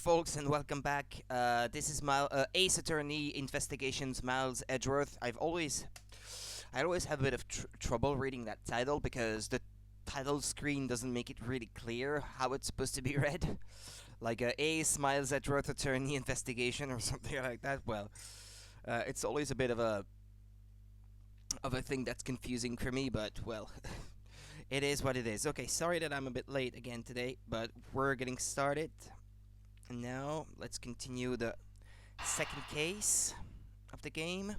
folks, and welcome back. This is Ace Attorney Investigations Miles Edgeworth. I always have a bit of trouble reading that title because the title screen doesn't make it really clear how it's supposed to be read. Like Ace Miles Edgeworth Attorney Investigation or something like that. Well, it's always a bit of a thing that's confusing for me, but well, it is what it is. Okay, sorry that I'm a bit late again today, but we're getting started. And now, let's continue the second case of the game.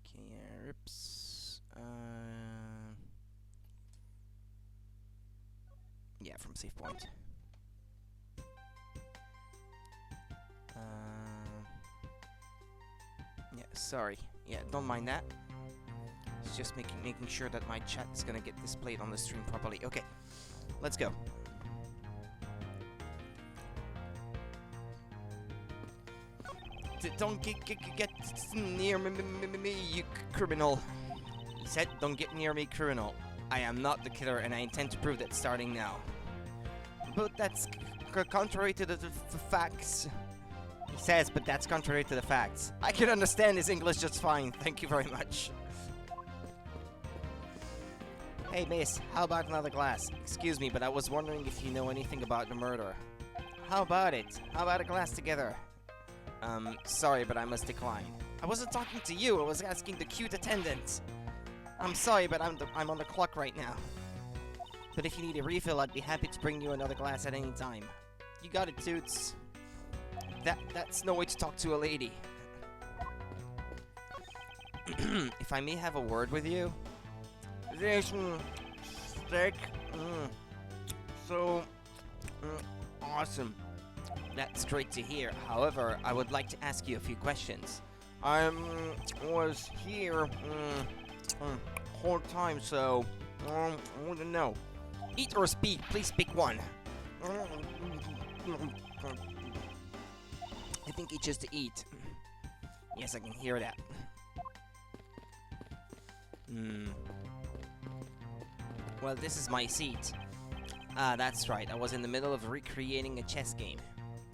Okay, oops. Yeah, from save point. Yeah, sorry. Yeah, don't mind that. It's just making sure that my chat is gonna get displayed on the stream properly. Okay, let's go. Don't get near me, you criminal. He said, don't get near me, criminal. I am not the killer, and I intend to prove that starting now. But that's contrary to the facts. He says, but that's contrary to the facts. I can understand his English just fine. Thank you very much. Hey, miss, how about another glass? Excuse me, but I was wondering if you know anything about the murder. How about it? How about a glass together? Sorry, but I must decline. I wasn't talking to you, I was asking the cute attendant. I'm sorry, but I'm on the clock right now. But if you need a refill, I'd be happy to bring you another glass at any time. You got it, Toots. That's no way to talk to a lady. If I may have a word with you? This steak, so awesome. That's great to hear. However, I would like to ask you a few questions. I was here whole time, so I want to know. Eat or speak? Please pick one. I think he chose to eat. Yes, I can hear that. Well, this is my seat. Ah, that's right. I was in the middle of recreating a chess game.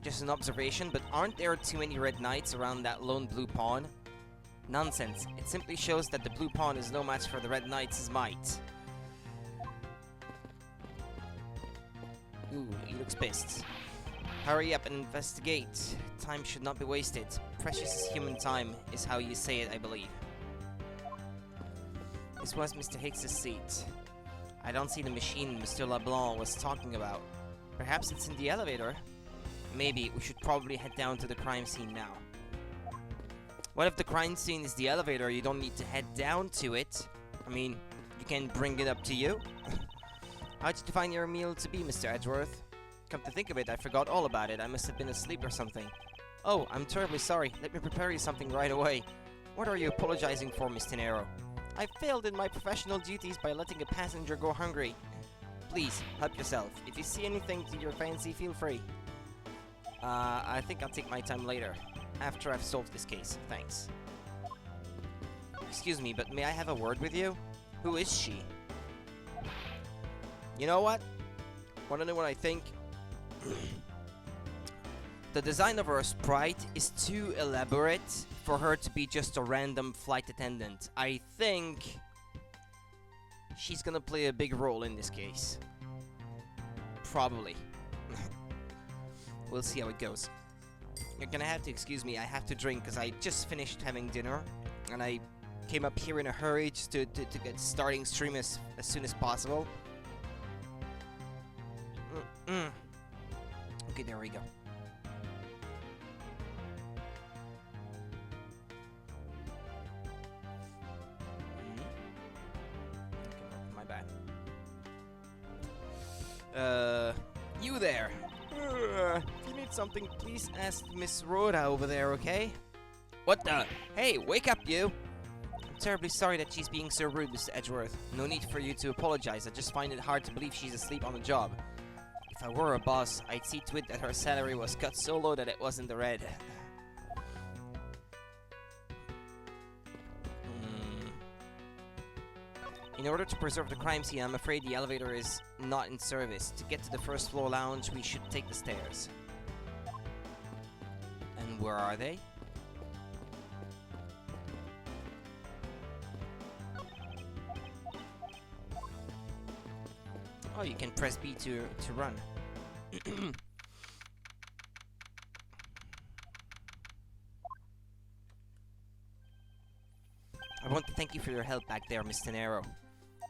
Just an observation, but aren't there too many red knights around that lone blue pawn? Nonsense. It simply shows that the blue pawn is no match for the red knight's might. Ooh, he looks pissed. Hurry up and investigate. Time should not be wasted. Precious is human time, is how you say it, I believe. This was Mr. Hicks's seat. I don't see the machine Mr. LeBlanc was talking about. Perhaps it's in the elevator? Maybe. We should probably head down to the crime scene now. What if the crime scene is the elevator? You don't need to head down to it. I mean, you can bring it up to you. How did you find your meal to be, Mr. Edgeworth? Come to think of it, I forgot all about it. I must have been asleep or something. Oh, I'm terribly sorry. Let me prepare you something right away. What are you apologizing for, Miss Tenero? I failed in my professional duties by letting a passenger go hungry. Please, help yourself. If you see anything to your fancy, feel free. I think I'll take my time later, after I've solved this case. Thanks. Excuse me, but may I have a word with you? Who is she? You know what? Wanna know what I think? The design of her sprite is too elaborate for her to be just a random flight attendant. I think she's gonna play a big role in this case. Probably. We'll see how it goes. You're gonna have to excuse me, I have to drink because I just finished having dinner and I came up here in a hurry just to get starting stream as soon as possible. Okay, there we go. Okay, my bad. You there. If you need something, please ask Miss Rhoda over there, okay? What the? Hey, wake up, you! I'm terribly sorry that she's being so rude, Mr. Edgeworth. No need for you to apologize. I just find it hard to believe she's asleep on the job. If I were a boss, I'd see to it that her salary was cut so low that it was in the red. In order to preserve the crime scene, I'm afraid the elevator is not in service. To get to the first floor lounge, we should take the stairs. And where are they? Oh, you can press B to run. I want to thank you for your help back there, Mr. Nero.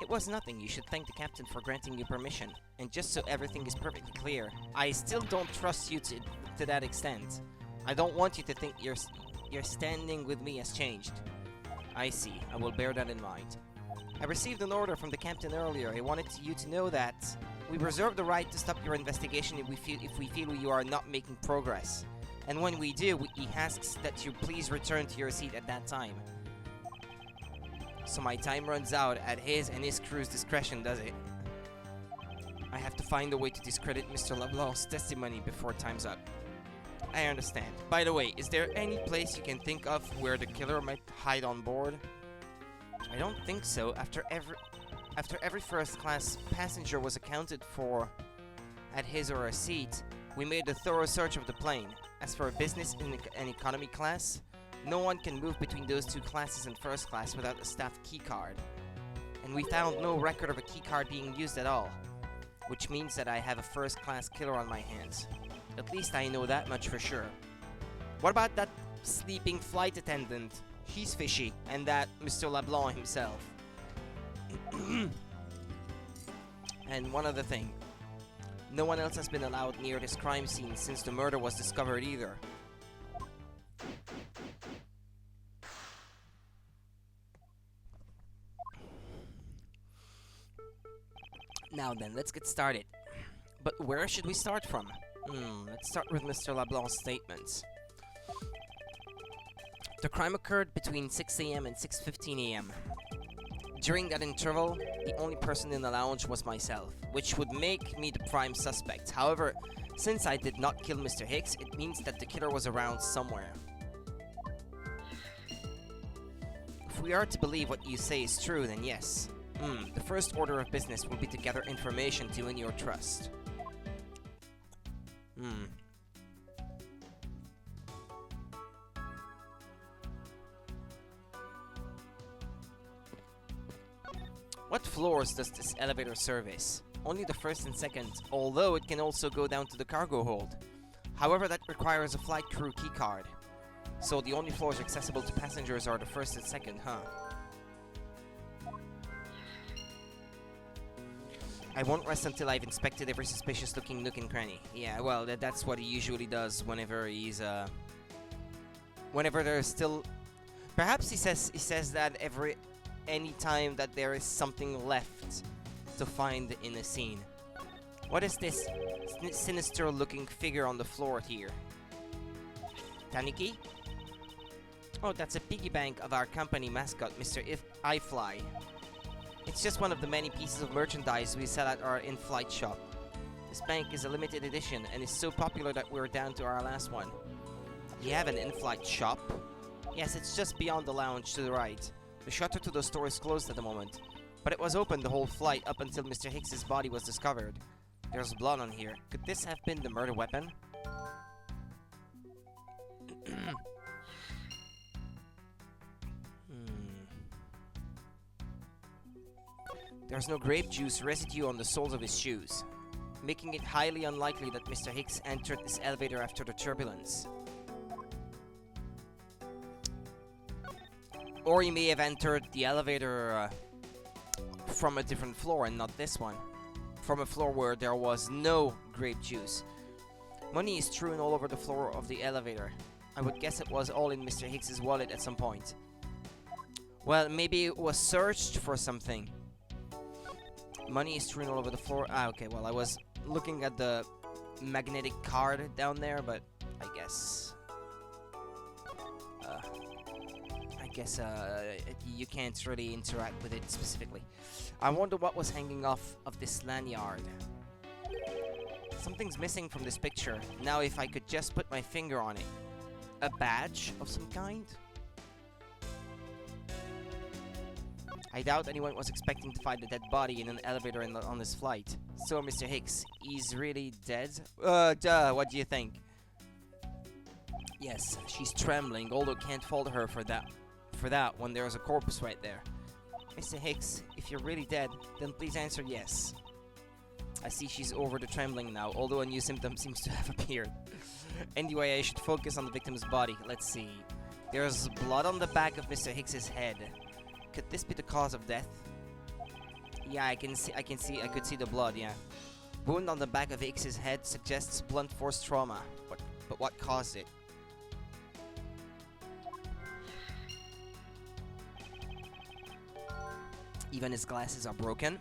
It was nothing. You should thank the captain for granting you permission. And just so everything is perfectly clear, I still don't trust you to that extent. I don't want you to think your standing with me has changed. I see. I will bear that in mind. I received an order from the captain earlier. I wanted you to know that we reserve the right to stop your investigation if we feel you are not making progress. And when we do, he asks that you please return to your seat at that time. So my time runs out at his and his crew's discretion, does it? I have to find a way to discredit Mr. LeBlanc's testimony before time's up. I understand. By the way, is there any place you can think of where the killer might hide on board? I don't think so. After every first-class passenger was accounted for at his or her seat, we made a thorough search of the plane. As for business and economy class, no one can move between those two classes in first class without a staff keycard. And we found no record of a keycard being used at all, which means that I have a first-class killer on my hands. At least I know that much for sure. What about that sleeping flight attendant? He's fishy. And that Mr. LeBlanc himself. And one other thing. No one else has been allowed near this crime scene since the murder was discovered either. Now then, let's get started. But where should we start from? Let's start with Mr. LeBlanc's statements. The crime occurred between 6 AM and 6:15 AM. During that interval, the only person in the lounge was myself, which would make me the prime suspect. However, since I did not kill Mr. Hicks, it means that the killer was around somewhere. If we are to believe what you say is true, then yes. The first order of business will be to gather information to win your trust. What floors does this elevator service? Only the first and second, although it can also go down to the cargo hold. However, that requires a flight crew keycard. So the only floors accessible to passengers are the first and second, huh? I won't rest until I've inspected every suspicious-looking nook and cranny. Yeah, well, that's what he usually does whenever he's, whenever there's still... Perhaps he says that any time that there is something left to find in a scene. What is this sinister-looking figure on the floor here? Taniki? Oh, that's a piggy bank of our company mascot, Mr. iFly. It's just one of the many pieces of merchandise we sell at our in-flight shop. This bank is a limited edition and is so popular that we're down to our last one. You have an in-flight shop? Yes, it's just beyond the lounge to the right. The shutter to the store is closed at the moment, but it was open the whole flight up until Mr. Hicks's body was discovered. There's blood on here. Could this have been the murder weapon? There's no grape juice residue on the soles of his shoes, making it highly unlikely that Mr. Hicks entered this elevator after the turbulence. Or he may have entered the elevator from a different floor and not this one. From a floor where there was no grape juice. Money is strewn all over the floor of the elevator. I would guess it was all in Mr. Hicks's wallet at some point. Well, maybe it was searched for something. Money is strewn all over the floor. Okay, well, I was looking at the magnetic card down there, but I guess... you can't really interact with it specifically. I wonder what was hanging off of this lanyard. Something's missing from this picture. Now if I could just put my finger on it. A badge of some kind? I doubt anyone was expecting to find a dead body in an elevator on this flight. So, Mr. Hicks, he's really dead? Duh, what do you think? Yes, she's trembling, although can't fault her for that when there's a corpse right there. Mr. Hicks, if you're really dead, then please answer yes. I see she's over the trembling now, although a new symptom seems to have appeared. Anyway, I should focus on the victim's body. Let's see. There's blood on the back of Mr. Hicks's head. Could this be the cause of death? Yeah, I could see the blood, yeah. Wound on the back of Hicks's head suggests blunt force trauma. But what caused it? Even his glasses are broken.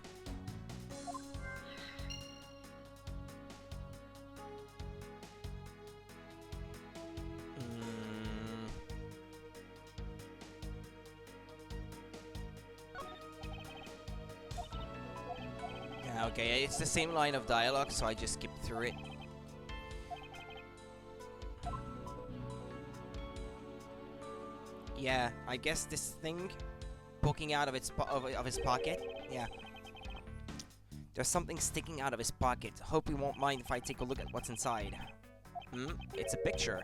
Yeah, okay, it's the same line of dialogue, so I just skipped through it. Yeah, I guess this thing poking out of his pocket. Yeah. There's something sticking out of his pocket. Hope he won't mind if I take a look at what's inside. It's a picture.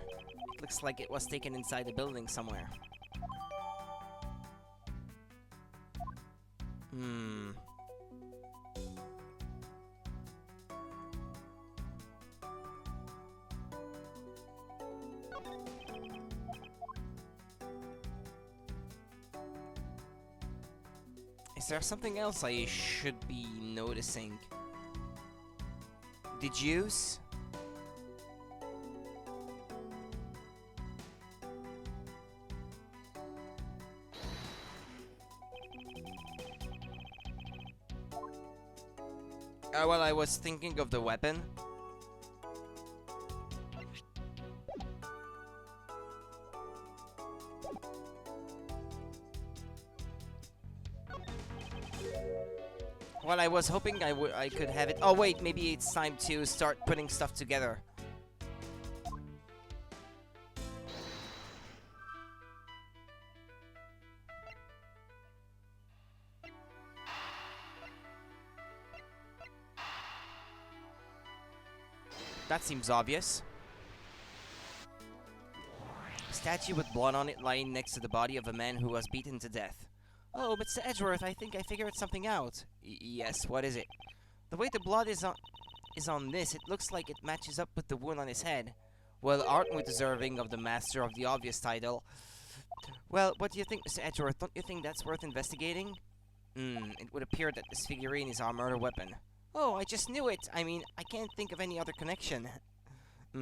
It looks like it was taken inside a building somewhere. Is there something else I should be noticing? The juice? Well, I was thinking of the weapon. Well, I was hoping I could have it. Oh wait, maybe it's time to start putting stuff together. That seems obvious. A statue with blood on it lying next to the body of a man who was beaten to death. Oh, Mr. Edgeworth, I think I figured something out. Yes, what is it? The way the blood is on this, it looks like it matches up with the wound on his head. Well, aren't we deserving of the Master of the Obvious title? Well, what do you think, Mr. Edgeworth? Don't you think that's worth investigating? It would appear that this figurine is our murder weapon. Oh, I just knew it! I mean, I can't think of any other connection.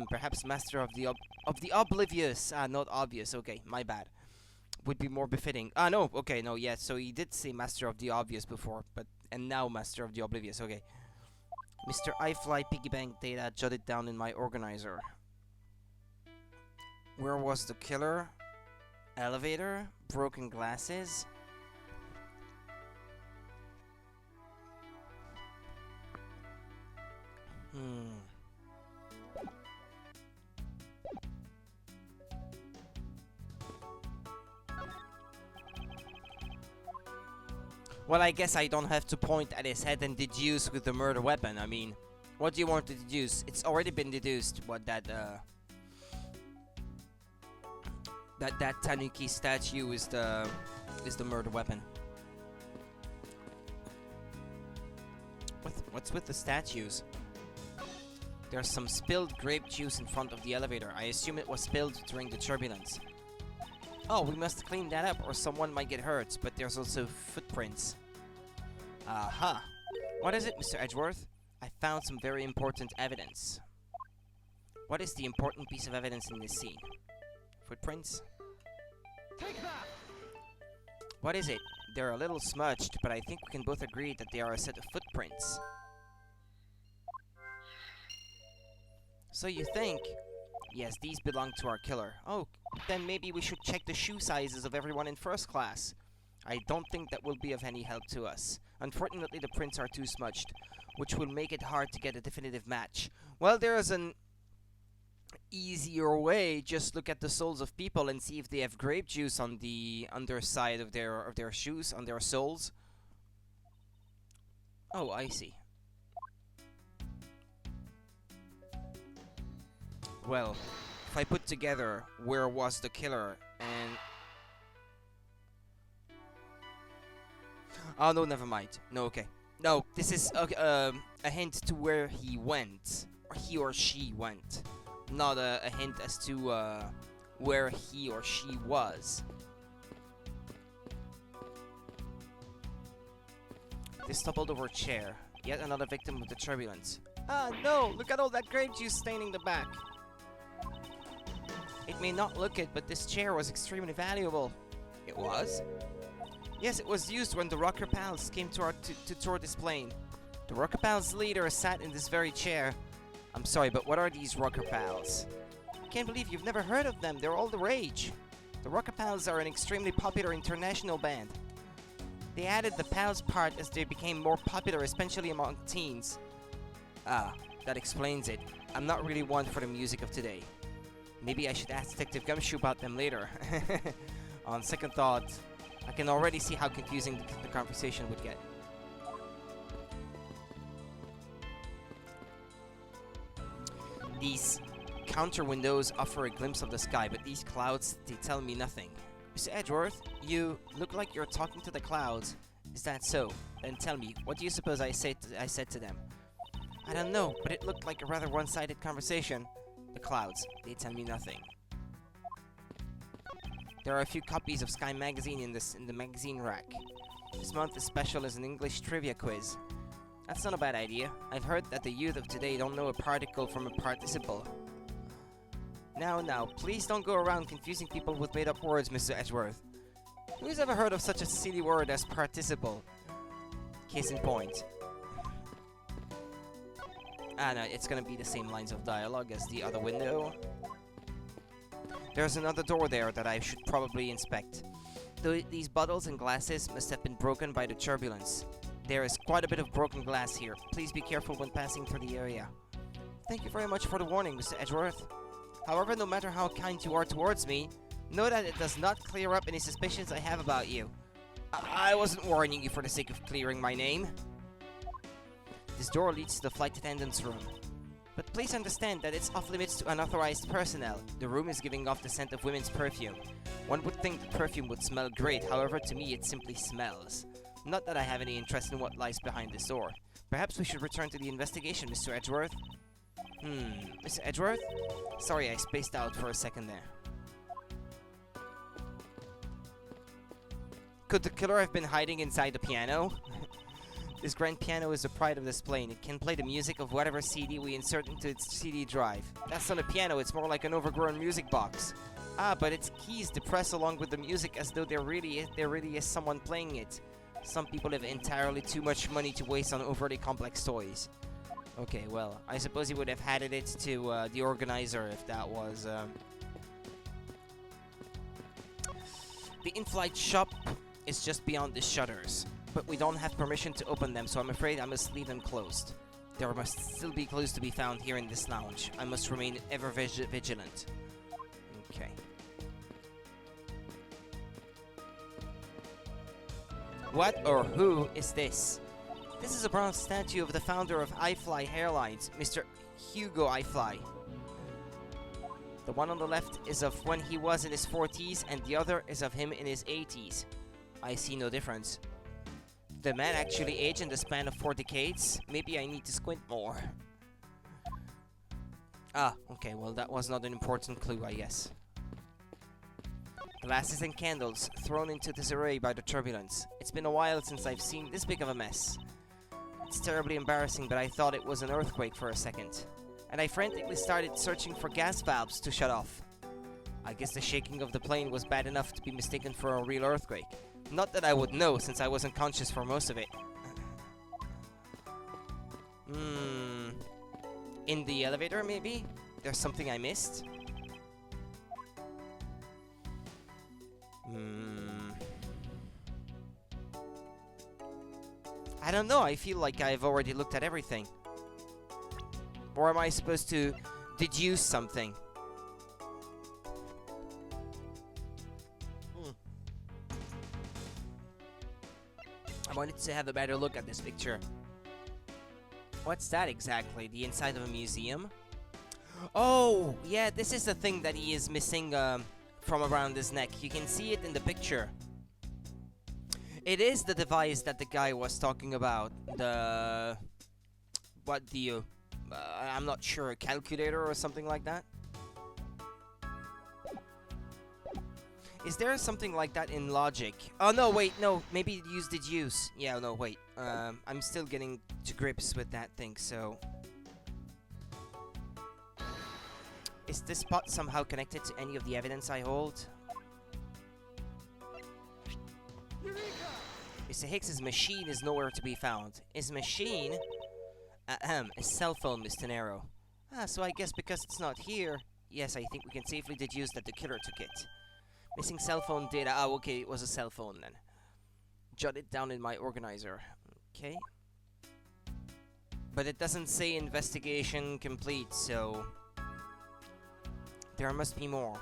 Perhaps Master of the Oblivious. Not obvious. Okay, my bad. Would be more befitting. No, okay, no, yeah, so he did say Master of the Obvious before, and now Master of the Oblivious, okay. Mr. iFly piggy bank data jotted down in my organizer. Where was the killer? Elevator? Broken glasses? Well, I guess I don't have to point at his head and deduce with the murder weapon. I mean, what do you want to deduce? It's already been deduced what that Tanuki statue is the murder weapon. What's with the statues? There's some spilled grape juice in front of the elevator. I assume it was spilled during the turbulence. Oh, we must clean that up or someone might get hurt, but there's also footprints. Aha! What is it, Mr. Edgeworth? I found some very important evidence. What is the important piece of evidence in this scene? Footprints? Take that! What is it? They're a little smudged, but I think we can both agree that they are a set of footprints. So you think? Yes, these belong to our killer. Oh, then maybe we should check the shoe sizes of everyone in first class. I don't think that will be of any help to us. Unfortunately, the prints are too smudged, which will make it hard to get a definitive match. Well, there is an easier way. Just look at the soles of people and see if they have grape juice on the underside of their shoes, on their soles. Oh, I see. Well, if I put together where was the killer and... Oh, no, never mind. No, okay. No, this is a hint to where he went. Or he or she went. Not a hint as to where he or she was. This toppled over chair. Yet another victim of the turbulence. Ah, no! Look at all that grape juice staining the back. It may not look it, but this chair was extremely valuable. It was? Yes, it was used when the Rocker Pals came to tour this plane. The Rocker Pals leader sat in this very chair. I'm sorry, but what are these Rocker Pals? I can't believe you've never heard of them. They're all the rage. The Rocker Pals are an extremely popular international band. They added the Pals part as they became more popular, especially among teens. Ah, that explains it. I'm not really one for the music of today. Maybe I should ask Detective Gumshoe about them later. On second thought, I can already see how confusing the conversation would get. These counter windows offer a glimpse of the sky, but these clouds, they tell me nothing. Mr. Edgeworth, you look like you're talking to the clouds. Is that so? Then tell me, what do you suppose I said to them? I don't know, but it looked like a rather one-sided conversation. The clouds, they tell me nothing. There are a few copies of Sky magazine in the magazine rack. This month's special is an English trivia quiz. That's not a bad idea. I've heard that the youth of today don't know a particle from a participle. Now, please don't go around confusing people with made-up words, Mr. Edgeworth. Who's ever heard of such a silly word as participle? Case in point. Ah, no, it's gonna be the same lines of dialogue as the other window. There's another door there that I should probably inspect. These bottles and glasses must have been broken by the turbulence. There is quite a bit of broken glass here. Please be careful when passing through the area. Thank you very much for the warning, Mr. Edgeworth. However, no matter how kind you are towards me, know that it does not clear up any suspicions I have about you. I wasn't warning you for the sake of clearing my name. This door leads to the flight attendant's room. But please understand that it's off limits to unauthorized personnel. The room is giving off the scent of women's perfume. One would think the perfume would smell great, however to me it simply smells. Not that I have any interest in what lies behind this door. Perhaps we should return to the investigation, Mr. Edgeworth. Mr. Edgeworth? Sorry, I spaced out for a second there. Could the killer have been hiding inside the piano? This grand piano is the pride of this plane. It can play the music of whatever CD we insert into its CD drive. That's not a piano, it's more like an overgrown music box. Ah, but its keys depress along with the music as though there really is someone playing it. Some people have entirely too much money to waste on overly complex toys. Okay, well, I suppose he would have handed it to the organizer if that was... The in-flight shop is just beyond the shutters. But we don't have permission to open them, so I'm afraid I must leave them closed. There must still be clues to be found here in this lounge. I must remain ever vigilant. Okay. What or who is this? This is a bronze statue of the founder of iFly Airlines, Mr. Hugo iFly. The one on the left is of when he was in his 40s, and the other is of him in his 80s. I see no difference. The man actually aged in the span of 4 decades? Maybe I need to squint more. Ah, okay, well that was not an important clue, I guess. Glasses and candles thrown into disarray by the turbulence. It's been a while since I've seen this big of a mess. It's terribly embarrassing, but I thought it was an earthquake for a second. And I frantically started searching for gas valves to shut off. I guess the shaking of the plane was bad enough to be mistaken for a real earthquake. Not that I would know, since I was unconscious for most of it. In the elevator, maybe? There's something I missed? I don't know, I feel like I've already looked at everything. Or am I supposed to deduce something? I wanted to have a better look at this picture. What's that exactly? The inside of a museum? Oh, yeah, this is the thing that he is missing from around his neck. You can see it in the picture. It is the device that the guy was talking about. The... What do you... I'm not sure, a calculator or something like that? Is there something like that in logic? Oh, no, wait, no, maybe use deduce. Yeah, no, wait. I'm still getting to grips with that thing, so... Is this spot somehow connected to any of the evidence I hold? Mr. Hicks's machine is nowhere to be found. His machine? A cell phone, Mr. Nero. Ah, so I guess because it's not here... Yes, I think we can safely deduce that the killer took it. Missing cell phone data. Oh, okay, it was a cell phone then. Jot it down in my organizer. Okay. But it doesn't say investigation complete, so... There must be more.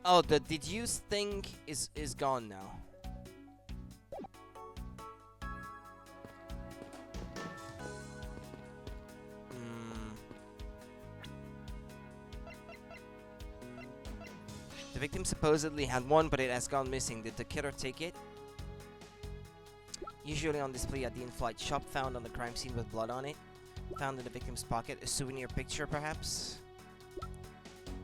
Oh, the deduce thing is gone now. The victim supposedly had one, but it has gone missing. Did the killer take it? Usually on display at the in-flight shop, found on the crime scene with blood on it. Found in the victim's pocket, a souvenir picture perhaps?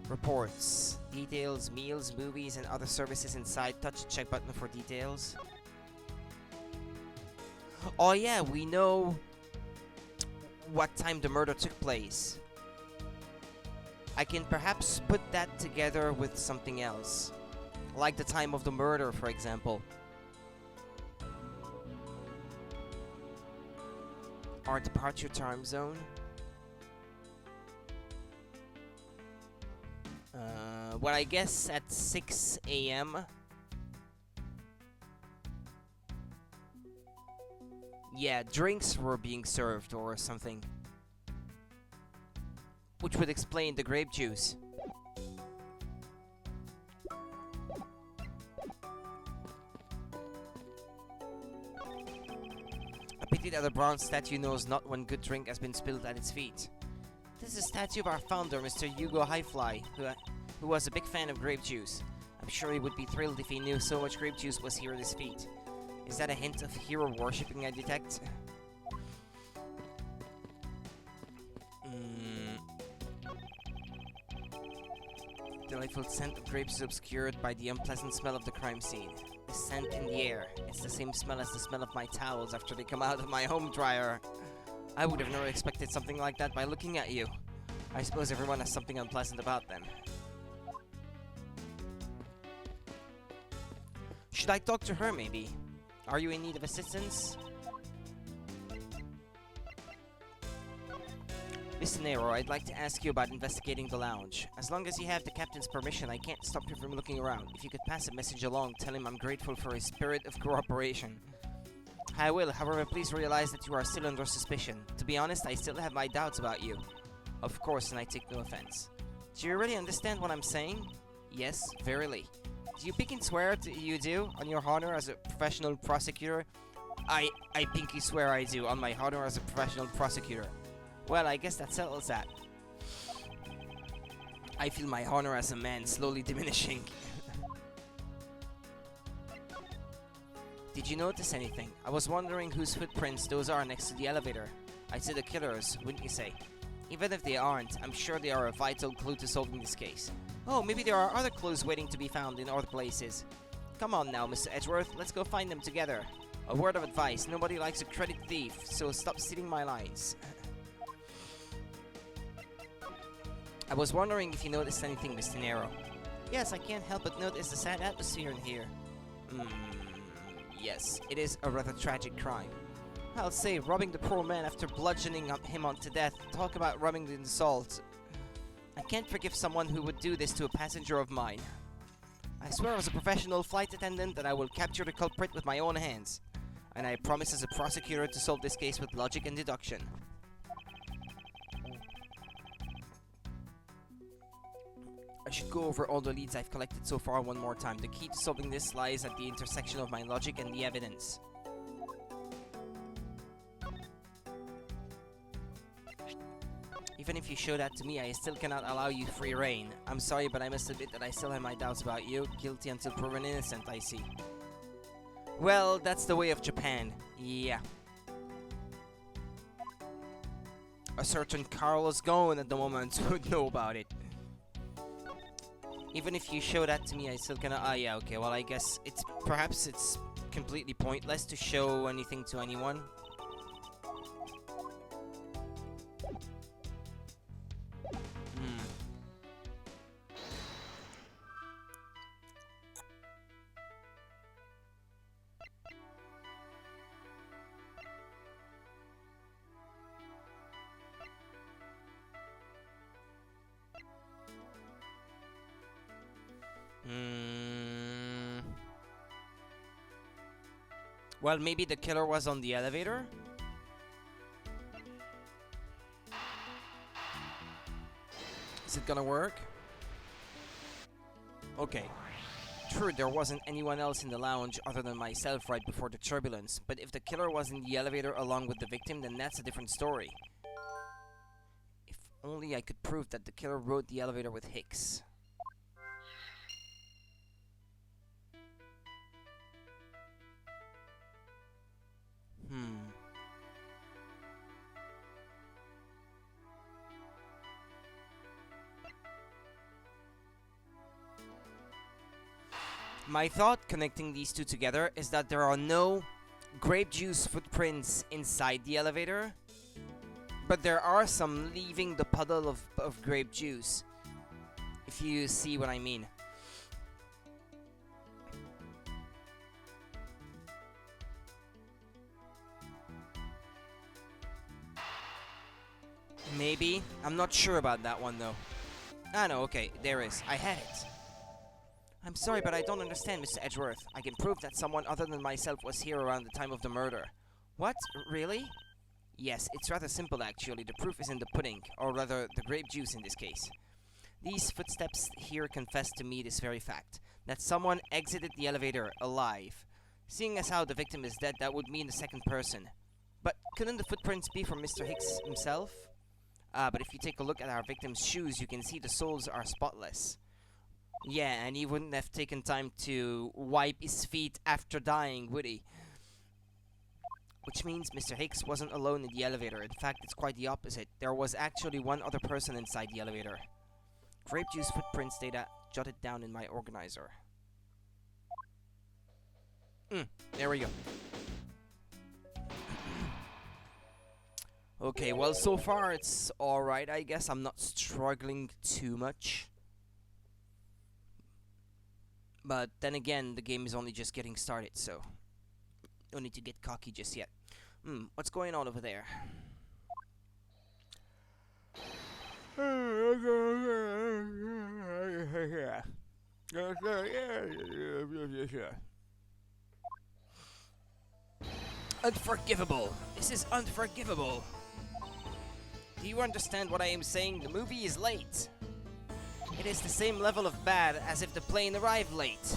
Reports. Details, meals, movies, and other services inside. Touch the check button for details. Oh yeah, we know what time the murder took place. I can perhaps put that together with something else. Like the time of the murder, for example. Our departure time zone. Well, I guess at 6 a.m. Yeah, drinks were being served or something. Which would explain the grape juice. A pity that the bronze statue knows not when good drink has been spilled at its feet. This is a statue of our founder, Mr. Hugo Highfly, who was a big fan of grape juice. I'm sure he would be thrilled if he knew so much grape juice was here at his feet. Is that a hint of hero worshipping I detect? Delightful scent of grapes is obscured by the unpleasant smell of the crime scene. The scent in the air. It's the same smell as the smell of my towels after they come out of my home dryer. I would have never expected something like that by looking at you. I suppose everyone has something unpleasant about them. Should I talk to her, maybe? Are you in need of assistance? Mr. Nero, I'd like to ask you about investigating the lounge. As long as you have the captain's permission, I can't stop you from looking around. If you could pass a message along, tell him I'm grateful for his spirit of cooperation. I will, however, please realize that you are still under suspicion. To be honest, I still have my doubts about you. Of course, and I take no offense. Do you really understand what I'm saying? Yes, verily. Do you pick and swear you do, on your honor as a professional prosecutor? I pinky swear I do, on my honor as a professional prosecutor. Well, I guess that settles that. I feel my honor as a man slowly diminishing. Did you notice anything? I was wondering whose footprints those are next to the elevator. I'd say the killer's, wouldn't you say? Even if they aren't, I'm sure they are a vital clue to solving this case. Oh, maybe there are other clues waiting to be found in other places. Come on now, Mr. Edgeworth, let's go find them together. A word of advice, nobody likes a credit thief, so stop stealing my lines. I was wondering if you noticed anything, Mr. Nero. Yes, I can't help but notice the sad atmosphere in here. Yes, it is a rather tragic crime. I'll say, robbing the poor man after bludgeoning him to death. Talk about rubbing the salt. I can't forgive someone who would do this to a passenger of mine. I swear as a professional flight attendant that I will capture the culprit with my own hands. And I promise as a prosecutor to solve this case with logic and deduction. I should go over all the leads I've collected so far one more time. The key to solving this lies at the intersection of my logic and the evidence. Even if you show that to me, I still cannot allow you free reign. I'm sorry, but I must admit that I still have my doubts about you. Guilty until proven innocent, I see. Well, that's the way of Japan. Yeah. A certain Carlos Ghosn at the moment would know about it. Even if you show that to me, I still cannot... Ah, yeah, okay. Well, I guess it's... Perhaps it's completely pointless to show anything to anyone. Well, maybe the killer was on the elevator? Is it gonna work? Okay. True, there wasn't anyone else in the lounge other than myself right before the turbulence, but if the killer was in the elevator along with the victim, then that's a different story. If only I could prove that the killer rode the elevator with Hicks. My thought connecting these two together is that there are no grape juice footprints inside the elevator, but there are some leaving the puddle of grape juice, if you see what I mean. Maybe. I'm not sure about that one though. Ah no, okay, there is. I had it. I'm sorry, but I don't understand, Mr. Edgeworth. I can prove that someone other than myself was here around the time of the murder. What? Really? Yes, it's rather simple actually. The proof is in the pudding, or rather, the grape juice in this case. These footsteps here confess to me this very fact, that someone exited the elevator alive. Seeing as how the victim is dead, that would mean the second person. But couldn't the footprints be from Mr. Hicks himself? But if you take a look at our victim's shoes, you can see the soles are spotless. Yeah, and he wouldn't have taken time to wipe his feet after dying, would he? Which means Mr. Hicks wasn't alone in the elevator. In fact, it's quite the opposite. There was actually one other person inside the elevator. Grape juice footprints data jotted down in my organizer. There we go. Okay, well, so far it's alright, I guess. I'm not struggling too much. But then again, the game is only just getting started, so no need to get cocky just yet. What's going on over there? Unforgivable! This is unforgivable! Do you understand what I am saying? The movie is late! It is the same level of bad as if the plane arrived late.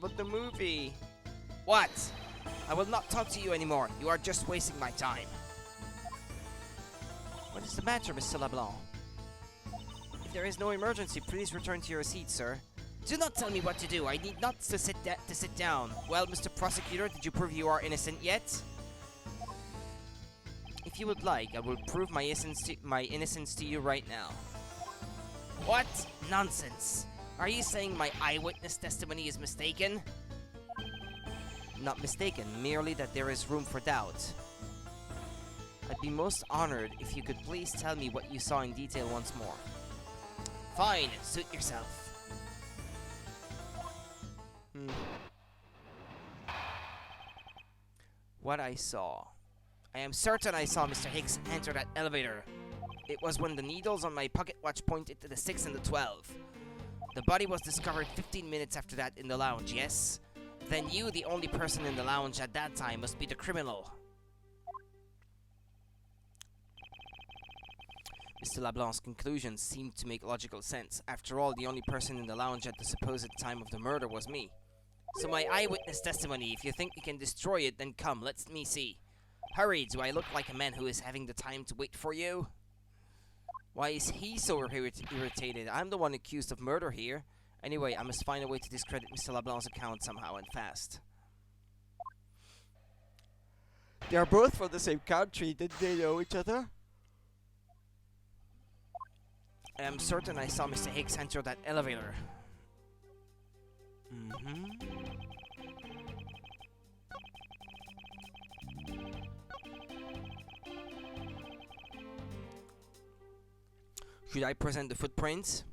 But the movie... What? I will not talk to you anymore. You are just wasting my time. What is the matter, Mr. LeBlanc? If there is no emergency, please return to your seat, sir. Do not tell me what to do. I need not to sit down. Well, Mr. Prosecutor, did you prove you are innocent yet? If you would like, I will prove my innocence to you right now. What? Nonsense. Are you saying my eyewitness testimony is mistaken? Not mistaken, merely that there is room for doubt. I'd be most honored if you could please tell me what you saw in detail once more. Fine, suit yourself. What I saw. I am certain I saw Mr. Hicks enter that elevator. It was when the needles on my pocket watch pointed to the 6 and the 12. The body was discovered 15 minutes after that in the lounge, yes? Then you, the only person in the lounge at that time, must be the criminal. Mr. LeBlanc's conclusions seemed to make logical sense. After all, the only person in the lounge at the supposed time of the murder was me. So my eyewitness testimony, if you think you can destroy it, then come, let me see. Hurry, do I look like a man who is having the time to wait for you? Why is he so irritated? I'm the one accused of murder here. Anyway, I must find a way to discredit Mr. LeBlanc's account somehow, and fast. They are both from the same country. Did they know each other? I am certain I saw Mr. Hicks enter that elevator. Should I present the footprints?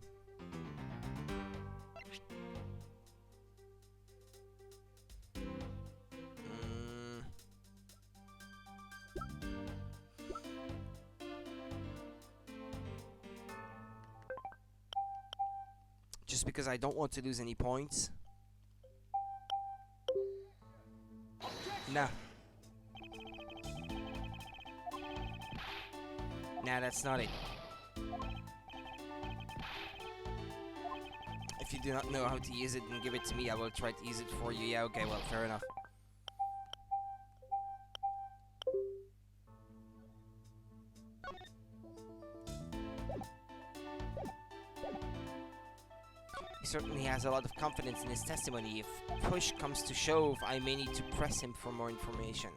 Just because I don't want to lose any points. Nah. Nah, that's not it. If you do not know how to use it, then give it to me. I will try to use it for you. Yeah, okay, well, fair enough. He certainly has a lot of confidence in his testimony. If push comes to shove, I may need to press him for more information.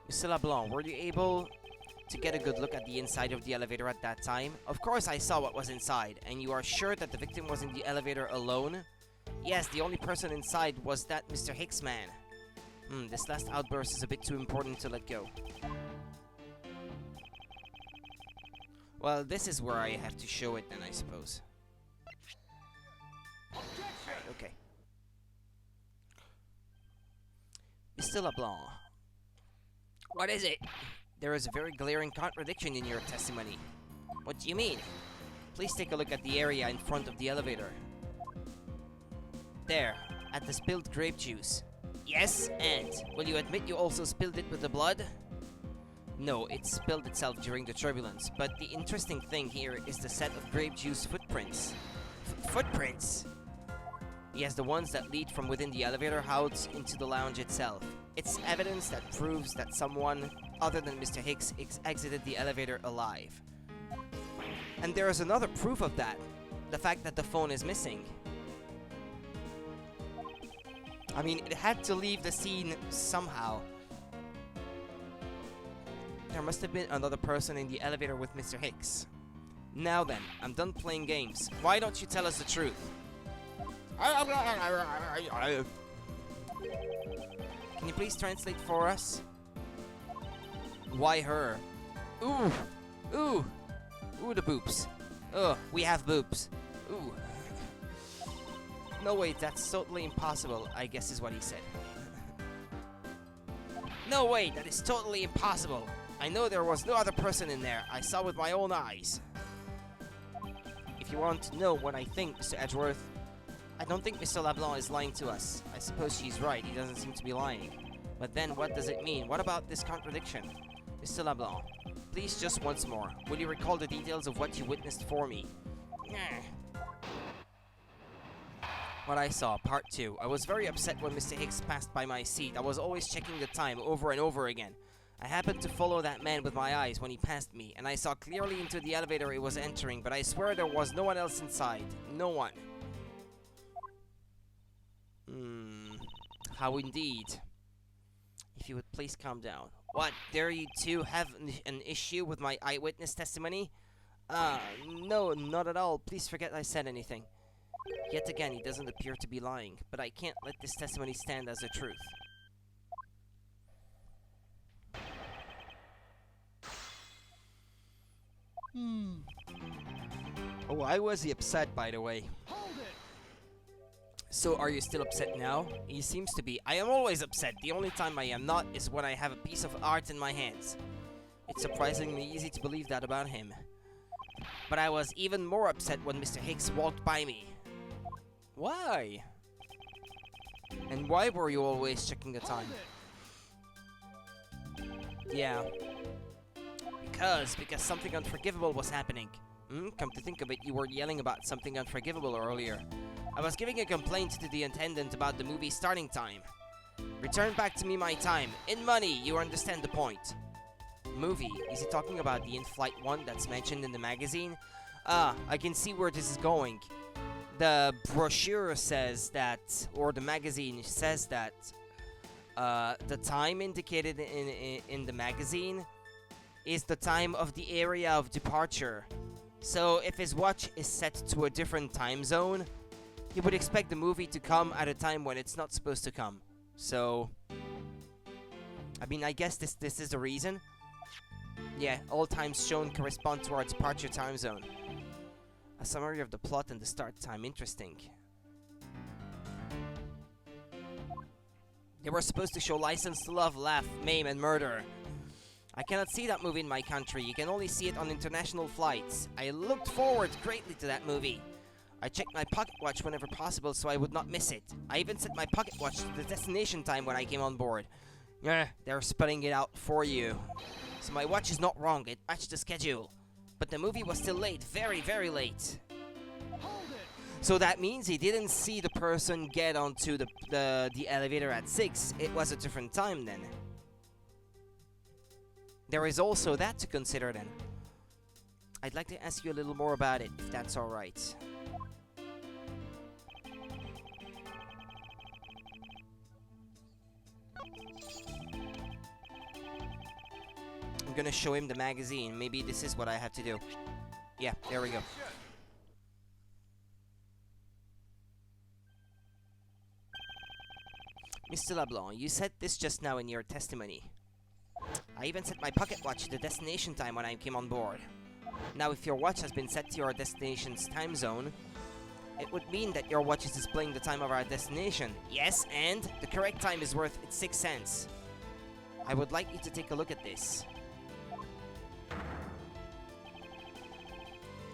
Mr. LeBlanc, were you able to get a good look at the inside of the elevator at that time? Of course I saw what was inside. And you are sure that the victim was in the elevator alone? Yes, the only person inside was that Mr. Hicks man. This last outburst is a bit too important to let go. Well, this is where I have to show it then, I suppose. Alright, okay. Mr. LeBlanc. What is it? There is a very glaring contradiction in your testimony. What do you mean? Please take a look at the area in front of the elevator. There, at the spilled grape juice. Yes, and will you admit you also spilled it with the blood? No, it spilled itself during the turbulence, but the interesting thing here is the set of grape juice footprints. Footprints? Yes, the ones that lead from within the elevator house into the lounge itself. It's evidence that proves that someone other than Mr. Hicks exited the elevator alive. And there is another proof of that. The fact that the phone is missing. I mean, it had to leave the scene somehow. There must have been another person in the elevator with Mr. Hicks. Now then, I'm done playing games. Why don't you tell us the truth? Can you please translate for us? Why her? Ooh! Ooh! Ooh, the boobs. Ugh, we have boobs. Ooh. No, wait, that's totally impossible, I guess is what he said. No, wait, that is totally impossible. I know there was no other person in there. I saw with my own eyes. If you want to know what I think, Mr. Edgeworth, I don't think Mr. LeBlanc is lying to us. I suppose she's right. He doesn't seem to be lying. But then, what does it mean? What about this contradiction? Mr. LeBlanc, please just once more. Will you recall the details of what you witnessed for me? What I saw, part 2. I was very upset when Mr. Hicks passed by my seat. I was always checking the time over and over again. I happened to follow that man with my eyes when he passed me, and I saw clearly into the elevator he was entering, but I swear there was no one else inside. No one. How indeed. If you would please calm down. What, dare you two have an issue with my eyewitness testimony? No, not at all. Please forget I said anything. Yet again, he doesn't appear to be lying, but I can't let this testimony stand as the truth. Oh, why was he upset, by the way? So, are you still upset now? He seems to be. I am always upset. The only time I am not is when I have a piece of art in my hands. It's surprisingly easy to believe that about him. But I was even more upset when Mr. Hicks walked by me. Why? And why were you always checking the time? Yeah. Because something unforgivable was happening. Come to think of it, you were yelling about something unforgivable earlier. I was giving a complaint to the attendant about the movie starting time. Return back to me my time. In money, you understand the point. Movie? Is he talking about the in-flight one that's mentioned in the magazine? Ah, I can see where this is going. The brochure says that, or the magazine says that, the time indicated in the magazine is the time of the area of departure. So if his watch is set to a different time zone, he would expect the movie to come at a time when it's not supposed to come. So, I mean, I guess this is the reason. Yeah, all times shown correspond to our departure time zone. A summary of the plot and the start time. Interesting. They were supposed to show License to Love, Laugh, Maim, and Murder. I cannot see that movie in my country. You can only see it on international flights. I looked forward greatly to that movie. I checked my pocket watch whenever possible so I would not miss it. I even set my pocket watch to the destination time when I came on board. They're spelling it out for you. So my watch is not wrong, it matched the schedule. But the movie was still late, very, very late. So that means he didn't see the person get onto the elevator at 6. It was a different time then. There is also that to consider then. I'd like to ask you a little more about it, if that's alright. I'm gonna show him the magazine. Maybe this is what I have to do. Yeah, there we go. Mr. LeBlanc, you said this just now in your testimony. I even set my pocket watch to the destination time when I came on board. Now, if your watch has been set to your destination's time zone, it would mean that your watch is displaying the time of our destination. Yes, and the correct time is worth its 6 cents. I would like you to take a look at this.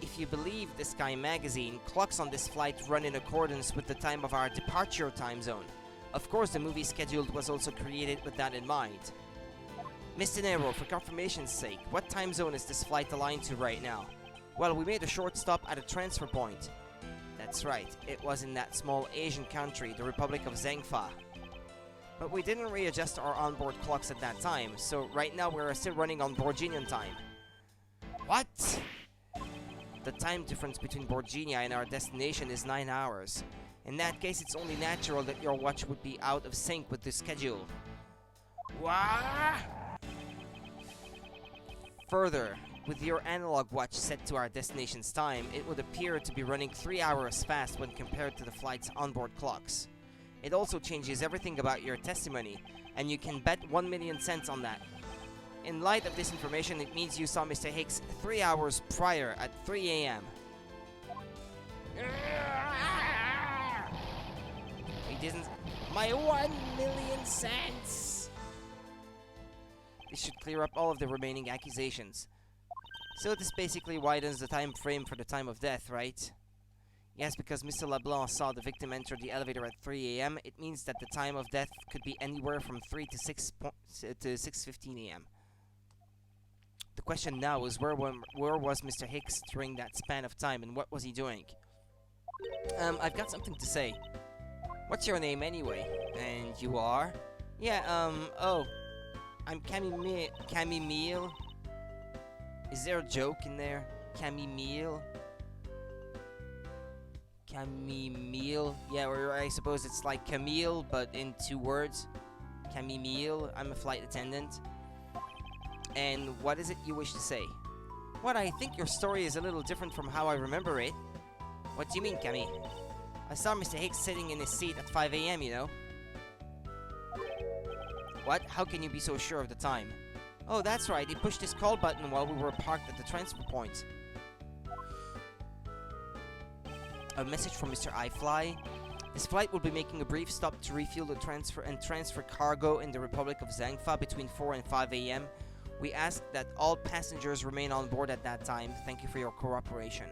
If you believe the Sky magazine, clocks on this flight run in accordance with the time of our departure time zone. Of course, the movie schedule was also created with that in mind. Mr. Nero, for confirmation's sake, what time zone is this flight aligned to right now? Well, we made a short stop at a transfer point. That's right, it was in that small Asian country, the Republic of Zhengfa. But we didn't readjust our onboard clocks at that time, so right now we're still running on Borginian time. What? The time difference between Borginia and our destination is 9 hours. In that case, it's only natural that your watch would be out of sync with the schedule. What? Further, with your analog watch set to our destination's time, it would appear to be running 3 hours fast when compared to the flight's onboard clocks. It also changes everything about your testimony, and you can bet 1 million cents on that. In light of this information, it means you saw Mr. Hicks 3 hours prior at 3 a.m. He didn't... My 1 million cents! This should clear up all of the remaining accusations. So this basically widens the time frame for the time of death, right? Yes, because Mr. LeBlanc saw the victim enter the elevator at 3 a.m., it means that the time of death could be anywhere from 3 to 6:15 a.m. The question now is where was Mr. Hicks during that span of time, and what was he doing? I've got something to say. What's your name anyway? And you are? Yeah, oh. I'm Camille. Is there a joke in there? Camille? Yeah, or I suppose it's like Camille, but in 2 words. Camille. I'm a flight attendant. And what is it you wish to say? What, I think your story is a little different from how I remember it. What do you mean, Camille? I saw Mr. Hicks sitting in his seat at 5 a.m., you know? What? How can you be so sure of the time? Oh, that's right, he pushed his call button while we were parked at the transfer point. A message from Mr. iFly. This flight will be making a brief stop to refuel the transfer cargo in the Republic of Zhengfa between 4 and 5 a.m. We ask that all passengers remain on board at that time. Thank you for your cooperation.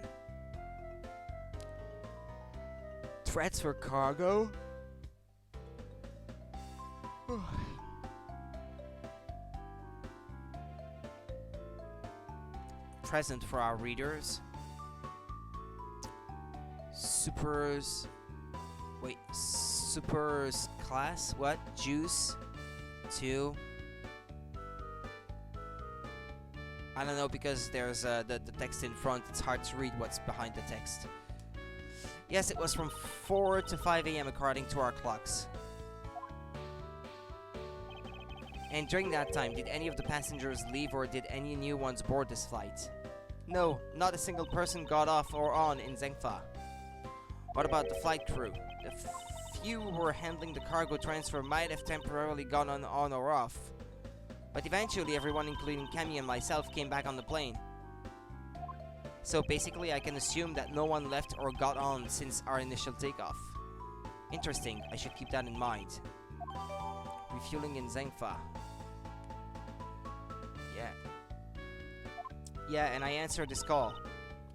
Transfer cargo? present for our readers. Supers class? What? Juice? 2. I don't know, because there's the text in front. It's hard to read what's behind the text. Yes, it was from 4 to 5 a.m. according to our clocks. And during that time, did any of the passengers leave, or did any new ones board this flight? No, not a single person got off or on in Zengfa. What about the flight crew? The few who were handling the cargo transfer might have temporarily gone on or off. But eventually everyone, including Cammy and myself, came back on the plane. So basically I can assume that no one left or got on since our initial takeoff. Interesting, I should keep that in mind. Refueling in Zengfa. Yeah, and I answered this call.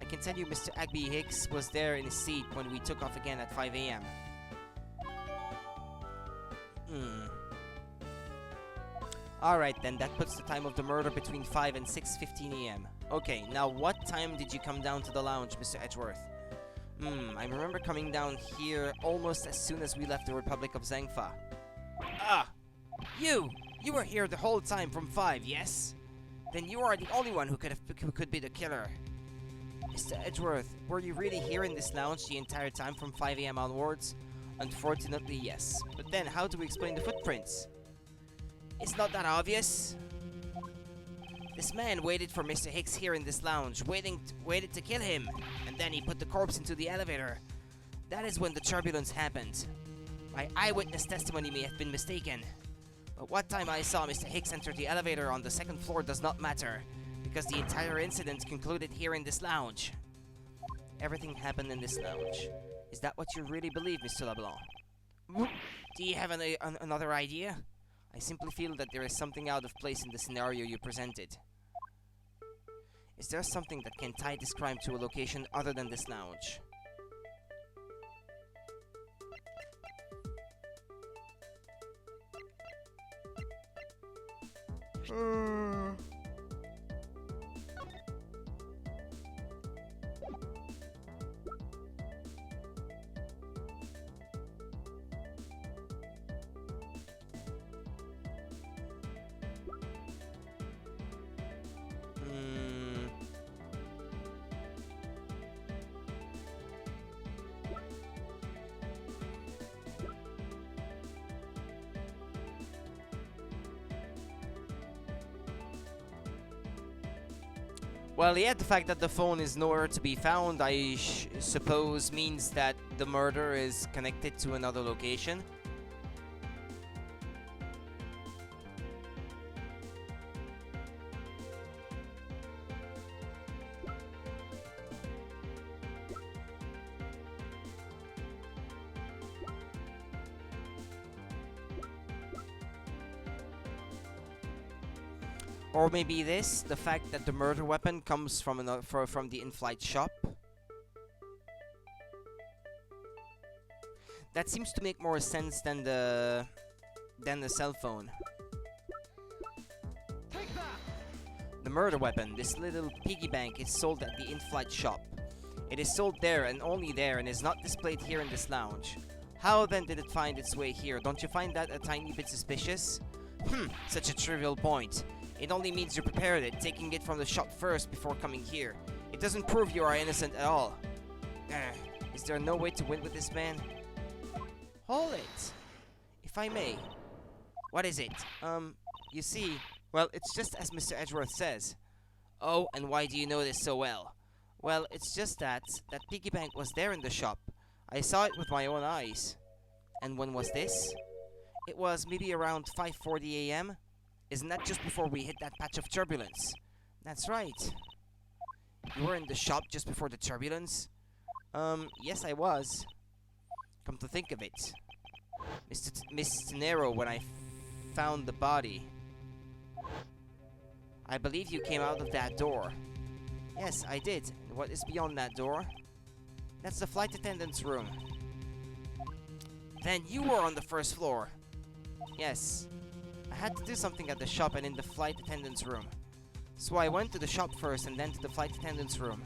I can tell you Mr. Agby Hicks was there in his seat when we took off again at 5 a.m. Alright then, that puts the time of the murder between 5 and 6:15 a.m. Okay, now what time did you come down to the lounge, Mr. Edgeworth? I remember coming down here almost as soon as we left the Republic of Zengfa. Ah! You were here the whole time from 5, yes? Then you are the only one who could be the killer. Mr. Edgeworth, were you really here in this lounge the entire time from 5 a.m. onwards? Unfortunately, yes. But then, how do we explain the footprints? It's not that obvious. This man waited for Mr. Hicks here in this lounge, waited to kill him, and then he put the corpse into the elevator. That is when the turbulence happened. My eyewitness testimony may have been mistaken. But what time I saw Mr. Hicks enter the elevator on the 2nd floor does not matter, because the entire incident concluded here in this lounge. Everything happened in this lounge. Is that what you really believe, Mr. LeBlanc? Do you have another idea? I simply feel that there is something out of place in the scenario you presented. Is there something that can tie this crime to a location other than this lounge? Well, yeah, the fact that the phone is nowhere to be found, I suppose, means that the murder is connected to another location. Or maybe this, the fact that the murder weapon comes from the in-flight shop. That seems to make more sense than the cell phone. The murder weapon, this little piggy bank, is sold at the in-flight shop. It is sold there and only there, and is not displayed here in this lounge. How then did it find its way here? Don't you find that a tiny bit suspicious? Such a trivial point. It only means you prepared it, taking it from the shop first before coming here. It doesn't prove you are innocent at all. Is there no way to win with this man? Hold it! If I may. What is it? You see, well, it's just as Mr. Edgeworth says. Oh, and why do you know this so well? Well, it's just that piggy bank was there in the shop. I saw it with my own eyes. And when was this? It was maybe around 5:40 a.m. Isn't that just before we hit that patch of turbulence? That's right. You were in the shop just before the turbulence? Yes, I was. Come to think of it. Miss Tenero, when I found the body, I believe you came out of that door. Yes, I did. And what is beyond that door? That's the flight attendant's room. Then you were on the 1st floor. Yes. I had to do something at the shop and in the flight attendant's room. So I went to the shop first and then to the flight attendant's room.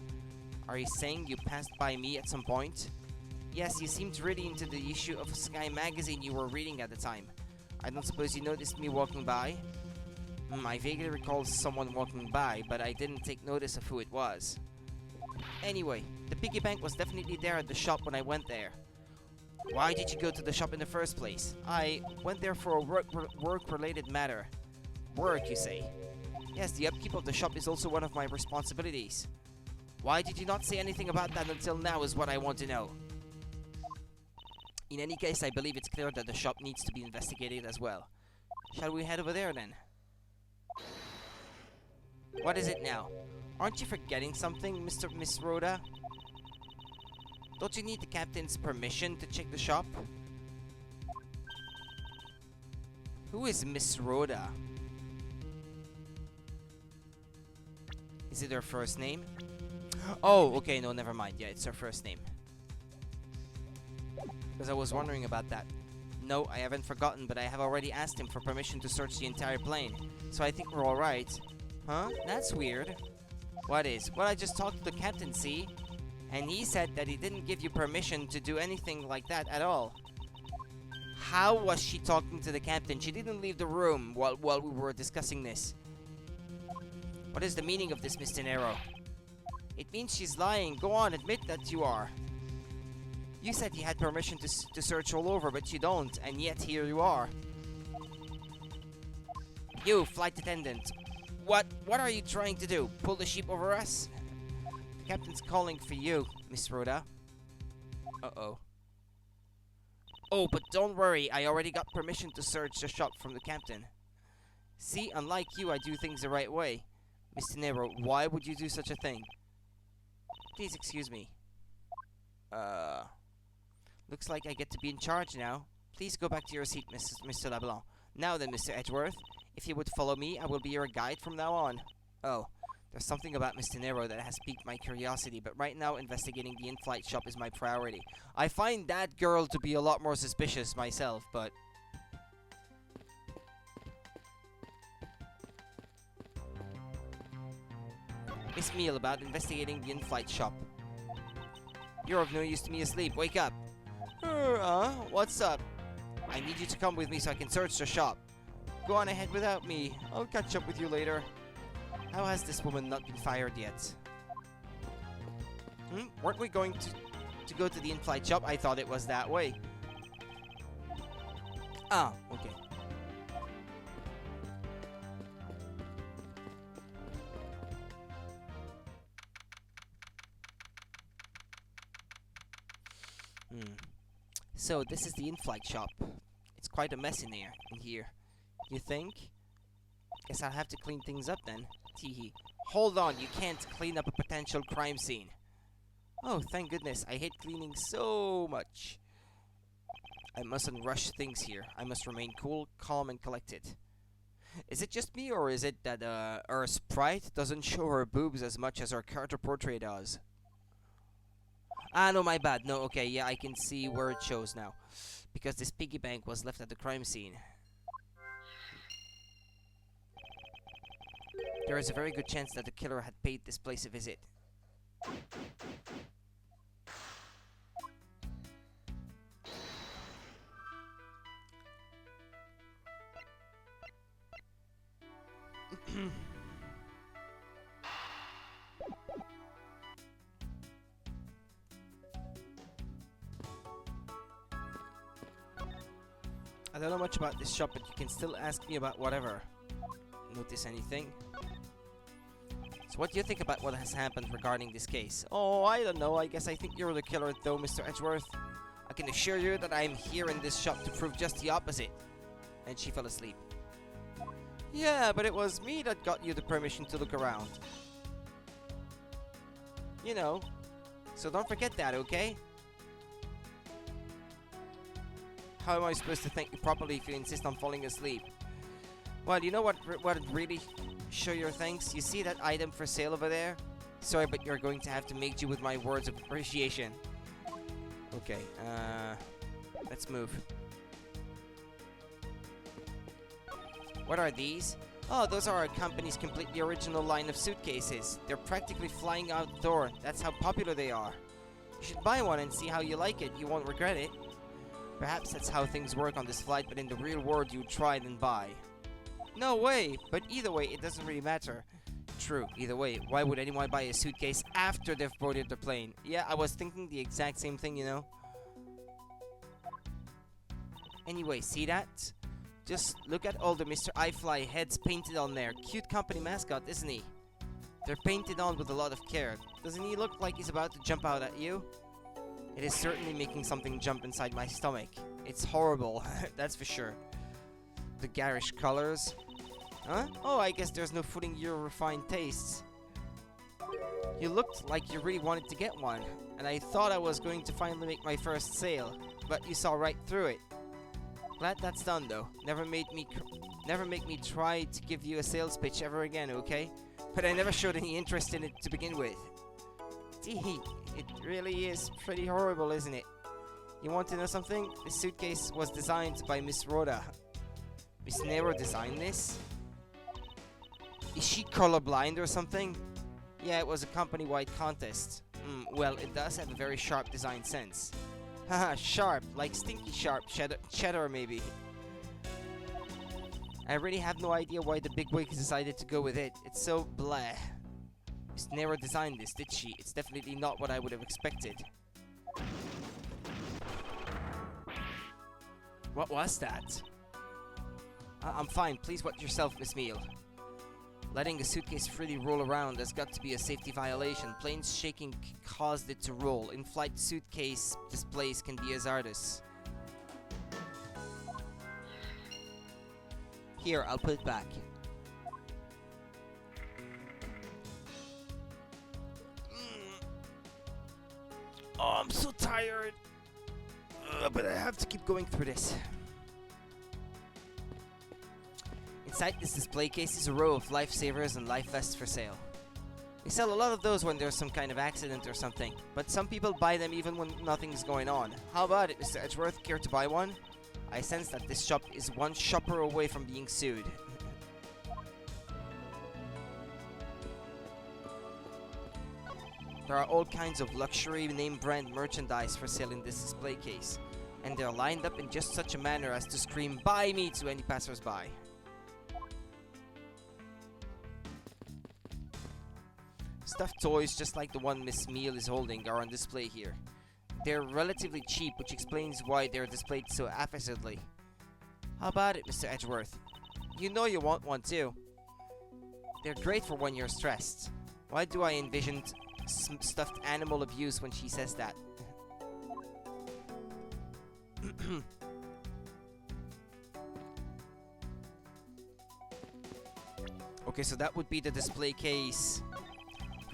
Are you saying you passed by me at some point? Yes, you seemed really into the issue of Sky magazine you were reading at the time. I don't suppose you noticed me walking by? I vaguely recall someone walking by, but I didn't take notice of who it was. Anyway, the piggy bank was definitely there at the shop when I went there. Why did you go to the shop in the first place? I went there for a work-related matter. Work, you say? Yes, the upkeep of the shop is also one of my responsibilities. Why did you not say anything about that until now is what I want to know. In any case, I believe it's clear that the shop needs to be investigated as well. Shall we head over there then? What is it now? Aren't you forgetting something, Miss Rhoda? Don't you need the captain's permission to check the shop? Who is Miss Rhoda? Is it her first name? Oh, okay, no, never mind. Yeah, it's her first name. Because I was wondering about that. No, I haven't forgotten, but I have already asked him for permission to search the entire plane. So I think we're alright. Huh? That's weird. What is? Well, I just talked to the captain, see? And he said that he didn't give you permission to do anything like that at all. How was she talking to the captain? She didn't leave the room while we were discussing this. What is the meaning of this, Mr. Nero? It means she's lying. Go on, admit that you are. You said you had permission to search all over, but you don't, and yet here you are. You, flight attendant. What are you trying to do? Pull the sheep over us? The captain's calling for you, Miss Rhoda. Uh-oh. Oh, but don't worry, I already got permission to search the shop from the captain. See, unlike you, I do things the right way. Mr. Nero, why would you do such a thing? Please excuse me. Looks like I get to be in charge now. Please go back to your seat, Mr. LeBlanc. Now then, Mr. Edgeworth, if you would follow me, I will be your guide from now on. Oh, there's something about Mr. Nero that has piqued my curiosity, but right now investigating the in-flight shop is my priority. I find that girl to be a lot more suspicious myself, but... Miss Meal about investigating the in-flight shop. You're of no use to me asleep. Wake up. What's up? I need you to come with me so I can search the shop. Go on ahead without me. I'll catch up with you later. How has this woman not been fired yet? Weren't we going to go to the in-flight shop? I thought it was that way. Ah, okay. So this is the in-flight shop. It's quite a mess in here. You think? Guess I'll have to clean things up then. Teehee. Hold on, you can't clean up a potential crime scene. Oh, thank goodness. I hate cleaning so much. I mustn't rush things here. I must remain cool, calm, and collected. Is it just me, or is it that our sprite doesn't show her boobs as much as our character portrait does? Ah, no, my bad. No, okay, yeah, I can see where it shows now. Because this piggy bank was left at the crime scene. There is a very good chance that the killer had paid this place a visit. I don't know much about this shop, but you can still ask me about whatever. Notice anything? So what do you think about what has happened regarding this case? Oh, I don't know. I guess I think you're the killer though, Mr. Edgeworth. I can assure you that I'm here in this shop to prove just the opposite. And she fell asleep. Yeah, but it was me that got you the permission to look around. You know. So don't forget that, okay? How am I supposed to thank you properly if you insist on falling asleep? Well, you know what would really show your thanks? You see that item for sale over there? Sorry, but you're going to have to make do with my words of appreciation. Okay, let's move. What are these? Oh, those are our company's completely original line of suitcases. They're practically flying out the door. That's how popular they are. You should buy one and see how you like it. You won't regret it. Perhaps that's how things work on this flight, but in the real world you try then buy. No way! But either way, it doesn't really matter. True, either way, why would anyone buy a suitcase after they've boarded the plane? Yeah, I was thinking the exact same thing, you know? Anyway, see that? Just look at all the Mr. iFly heads painted on there. Cute company mascot, isn't he? They're painted on with a lot of care. Doesn't he look like he's about to jump out at you? It is certainly making something jump inside my stomach. It's horrible, that's for sure. The garish colors. Huh? Oh, I guess there's no footing your refined tastes. You looked like you really wanted to get one, and I thought I was going to finally make my first sale, but you saw right through it. Glad that's done though. Never make me try to give you a sales pitch ever again, okay? But I never showed any interest in it to begin with. Gee, it really is pretty horrible, isn't it? You want to know something? This suitcase was designed by Miss Rhoda. Miss Nero designed this? Is she colorblind or something? Yeah, it was a company-wide contest. Well, it does have a very sharp design sense. Haha, sharp, like stinky sharp, cheddar maybe. I really have no idea why the bigwigs decided to go with it. It's so bleh. Miss Nero designed this, did she? It's definitely not what I would have expected. What was that? I'm fine, please watch yourself, Miss Meal. Letting a suitcase freely roll around has got to be a safety violation. Planes shaking caused it to roll. In-flight suitcase displays can be hazardous. Here, I'll put it back. Oh, I'm so tired. But I have to keep going through this. Inside this display case is a row of lifesavers and life vests for sale. They sell a lot of those when there's some kind of accident or something, but some people buy them even when nothing's going on. How about it, Mr. Edgeworth? Care to buy one? I sense that this shop is one shopper away from being sued. There are all kinds of luxury name brand merchandise for sale in this display case, and they're lined up in just such a manner as to scream "Buy me" to any passersby. Stuffed toys just like the one Miss Meal is holding are on display here. They're relatively cheap, which explains why they're displayed so haphazardly. How about it, Mr. Edgeworth? You know you want one too. They're great for when you're stressed. Why do I envision stuffed animal abuse when she says that? Okay, so that would be the display case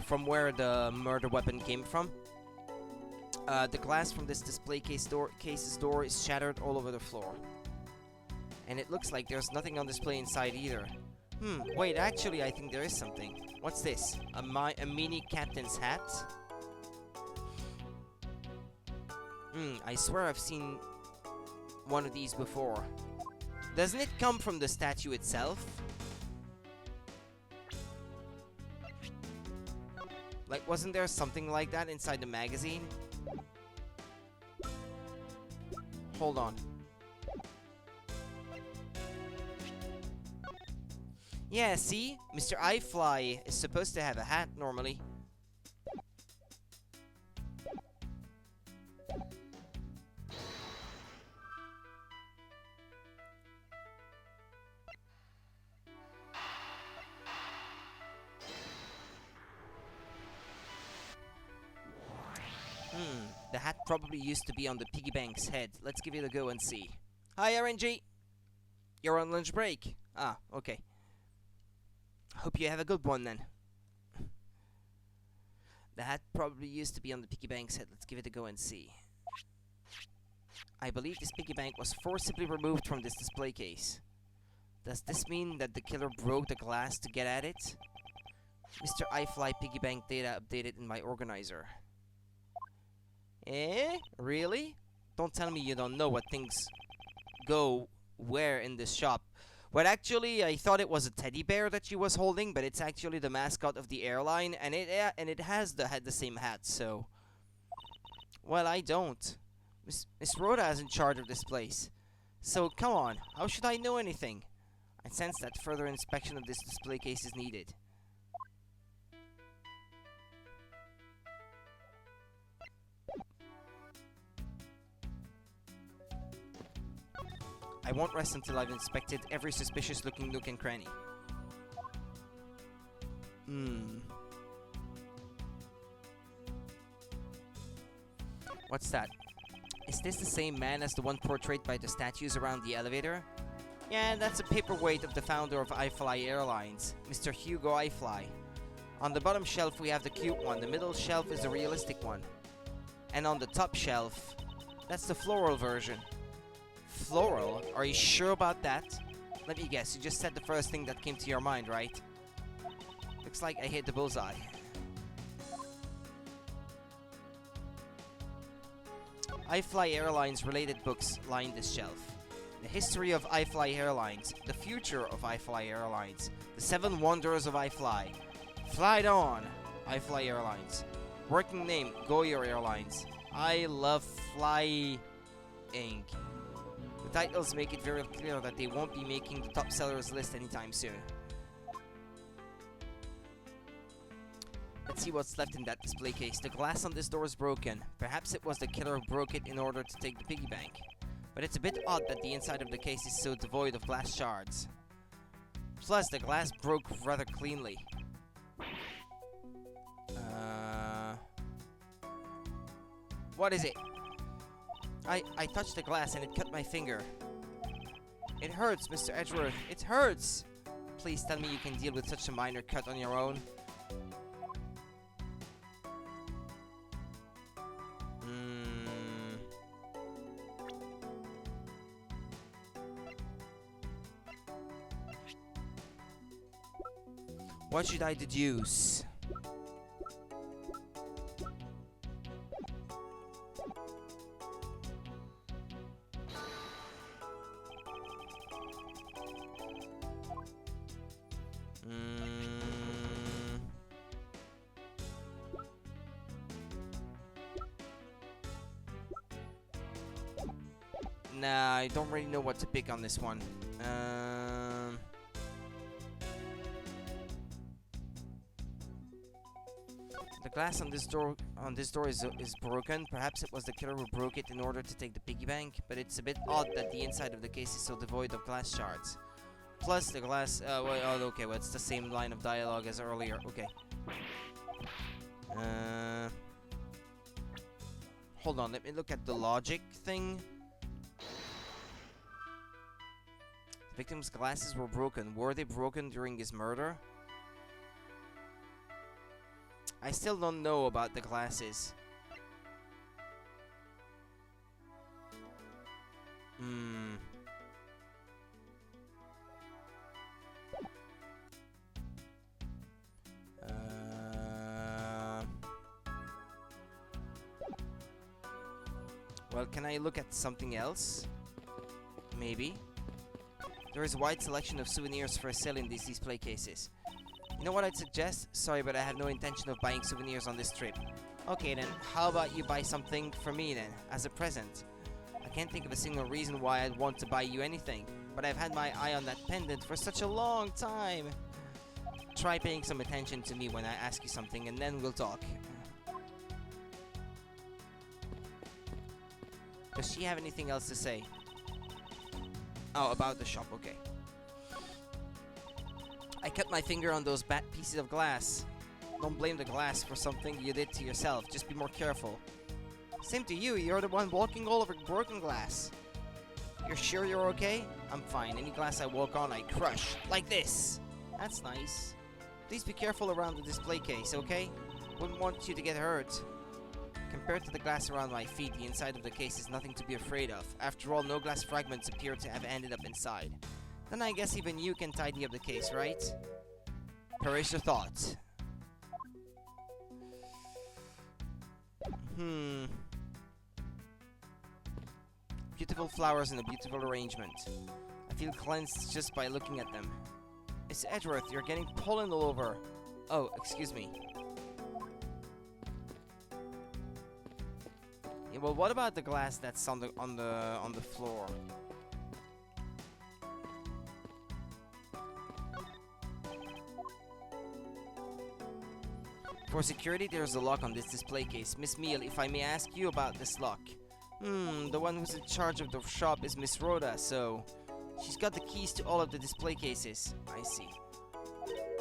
from where the murder weapon came from. The glass from this display case's door is shattered all over the floor. And it looks like there's nothing on display inside either. Wait, actually I think there is something. What's this? A mini captain's hat? I swear I've seen one of these before. Doesn't it come from the statue itself? Like, wasn't there something like that inside the magazine? Hold on. Yeah, see? Mr. iFly is supposed to have a hat normally. The hat probably used to be on the piggy bank's head. Let's give it a go and see. Hi, RNG! You're on lunch break. Ah, okay. Hope you have a good one then. The hat probably used to be on the piggy bank's head. Let's give it a go and see. I believe this piggy bank was forcibly removed from this display case. Does this mean that the killer broke the glass to get at it? Mr. iFly piggy bank data updated in my organizer. Eh? Really? Don't tell me you don't know what things go where in this shop. Well, actually, I thought it was a teddy bear that she was holding, but it's actually the mascot of the airline, and it had the same hat. So, well, I don't. Miss Rhoda is in charge of this place. So come on, how should I know anything? I sense that further inspection of this display case is needed. I won't rest until I've inspected every suspicious-looking nook and cranny. What's that? Is this the same man as the one portrayed by the statues around the elevator? Yeah, that's a paperweight of the founder of iFly Airlines, Mr. Hugo iFly. On the bottom shelf we have the cute one, the middle shelf is the realistic one. And on the top shelf, that's the floral version. Floral? Are you sure about that? Let me guess, you just said the first thing that came to your mind, right? Looks like I hit the bullseye. iFly Airlines related books line this shelf. The history of iFly Airlines, the future of iFly Airlines, the 7 wonders of iFly. Flight on, iFly Airlines. Working name, Goyer Airlines. I love flying. The titles make it very clear that they won't be making the top sellers list anytime soon. Let's see what's left in that display case. The glass on this door is broken. Perhaps it was the killer who broke it in order to take the piggy bank. But it's a bit odd that the inside of the case is so devoid of glass shards. Plus, the glass broke rather cleanly. What is it? I touched the glass and it cut my finger. It hurts, Mr. Edgeworth. It hurts! Please tell me you can deal with such a minor cut on your own. What should I deduce? Nah, I don't really know what to pick on this one. The glass on this door is broken. Perhaps it was the killer who broke it in order to take the piggy bank, but it's a bit odd that the inside of the case is so devoid of glass shards. Plus the glass okay, well, it's the same line of dialogue as earlier. Okay. Hold on, let me look at the logic thing. The victim's glasses were broken. Were they broken during his murder? I still don't know about the glasses. Well, can I look at something else? Maybe. There is a wide selection of souvenirs for sale in these display cases. You know what I'd suggest? Sorry, but I have no intention of buying souvenirs on this trip. Okay then, how about you buy something for me then, as a present? I can't think of a single reason why I'd want to buy you anything, but I've had my eye on that pendant for such a long time. Try paying some attention to me when I ask you something, and then we'll talk. Does she have anything else to say? Oh, about the shop, okay. I cut my finger on those bad pieces of glass. Don't blame the glass for something you did to yourself. Just be more careful. Same to you. You're the one walking all over broken glass. You're sure you're okay? I'm fine. Any glass I walk on, I crush. Like this. That's nice. Please be careful around the display case, okay? Wouldn't want you to get hurt. Compared to the glass around my feet, the inside of the case is nothing to be afraid of. After all, no glass fragments appear to have ended up inside. Then I guess even you can tidy up the case, right? Perish your thought. Beautiful flowers in a beautiful arrangement. I feel cleansed just by looking at them. It's Edgeworth, you're getting pollen all over. Oh, excuse me. Yeah, well, what about the glass that's on the floor? For security, there's a lock on this display case. Miss Meal, if I may ask you about this lock. The one who's in charge of the shop is Miss Rhoda, so... She's got the keys to all of the display cases. I see.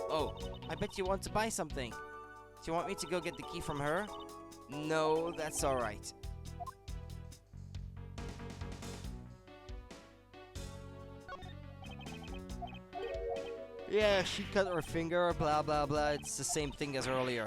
Oh, I bet you want to buy something. Do you want me to go get the key from her? No, that's alright. Yeah, she cut her finger, blah blah blah. It's the same thing as earlier.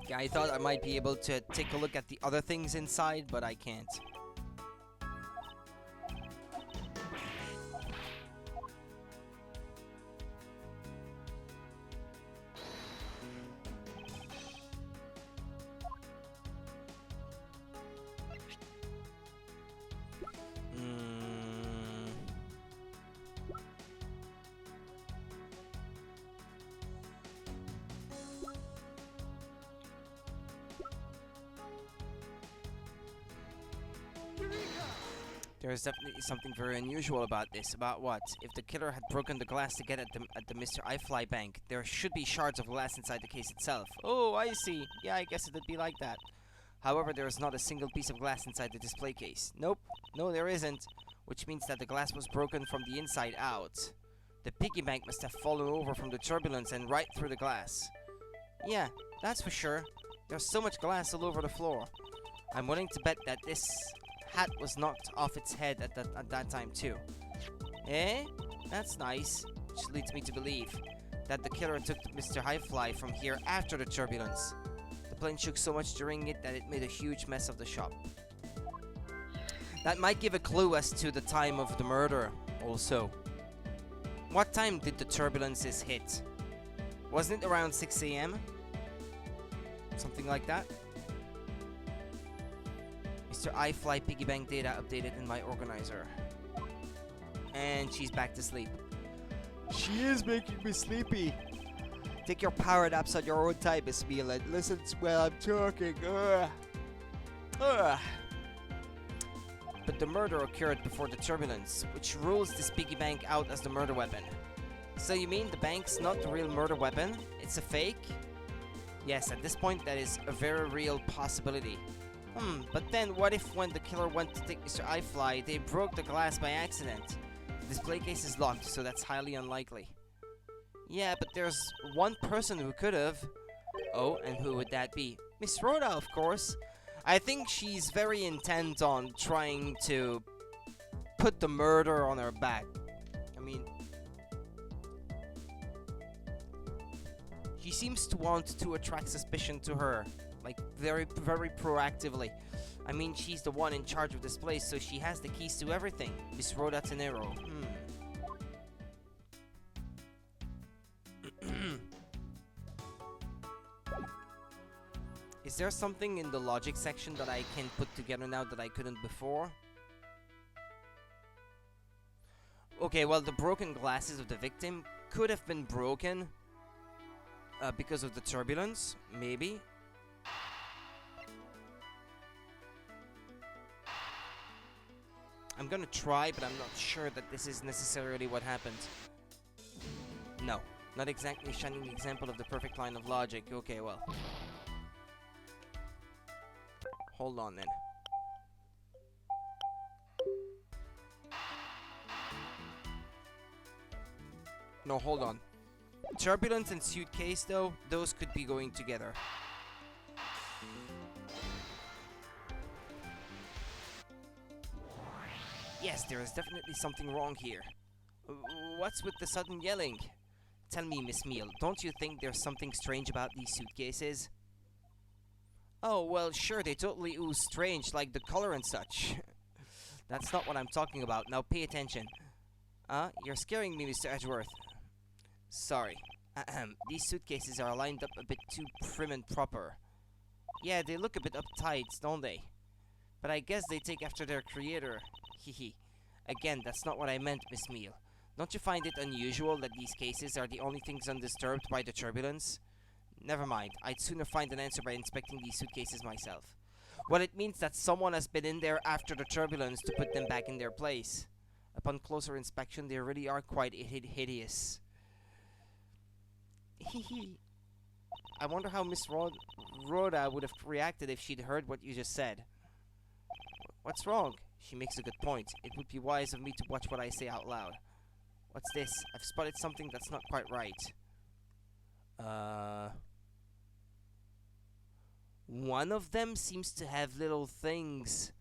Yeah, I thought I might be able to take a look at the other things inside, but I can't. There's definitely something very unusual about this. About what? If the killer had broken the glass to get at the Mr. iFly bank, there should be shards of glass inside the case itself. Oh, I see. Yeah, I guess it'd be like that. However, there is not a single piece of glass inside the display case. Nope. No, there isn't. Which means that the glass was broken from the inside out. The piggy bank must have fallen over from the turbulence and right through the glass. Yeah, that's for sure. There's so much glass all over the floor. I'm willing to bet that this hat was knocked off its head at that time too. Eh? That's nice. Which leads me to believe that the killer took Mr. Highfly from here after the turbulence. The plane shook so much during it that it made a huge mess of the shop. That might give a clue as to the time of the murder also. What time did the turbulences hit? Wasn't it around 6 AM? Something like that? Mr. iFly piggy bank data updated in my organizer. And she's back to sleep. She is making me sleepy. Take your power naps on your own time, Miss Meal, and listen while I'm talking. But the murder occurred before the turbulence, which rules this piggy bank out as the murder weapon. So you mean the bank's not the real murder weapon? It's a fake? Yes, at this point that is a very real possibility. But then what if when the killer went to take Mr. iFly, they broke the glass by accident? The display case is locked, so that's highly unlikely. Yeah, but there's one person who could have. Oh, and who would that be? Miss Rhoda, of course. I think she's very intent on trying to put the murder on her back. I mean, she seems to want to attract suspicion to her. Like, very, very proactively. I mean, she's the one in charge of this place, so she has the keys to everything. Miss Rhoda Tenero. Is there something in the logic section that I can put together now that I couldn't before? Okay, well, the broken glasses of the victim could have been broken because of the turbulence, maybe. I'm gonna try, but I'm not sure that this is necessarily what happened. No, not exactly a shining example of the perfect line of logic. Okay, well. Hold on then. No, hold on. Turbulence and suitcase, though, those could be going together. Yes, there is definitely something wrong here. What's with the sudden yelling? Tell me, Miss Meal, don't you think there's something strange about these suitcases? Oh, well, sure, they totally ooze strange, like the color and such. That's not what I'm talking about. Now pay attention. You're scaring me, Mr. Edgeworth. Sorry. These suitcases are lined up a bit too prim and proper. Yeah, they look a bit uptight, don't they? But I guess they take after their creator. Hehe. Again, that's not what I meant, Miss Meal. Don't you find it unusual that these cases are the only things undisturbed by the turbulence? Never mind. I'd sooner find an answer by inspecting these suitcases myself. Well, it means that someone has been in there after the turbulence to put them back in their place. Upon closer inspection, they really are quite hideous. Hehe. I wonder how Miss Rhoda would have reacted if she'd heard what you just said. What's wrong? She makes a good point. It would be wise of me to watch what I say out loud. What's this? I've spotted something that's not quite right. One of them seems to have little things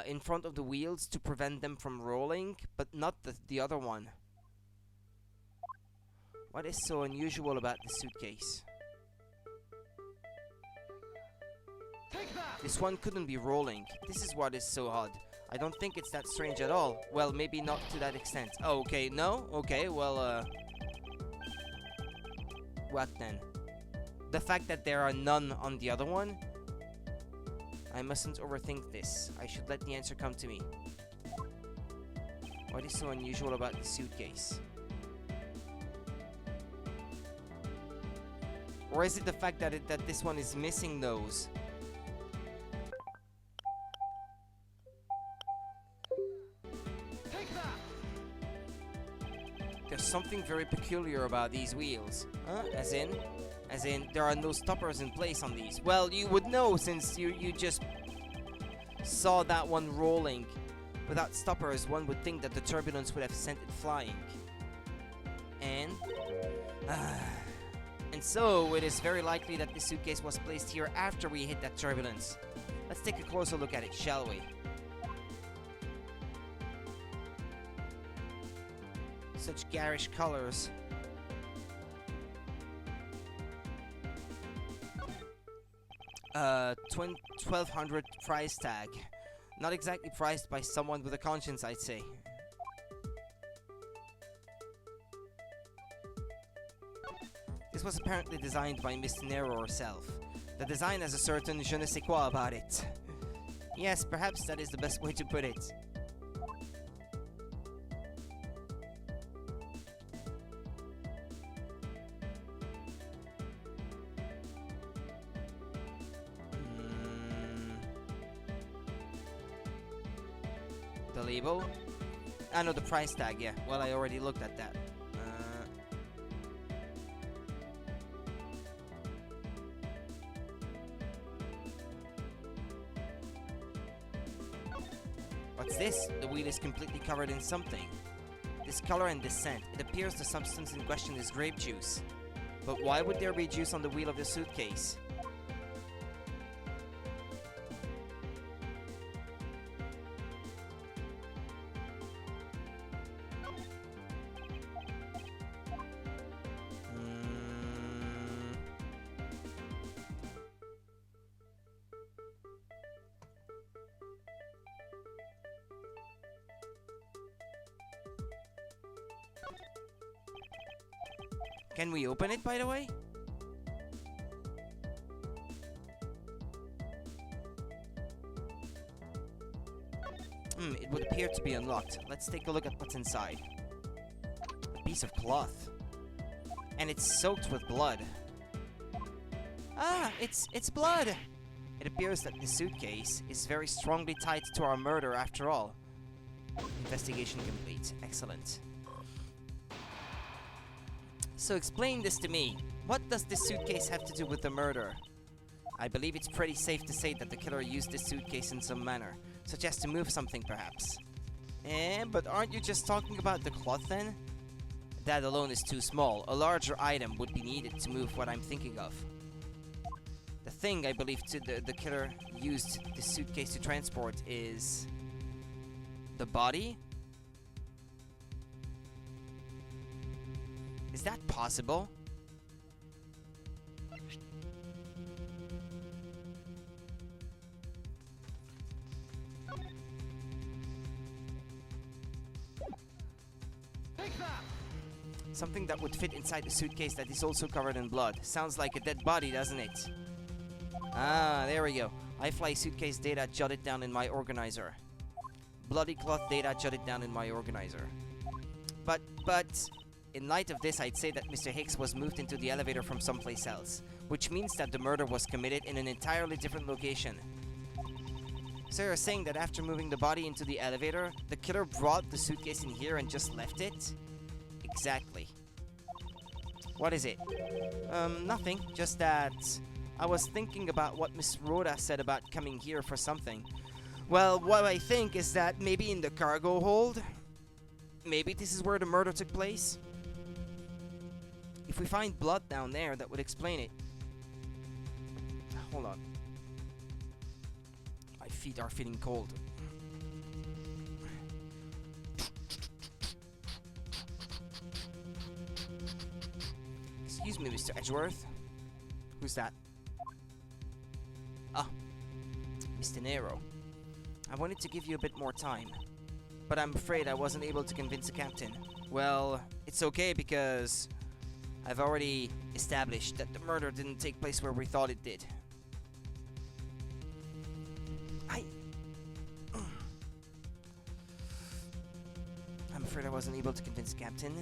in front of the wheels to prevent them from rolling, but not the other one. What is so unusual about the suitcase? This one couldn't be rolling. This is what is so odd. I don't think it's that strange at all. Well, maybe not to that extent. Oh, okay, no? Okay, well, what then? The fact that there are none on the other one? I mustn't overthink this. I should let the answer come to me. What is so unusual about the suitcase? Or is it the fact that this one is missing those? There's something very peculiar about these wheels. Huh? As in, there are no stoppers in place on these. Well, you would know since you just saw that one rolling. Without stoppers, one would think that the turbulence would have sent it flying. And so it is very likely that the suitcase was placed here after we hit that turbulence. Let's take a closer look at it, shall we? Such garish colors. 1200 price tag. Not exactly priced by someone with a conscience, I'd say. This was apparently designed by Miss Nero herself. The design has a certain je ne sais quoi about it. Yes, perhaps that is the best way to put it. The label? I know the price tag, yeah. Well, I already looked at that. What's this? The wheel is completely covered in something. This color and this scent. It appears the substance in question is grape juice. But why would there be juice on the wheel of the suitcase? Can we open it, by the way? It would appear to be unlocked. Let's take a look at what's inside. A piece of cloth. And it's soaked with blood. Ah, it's blood! It appears that the suitcase is very strongly tied to our murder after all. Investigation complete. Excellent. So explain this to me. What does this suitcase have to do with the murder? I believe it's pretty safe to say that the killer used this suitcase in some manner, such as to move something perhaps. But aren't you just talking about the cloth then? That alone is too small. A larger item would be needed to move what I'm thinking of. The thing I believe the killer used the suitcase to transport is... the body? Is that possible? Something that would fit inside a suitcase that is also covered in blood. Sounds like a dead body, doesn't it? Ah, there we go. iFly suitcase data jotted down in my organizer. Bloody cloth data jotted down in my organizer. But, in light of this, I'd say that Mr. Hicks was moved into the elevator from someplace else, which means that the murder was committed in an entirely different location. So you're saying that after moving the body into the elevator, the killer brought the suitcase in here and just left it? Exactly. What is it? Nothing. Just that I was thinking about what Miss Rhoda said about coming here for something. Well, what I think is that maybe in the cargo hold? Maybe this is where the murder took place? If we find blood down there, that would explain it. Hold on. My feet are feeling cold. Excuse me, Mr. Edgeworth. Who's that? Ah, Mr. Nero. I wanted to give you a bit more time, but I'm afraid I wasn't able to convince the captain. Well, it's okay because I've already established that the murder didn't take place where we thought it did. I'm afraid I wasn't able to convince the captain.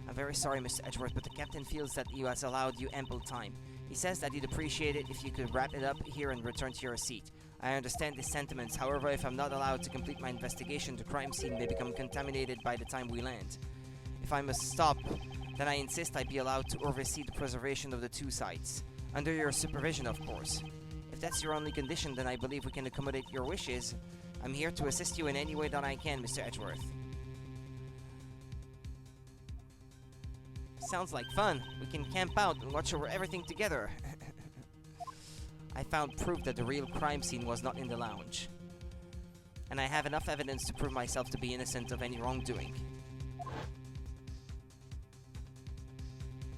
I'm very sorry, Mr. Edgeworth, but the captain feels that he has allowed you ample time. He says that he'd appreciate it if you could wrap it up here and return to your seat. I understand his sentiments, however, if I'm not allowed to complete my investigation, the crime scene may become contaminated by the time we land. If I must stop, then I insist I be allowed to oversee the preservation of the two sites. Under your supervision, of course. If that's your only condition, then I believe we can accommodate your wishes. I'm here to assist you in any way that I can, Mr. Edgeworth. Sounds like fun. We can camp out and watch over everything together. I found proof that the real crime scene was not in the lounge. And I have enough evidence to prove myself to be innocent of any wrongdoing.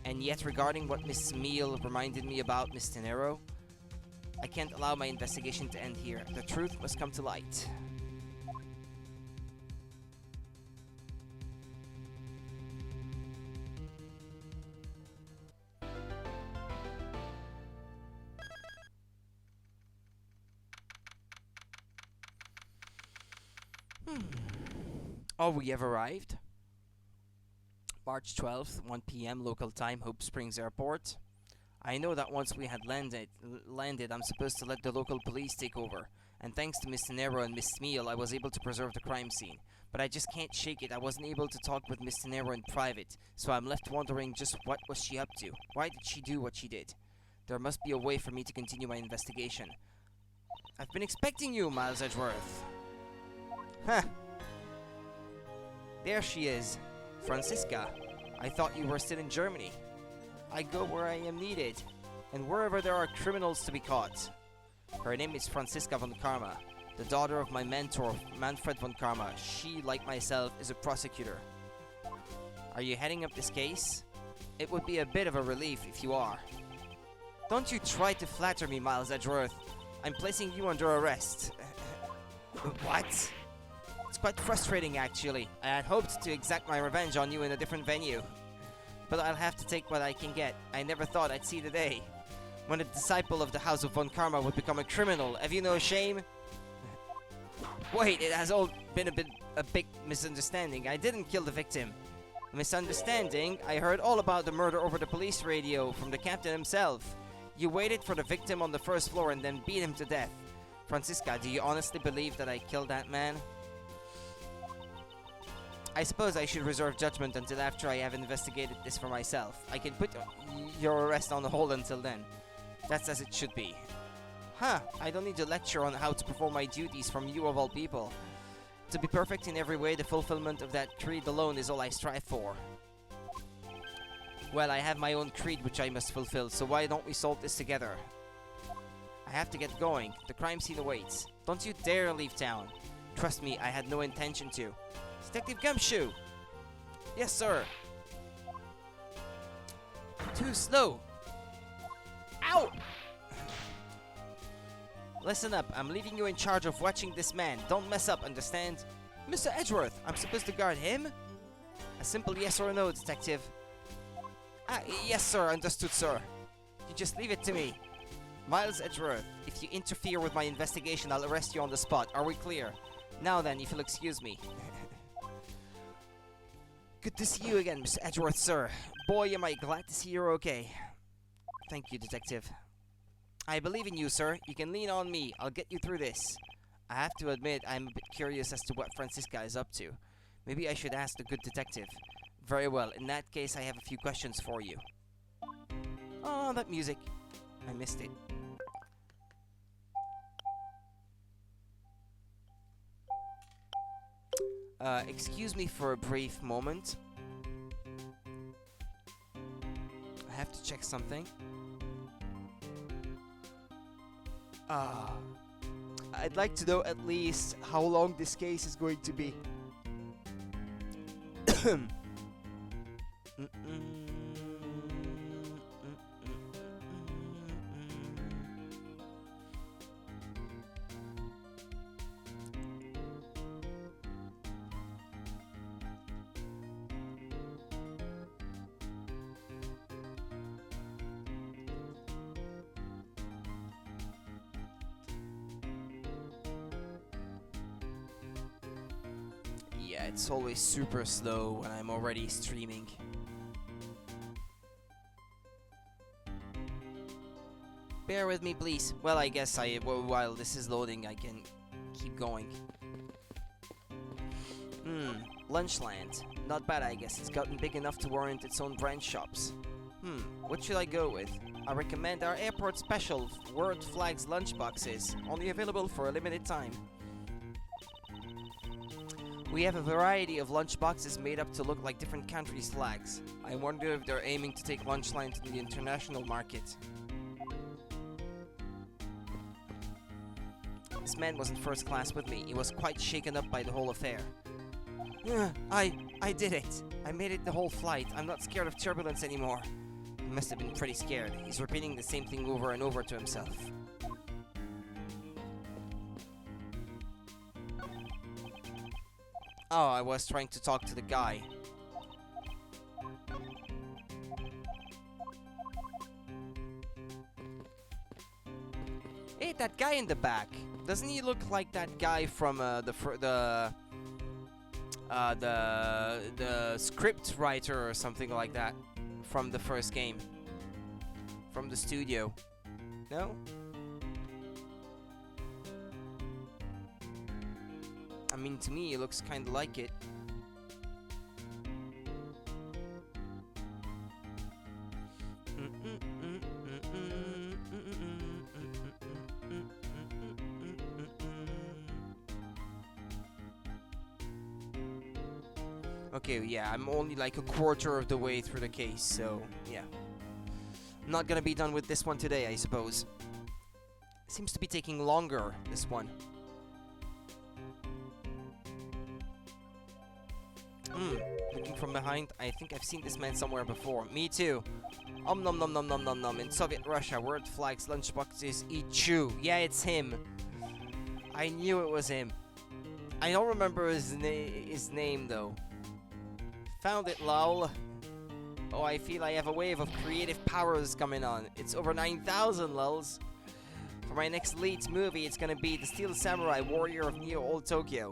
And yet, regarding what Miss Meal reminded me about Mr. Nero, I can't allow my investigation to end here. The truth must come to light. Oh, we have arrived. March 12th, 1 p.m. local time, Hope Springs Airport. I know that once we had landed, I'm supposed to let the local police take over. And thanks to Mr. Nero and Miss Meal, I was able to preserve the crime scene. But I just can't shake it. I wasn't able to talk with Mr. Nero in private, so I'm left wondering just what was she up to? Why did she do what she did? There must be a way for me to continue my investigation. I've been expecting you, Miles Edgeworth. Huh. There she is. Franziska. I thought you were still in Germany. I go where I am needed, and wherever there are criminals to be caught. Her name is Franziska von Karma, the daughter of my mentor, Manfred von Karma. She, like myself, is a prosecutor. Are you heading up this case? It would be a bit of a relief if you are. Don't you try to flatter me, Miles Edgeworth. I'm placing you under arrest. What? It's quite frustrating, actually. I had hoped to exact my revenge on you in a different venue. But I'll have to take what I can get. I never thought I'd see the day when a disciple of the House of Von Karma would become a criminal. Have you no shame? Wait, it has all been a big misunderstanding. I didn't kill the victim. A misunderstanding? I heard all about the murder over the police radio from the captain himself. You waited for the victim on the first floor and then beat him to death. Franziska, do you honestly believe that I killed that man? I suppose I should reserve judgment until after I have investigated this for myself. I can put your arrest on hold until then. That's as it should be. Huh, I don't need a lecture on how to perform my duties from you of all people. To be perfect in every way, the fulfillment of that creed alone is all I strive for. Well, I have my own creed which I must fulfill, so why don't we solve this together? I have to get going. The crime scene awaits. Don't you dare leave town. Trust me, I had no intention to. Detective Gumshoe! Yes, sir. Too slow. Ow! Listen up, I'm leaving you in charge of watching this man. Don't mess up, understand? Mr. Edgeworth, I'm supposed to guard him? A simple yes or no, detective. Yes, sir, understood, sir. You just leave it to me. Miles Edgeworth, if you interfere with my investigation, I'll arrest you on the spot. Are we clear? Now then, if you'll excuse me. Good to see you again, Mr. Edgeworth, sir. Boy, am I glad to see you're okay. Thank you, detective. I believe in you, sir. You can lean on me. I'll get you through this. I have to admit, I'm a bit curious as to what Francisca is up to. Maybe I should ask the good detective. Very well. In that case, I have a few questions for you. Oh, that music. I missed it. Excuse me for a brief moment. I have to check something. I'd like to know at least how long this case is going to be. Yeah, it's always super slow when I'm already streaming. Bear with me, please. Well, I guess while this is loading, I can keep going. Lunchland. Not bad, I guess. It's gotten big enough to warrant its own branch shops. What should I go with? I recommend our airport special World Flags lunchboxes, only available for a limited time. We have a variety of lunchboxes made up to look like different countries' flags. I wonder if they're aiming to take Lunchland to the international market. This man wasn't first class with me. He was quite shaken up by the whole affair. I did it. I made it the whole flight. I'm not scared of turbulence anymore. He must have been pretty scared. He's repeating the same thing over and over to himself. Oh, I was trying to talk to the guy. Hey, that guy in the back. Doesn't he look like that guy from the script writer or something like that from the first game? From the studio. No? I mean, to me, it looks kind of like it. Okay, yeah, I'm only like a quarter of the way through the case, so yeah. I'm not gonna be done with this one today, I suppose. Seems to be taking longer, this one. Looking from behind, I think I've seen this man somewhere before. Me too. Nom nom nom nom nom nom. In Soviet Russia, World Flags lunchboxes eat chew. Yeah, it's him. I knew it was him. I don't remember his name though. Found it, lol. Oh, I feel I have a wave of creative powers coming on. It's over 9,000 lulz. For my next lead movie, it's gonna be the Steel Samurai Warrior of Neo Old Tokyo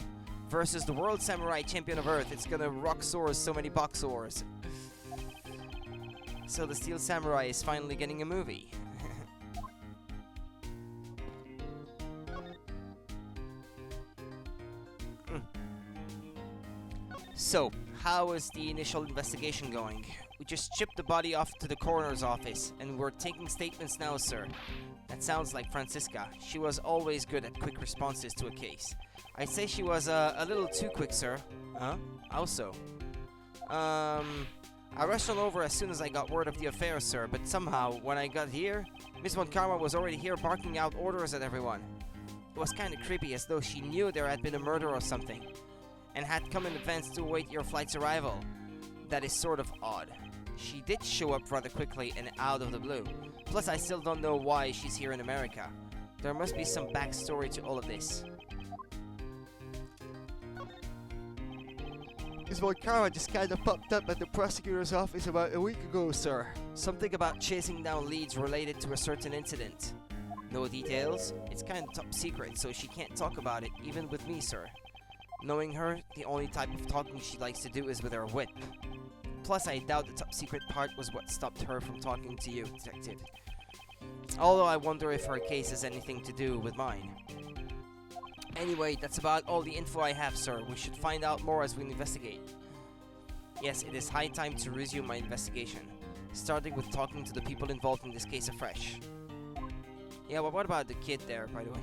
versus the World Samurai Champion of Earth. It's gonna rock sores so many box sores. So the Steel Samurai is finally getting a movie. So, how is the initial investigation going? We just shipped the body off to the coroner's office, and we're taking statements now, sir. That sounds like Francisca. She was always good at quick responses to a case. I'd say she was a little too quick, sir. Huh? How so? I rushed on over as soon as I got word of the affair, sir, but somehow, when I got here, Miss Von Karma was already here barking out orders at everyone. It was kinda creepy, as though she knew there had been a murder or something, and had come in advance to await your flight's arrival. That is sort of odd. She did show up rather quickly and out of the blue. Plus, I still don't know why she's here in America. There must be some backstory to all of this. This Volcara just kind of popped up at the prosecutor's office about a week ago, sir. Something about chasing down leads related to a certain incident. No details? It's kind of top secret, so she can't talk about it, even with me, sir. Knowing her, the only type of talking she likes to do is with her whip. Plus, I doubt the top secret part was what stopped her from talking to you, Detective. Although I wonder if her case has anything to do with mine. Anyway, that's about all the info I have, sir. We should find out more as we investigate. Yes, it is high time to resume my investigation, starting with talking to the people involved in this case afresh. Yeah, well, what about the kid there, by the way?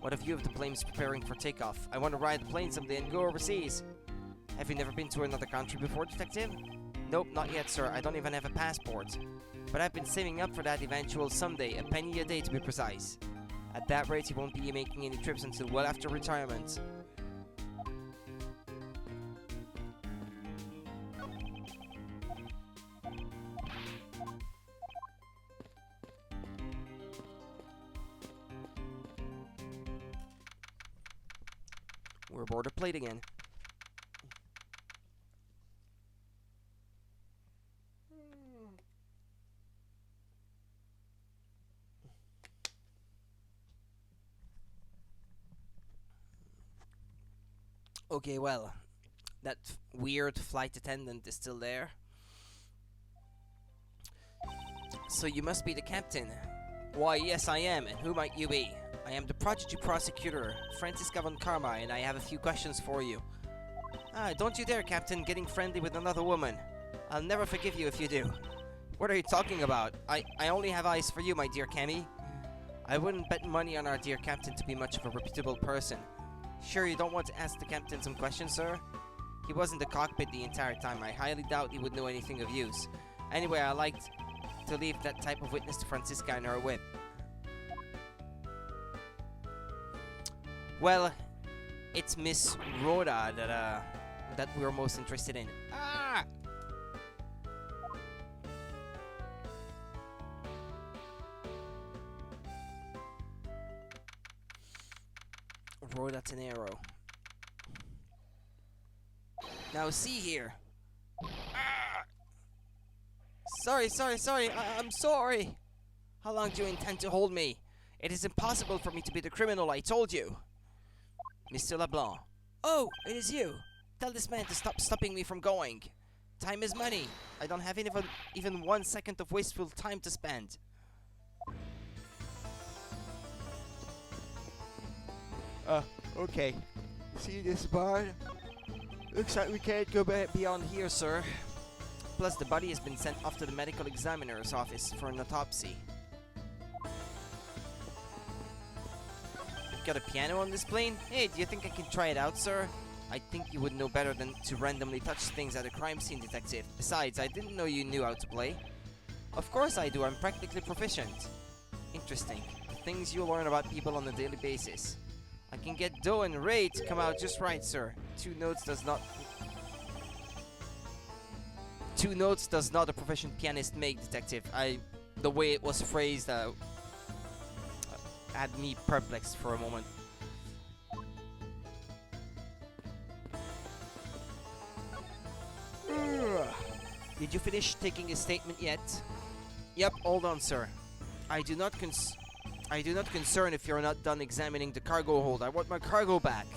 What a view of the planes preparing for takeoff. I want to ride the plane someday and go overseas. Have you never been to another country before, Detective? Nope, not yet, sir. I don't even have a passport. But I've been saving up for that eventual someday, a penny a day to be precise. At that rate, he won't be making any trips until well after retirement. We're aboard a plate again. Okay, well, that weird flight attendant is still there. So you must be the captain. Why, yes I am, and who might you be? I am the prodigy prosecutor, Francisca von Karma, and I have a few questions for you. Ah, don't you dare, Captain, getting friendly with another woman. I'll never forgive you if you do. What are you talking about? I only have eyes for you, my dear Cammy. I wouldn't bet money on our dear captain to be much of a reputable person. Sure you don't want to ask the captain some questions, sir? He was in the cockpit the entire time. I highly doubt he would know anything of use. Anyway, I liked to leave that type of witness to Francisca and her whip. Well, it's Miss Rhoda that we're most interested in. Ah! Rhoda Tenero. Now see here. Ah! Sorry. I'm sorry. How long do you intend to hold me? It is impossible for me to be the criminal, I told you. Mr. LeBlanc. Oh, it is you. Tell this man to stop stopping me from going. Time is money. I don't have even 1 second of wasteful time to spend. Okay. See this bar? Looks like we can't go back Beyond here, sir. Plus, the body has been sent off to the medical examiner's office for an autopsy. Got a piano on this plane? Hey, do you think I can try it out, sir? I think you would know better than to randomly touch things at a crime scene, Detective. Besides, I didn't know you knew how to play. Of course I do, I'm practically proficient. Interesting. The things you learn about people on a daily basis. I can get do and re to come out just right, sir. Two notes does not a proficient pianist make, Detective. The way it was phrased had me perplexed for a moment. Did you finish taking a statement yet? Yep, hold on, sir. I do not concern if you're not done examining the cargo hold. I want my cargo back.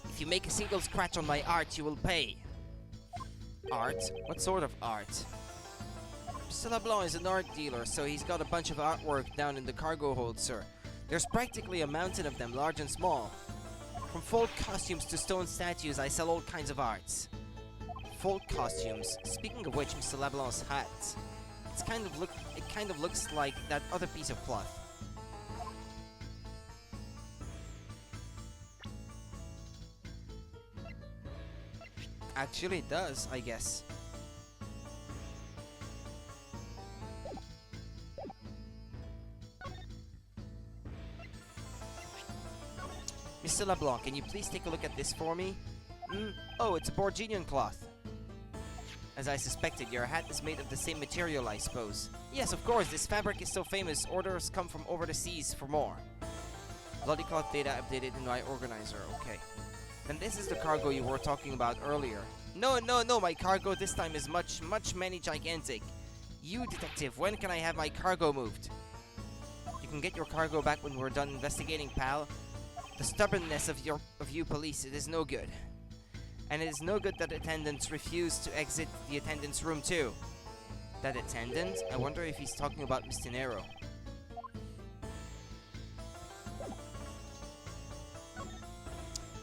If you make a single scratch on my art, you will pay. Art? What sort of art? Mr. LeBlanc is an art dealer, so he's got a bunch of artwork down in the cargo hold, sir. There's practically a mountain of them, large and small. From folk costumes to stone statues, I sell all kinds of arts. Folk costumes. Speaking of which, Mr. LeBlanc's hat. It kind of looks like that other piece of cloth. Actually, it does, I guess. Mr. LeBlanc, can you please take a look at this for me? Oh, it's a Borginian cloth. As I suspected, your hat is made of the same material, I suppose. Yes, of course, this fabric is so famous, orders come from over the seas for more. Bloody cloth data updated in my organizer, okay. And this is the cargo you were talking about earlier. No, my cargo this time is much many gigantic. You, detective, when can I have my cargo moved? You can get your cargo back when we're done investigating, pal. The stubbornness of you police, it is no good. And it is no good that attendants refuse to exit the attendance room too. That attendant? I wonder if he's talking about Mr. Nero.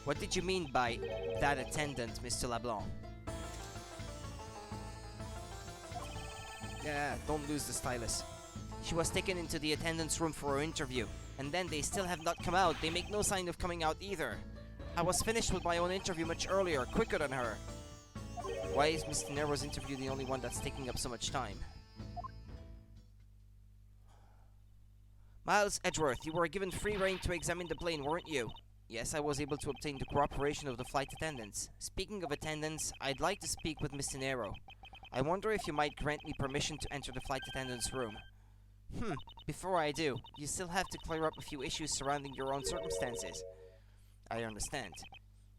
What did you mean by that attendant, Mr. LeBlanc? Yeah, don't lose the stylus. She was taken into the attendance room for her interview, and then they still have not come out. They make no sign of coming out either. I was finished with my own interview much earlier, quicker than her. Why is Mr. Nero's interview the only one that's taking up so much time? Miles Edgeworth, you were given free rein to examine the plane, weren't you? Yes, I was able to obtain the cooperation of the flight attendants. Speaking of attendants, I'd like to speak with Mr. Nero. I wonder if you might grant me permission to enter the flight attendant's room. Before I do, you still have to clear up a few issues surrounding your own circumstances. I understand.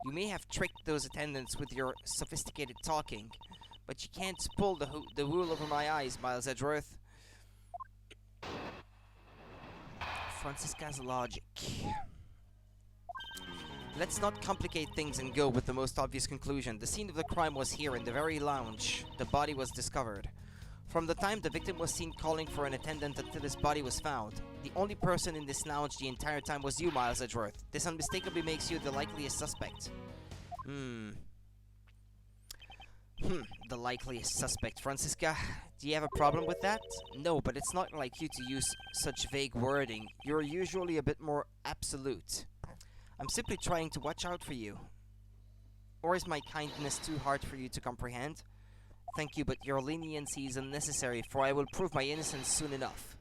You may have tricked those attendants with your sophisticated talking, but you can't pull the wool over my eyes, Miles Edgeworth. Francisca's logic. Let's not complicate things and go with the most obvious conclusion. The scene of the crime was here in the very lounge the body was discovered. From the time the victim was seen calling for an attendant until his body was found, the only person in this lounge the entire time was you, Miles Edgeworth. This unmistakably makes you the likeliest suspect. The likeliest suspect. Francisca, do you have a problem with that? No, but it's not like you to use such vague wording. You're usually a bit more absolute. I'm simply trying to watch out for you. Or is my kindness too hard for you to comprehend? Thank you, but your leniency is unnecessary, for I will prove my innocence soon enough.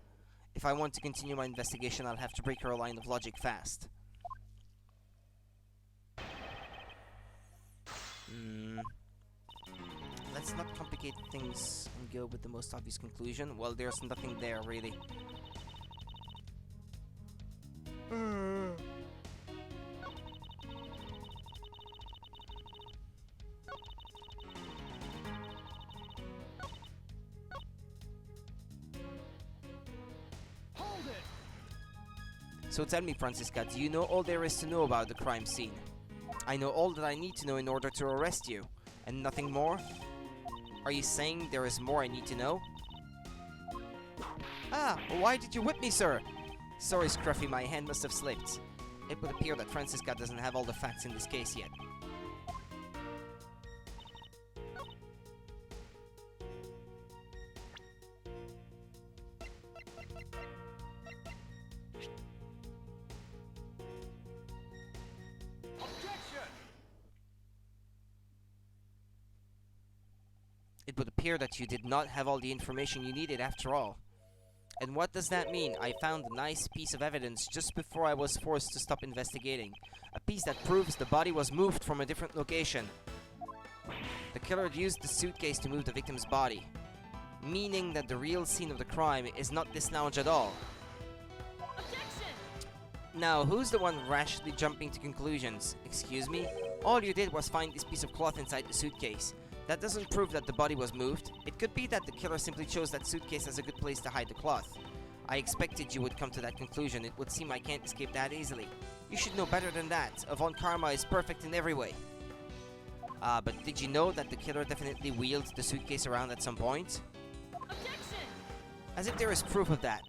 If I want to continue my investigation, I'll have to break your line of logic fast. Let's not complicate things and go with the most obvious conclusion. Well, there's nothing there, really. So tell me, Francisca, do you know all there is to know about the crime scene? I know all that I need to know in order to arrest you, and nothing more? Are you saying there is more I need to know? Ah, why did you whip me, sir? Sorry, Scruffy, my hand must have slipped. It would appear that Francisca doesn't have all the facts in this case yet. It would appear that you did not have all the information you needed after all. And what does that mean? I found a nice piece of evidence just before I was forced to stop investigating. A piece that proves the body was moved from a different location. The killer used the suitcase to move the victim's body, meaning that the real scene of the crime is not this lounge at all. Objection! Now, who's the one rashly jumping to conclusions? Excuse me? All you did was find this piece of cloth inside the suitcase. That doesn't prove that the body was moved. It could be that the killer simply chose that suitcase as a good place to hide the cloth. I expected you would come to that conclusion. It would seem I can't escape that easily. You should know better ton that. Von Karma is perfect in every way. But did you know that the killer definitely wheeled the suitcase around at some point? Objection! As if there is proof of that.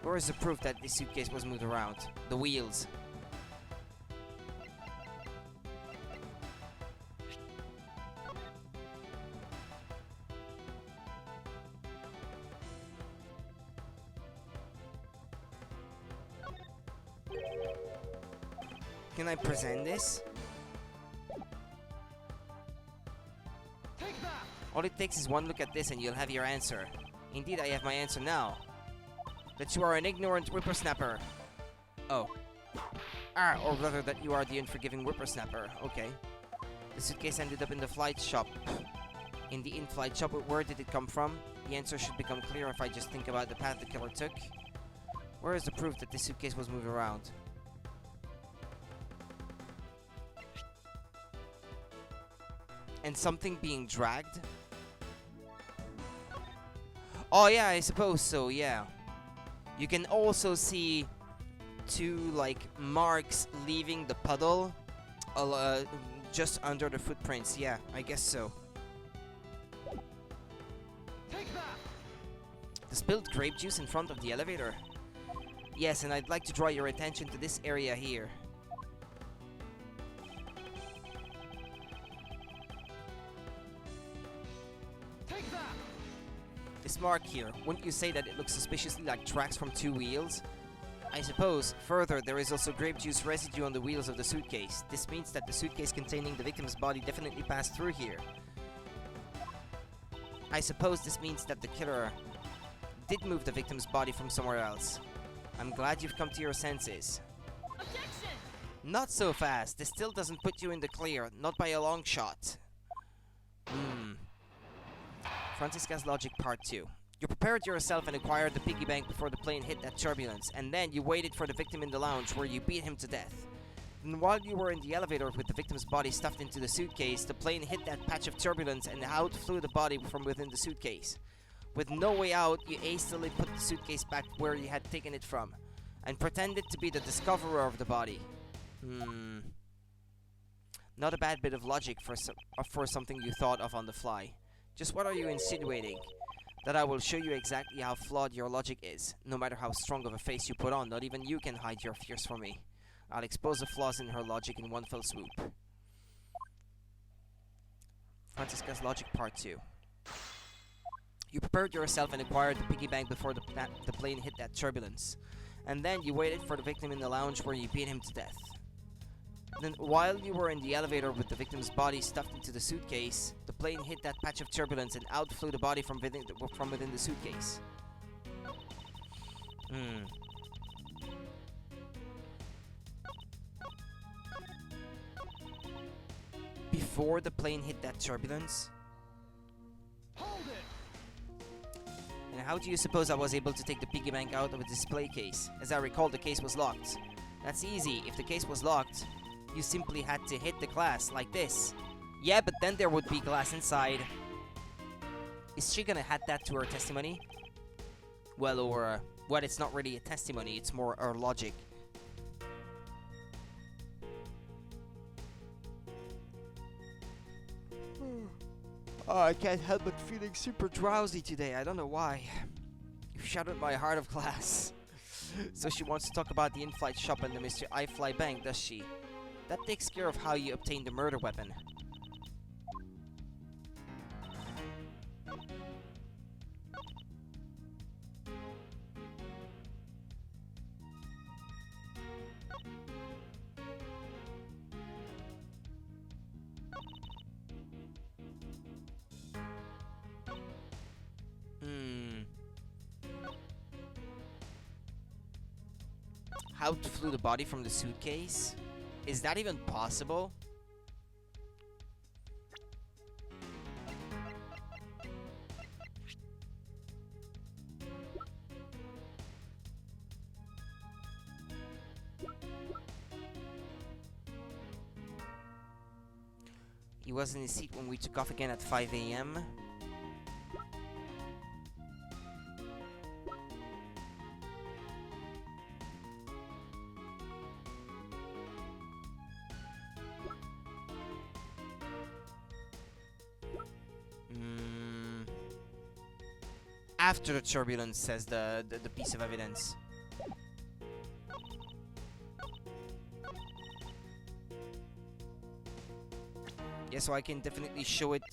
Where is the proof that this suitcase was moved around? The wheels. Can I present this? Take that! All it takes is one look at this and you'll have your answer. Indeed, I have my answer now. That you are an ignorant whippersnapper. Oh. Or rather that you are the unforgiving whippersnapper. Okay. The suitcase ended up in the flight shop. In the in-flight shop, but where did it come from? The answer should become clear if I just think about the path the killer took. Where is the proof that this suitcase was moving around? And something being dragged? Oh yeah, I suppose so, yeah. You can also see two, like, marks leaving the puddle. Just under the footprints, yeah, I guess so. Take that! The spilled grape juice in front of the elevator. Yes, and I'd like to draw your attention to this area here. Take that! This mark here, wouldn't you say that it looks suspiciously like tracks from two wheels? I suppose. Further, there is also grape juice residue on the wheels of the suitcase. This means that the suitcase containing the victim's body definitely passed through here. I suppose this means that the killer did move the victim's body from somewhere else. I'm glad you've come to your senses. Objection! Not so fast. This still doesn't put you in the clear. Not by a long shot. Francisca's logic part 2. You prepared yourself and acquired the piggy bank before the plane hit that turbulence, and then you waited for the victim in the lounge where you beat him to death. And while you were in the elevator with the victim's body stuffed into the suitcase, the plane hit that patch of turbulence and out flew the body from within the suitcase. With no way out, you hastily put the suitcase back where you had taken it from, and pretended to be the discoverer of the body. Not a bad bit of logic for something you thought of on the fly. Just what are you insinuating? That I will show you exactly how flawed your logic is. No matter how strong of a face you put on, not even you can hide your fears from me. I'll expose the flaws in her logic in one fell swoop. Francisca's logic part 2. You prepared yourself and acquired the piggy bank before the plane hit that turbulence. And then you waited for the victim in the lounge where you beat him to death. Then, while you were in the elevator with the victim's body stuffed into the suitcase, the plane hit that patch of turbulence and out flew the body from within the suitcase. Before the plane hit that turbulence? Hold it! And how do you suppose I was able to take the piggy bank out of a display case? As I recall, the case was locked. That's easy. If the case was locked, you simply had to hit the glass, like this. Yeah, but then there would be glass inside. Is she gonna add that to her testimony? Well, or, well, it's not really a testimony, it's more her logic. Oh, I can't help but feeling super drowsy today, I don't know why. You shattered my heart of glass. So she wants to talk about the in-flight shop and the Mr. I-Fly bank, does she? That takes care of how you obtained the murder weapon. How flew the body from the suitcase? Is that even possible? He was in his seat when we took off again at 5 a.m. After the turbulence, says the piece of evidence. Yeah, so I can definitely show it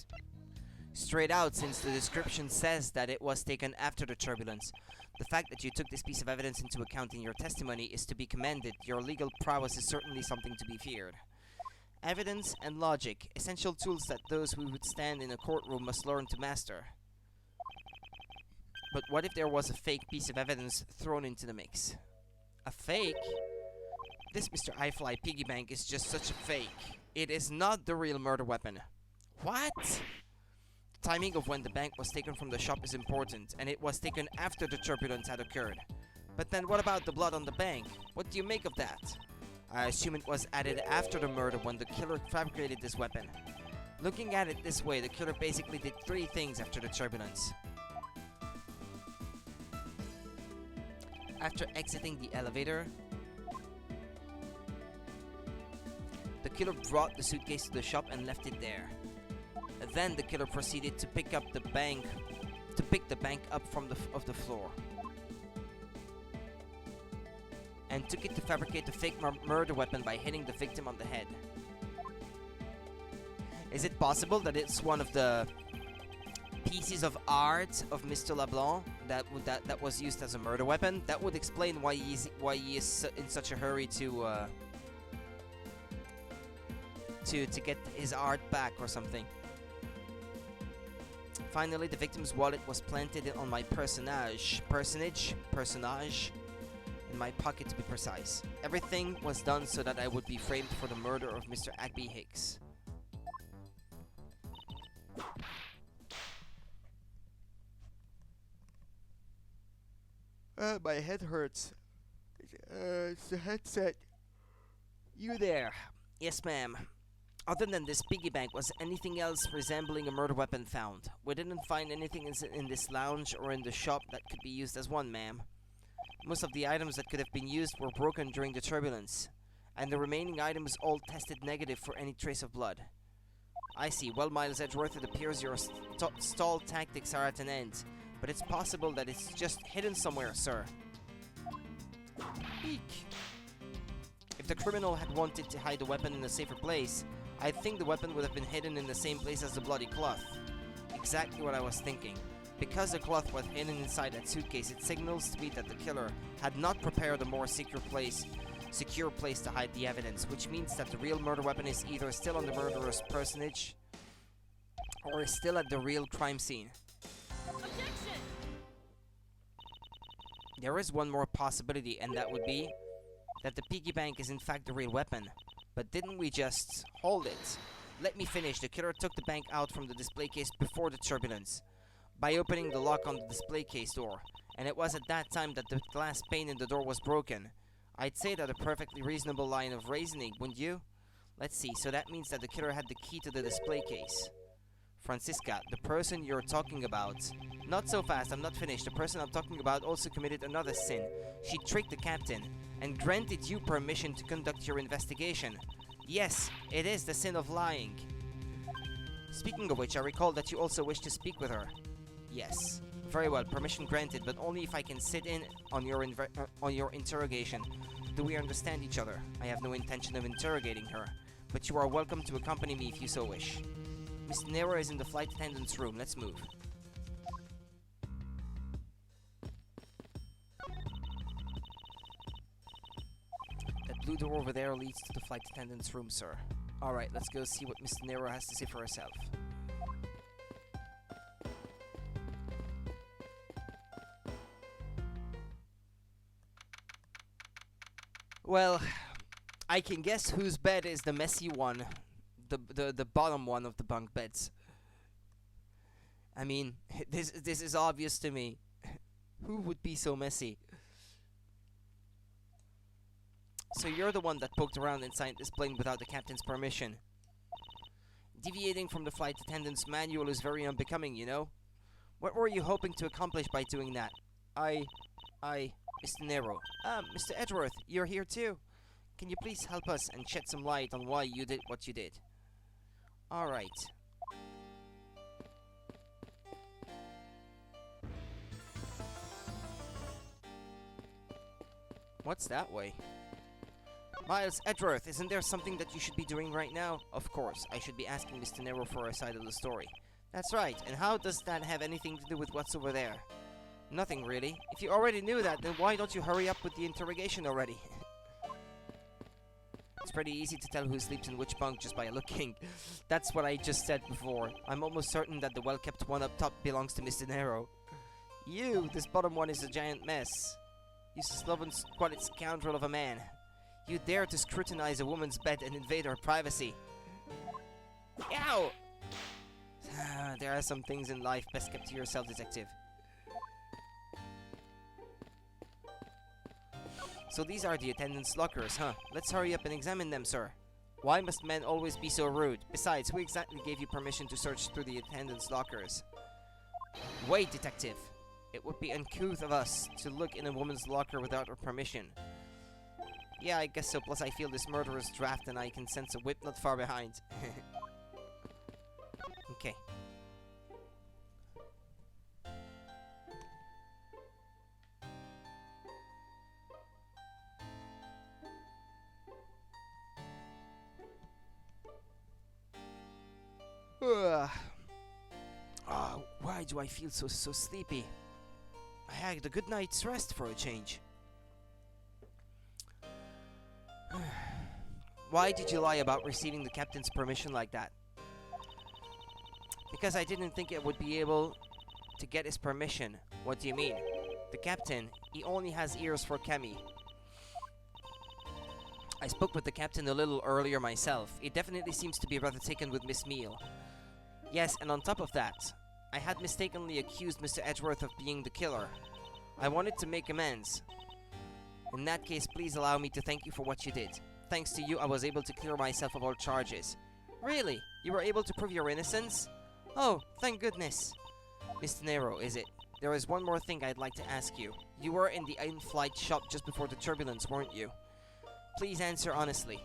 straight out since the description says that it was taken after the turbulence. The fact that you took this piece of evidence into account in your testimony is to be commended. Your legal prowess is certainly something to be feared. Evidence and logic, essential tools that those who would stand in a courtroom must learn to master. But what if there was a fake piece of evidence thrown into the mix? A fake? This Mr. I-Fly piggy bank is just such a fake. It is not the real murder weapon. What? The timing of when the bank was taken from the shop is important, and it was taken after the turbulence had occurred. But then what about the blood on the bank? What do you make of that? I assume it was added after the murder when the killer fabricated this weapon. Looking at it this way, the killer basically did 3 things after the turbulence. After exiting the elevator, the killer brought the suitcase to the shop and left it there. Then the killer proceeded to pick the bank up from the floor, and took it to fabricate the fake murder weapon by hitting the victim on the head. Is it possible that it's one of the pieces of art of Mr. LeBlanc that was used as a murder weapon? That would explain why he is in such a hurry to get his art back or something. Finally, the victim's wallet was planted on my personage, in my pocket to be precise. Everything was done so that I would be framed for the murder of Mr. Agby Hicks. My head hurts. It's the headset. You there? Yes, ma'am. Other than this piggy bank, was anything else resembling a murder weapon found? We didn't find anything in this lounge or in the shop that could be used as one, ma'am. Most of the items that could have been used were broken during the turbulence, and the remaining items all tested negative for any trace of blood. I see. Well, Miles Edgeworth, it appears your stall tactics are at an end, but it's possible that it's just hidden somewhere, sir. Eek. If the criminal had wanted to hide the weapon in a safer place, I think the weapon would have been hidden in the same place as the bloody cloth. Exactly what I was thinking. Because the cloth was hidden inside that suitcase, it signals to me that the killer had not prepared a more secure place to hide the evidence, which means that the real murder weapon is either still on the murderer's personage or is still at the real crime scene. Objection! There is one more possibility, and that would be that the piggy bank is in fact the real weapon. But didn't we just hold it? Let me finish. The killer took the bank out from the display case before the turbulence by opening the lock on the display case door, and it was at that time that the glass pane in the door was broken. I'd say that a perfectly reasonable line of reasoning, wouldn't you? Let's see, so that means that the killer had the key to the display case. Francisca, the person you're talking about... Not so fast, I'm not finished. The person I'm talking about also committed another sin. She tricked the captain, and granted you permission to conduct your investigation. Yes, it is the sin of lying. Speaking of which, I recall that you also wish to speak with her. Yes. Very well, permission granted, but only if I can sit in on your interrogation. Do we understand each other? I have no intention of interrogating her, but you are welcome to accompany me if you so wish. Miss Nero is in the flight attendant's room. Let's move. That blue door over there leads to the flight attendant's room, sir. Alright, let's go see what Miss Nero has to say for herself. Well, I can guess whose bed is the messy one. The bottom one of the bunk beds. I mean, this is obvious to me. Who would be so messy? So you're the one that poked around inside this plane without the captain's permission. Deviating from the flight attendant's manual is very unbecoming, you know? What were you hoping to accomplish by doing that? Mr. Nero. Mr. Edgeworth, you're here too. Can you please help us and shed some light on why you did what you did? Alright. What's that way? Miles Edgeworth, isn't there something that you should be doing right now? Of course, I should be asking Mr. Nero for a side of the story. That's right, and how does that have anything to do with what's over there? Nothing really. If you already knew that, then why don't you hurry up with the interrogation already? It's pretty easy to tell who sleeps in which bunk just by looking. That's what I just said before. I'm almost certain that the well-kept one up top belongs to Mr. Nero. You, this bottom one is a giant mess. You sloven, squalid scoundrel of a man. You dare to scrutinize a woman's bed and invade her privacy. Ow! There are some things in life best kept to yourself, detective. So these are the attendants' lockers, huh? Let's hurry up and examine them, sir. Why must men always be so rude? Besides, who exactly gave you permission to search through the attendants' lockers? Wait, detective. It would be uncouth of us to look in a woman's locker without her permission. Yeah, I guess so. Plus, I feel this murderous draft and I can sense a whip not far behind. Okay. Why do I feel so sleepy? I had a good night's rest for a change. Why did you lie about receiving the captain's permission like that? Because I didn't think it would be able to get his permission. What do you mean? The captain, he only has ears for Kemi. I spoke with the captain a little earlier myself. He definitely seems to be rather taken with Miss Meal. Yes, and on top of that, I had mistakenly accused Mr. Edgeworth of being the killer. I wanted to make amends. In that case, please allow me to thank you for what you did. Thanks to you, I was able to clear myself of all charges. Really? You were able to prove your innocence? Oh, thank goodness. Mr. Nero, is it? There is one more thing I'd like to ask you. You were in the in-flight shop just before the turbulence, weren't you? Please answer honestly.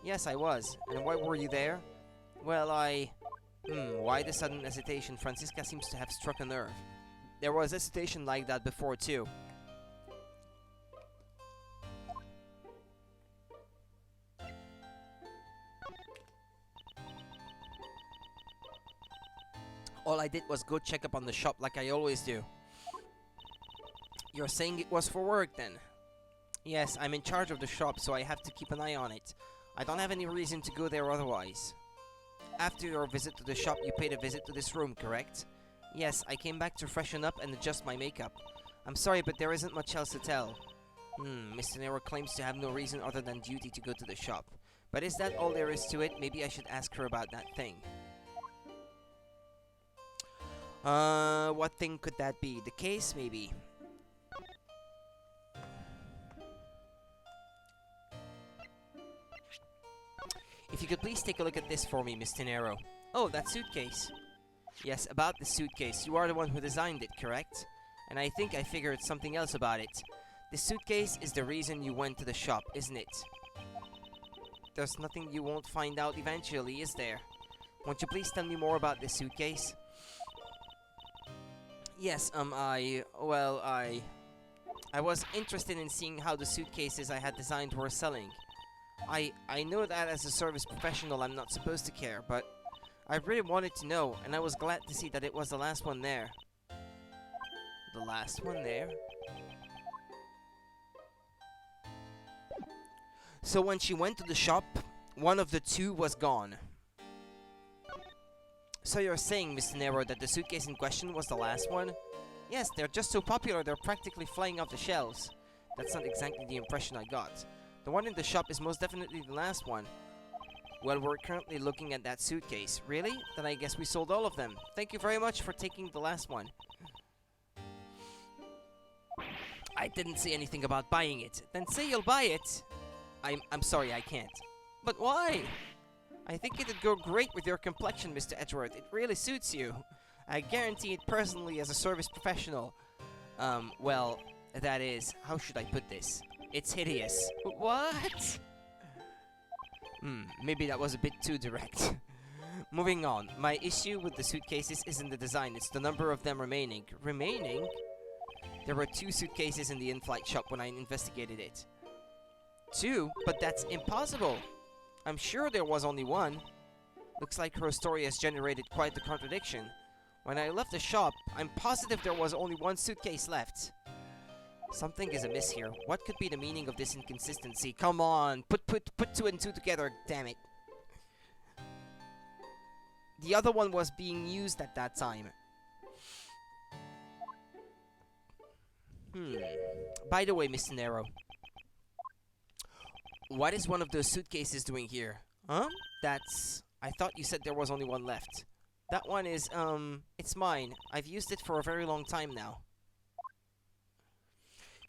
Yes, I was. And why were you there? Well, why the sudden hesitation? Francisca seems to have struck a nerve. There was hesitation like that before, too. All I did was go check up on the shop like I always do. You're saying it was for work, then? Yes, I'm in charge of the shop, so I have to keep an eye on it. I don't have any reason to go there otherwise. After your visit to the shop, you paid a visit to this room, correct? Yes, I came back to freshen up and adjust my makeup. I'm sorry, but there isn't much else to tell. Mr. Nero claims to have no reason other than duty to go to the shop. But is that all there is to it? Maybe I should ask her about that thing. What thing could that be? The case, maybe? If you could please take a look at this for me, Mr. Nero. Oh, that suitcase. Yes, about the suitcase. You are the one who designed it, correct? And I think I figured something else about it. The suitcase is the reason you went to the shop, isn't it? There's nothing you won't find out eventually, is there? Won't you please tell me more about this suitcase? Yes, I was interested in seeing how the suitcases I had designed were selling. I know that as a service professional I'm not supposed to care, but I really wanted to know, and I was glad to see that it was the last one there. The last one there? So when she went to the shop, one of the two was gone. So you're saying, Mr. Nero, that the suitcase in question was the last one? Yes, they're just so popular they're practically flying off the shelves. That's not exactly the impression I got. The one in the shop is most definitely the last one. Well, we're currently looking at that suitcase. Really? Then I guess we sold all of them. Thank you very much for taking the last one. I didn't say anything about buying it. Then say you'll buy it. I'm sorry, I can't. But why? I think it'd go great with your complexion, Mr. Edgeworth. It really suits you. I guarantee it personally as a service professional. Well, that is, how should I put this? It's hideous. What? Maybe that was a bit too direct. Moving on. My issue with the suitcases isn't the design, it's the number of them remaining. Remaining? There were 2 suitcases in the in-flight shop when I investigated it. 2? But that's impossible! I'm sure there was only 1. Looks like her story has generated quite the contradiction. When I left the shop, I'm positive there was only 1 suitcase left. Something is amiss here. What could be the meaning of this inconsistency? Come on! Put 2 and 2 together, damn it. The other one was being used at that time. By the way, Mr. Nero. What is one of those suitcases doing here? Huh? That's... I thought you said there was only one left. That one is, it's mine. I've used it for a very long time now.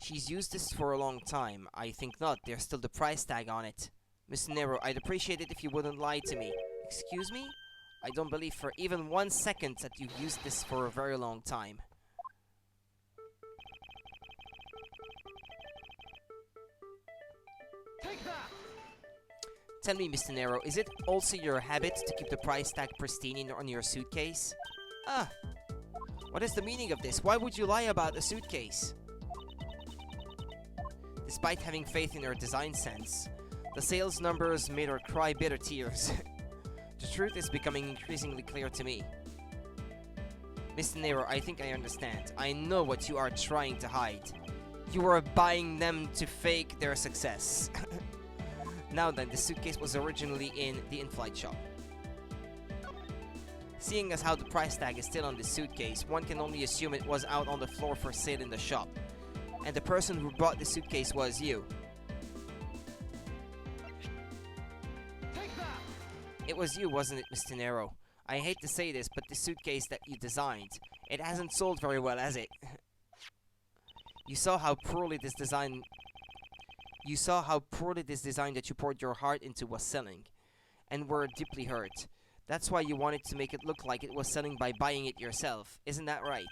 She's used this for a long time. I think not. There's still the price tag on it. Mr. Nero, I'd appreciate it if you wouldn't lie to me. Excuse me? I don't believe for even 1 second that you've used this for a very long time. Take that! Tell me, Mr. Nero, is it also your habit to keep the price tag pristine on your suitcase? Ah! What is the meaning of this? Why would you lie about a suitcase? Despite having faith in her design sense, the sales numbers made her cry bitter tears. The truth is becoming increasingly clear to me. Mr. Nero, I think I understand. I know what you are trying to hide. You are buying them to fake their success. Now then, the suitcase was originally in the in-flight shop. Seeing as how the price tag is still on the suitcase, one can only assume it was out on the floor for sale in the shop. And the person who bought the suitcase was you. Take that! It was you, wasn't it, Mr. Nero? I hate to say this, but the suitcase that you designed, it hasn't sold very well, has it? You saw how poorly this design that you poured your heart into was selling, and were deeply hurt. That's why you wanted to make it look like it was selling by buying it yourself, isn't that right?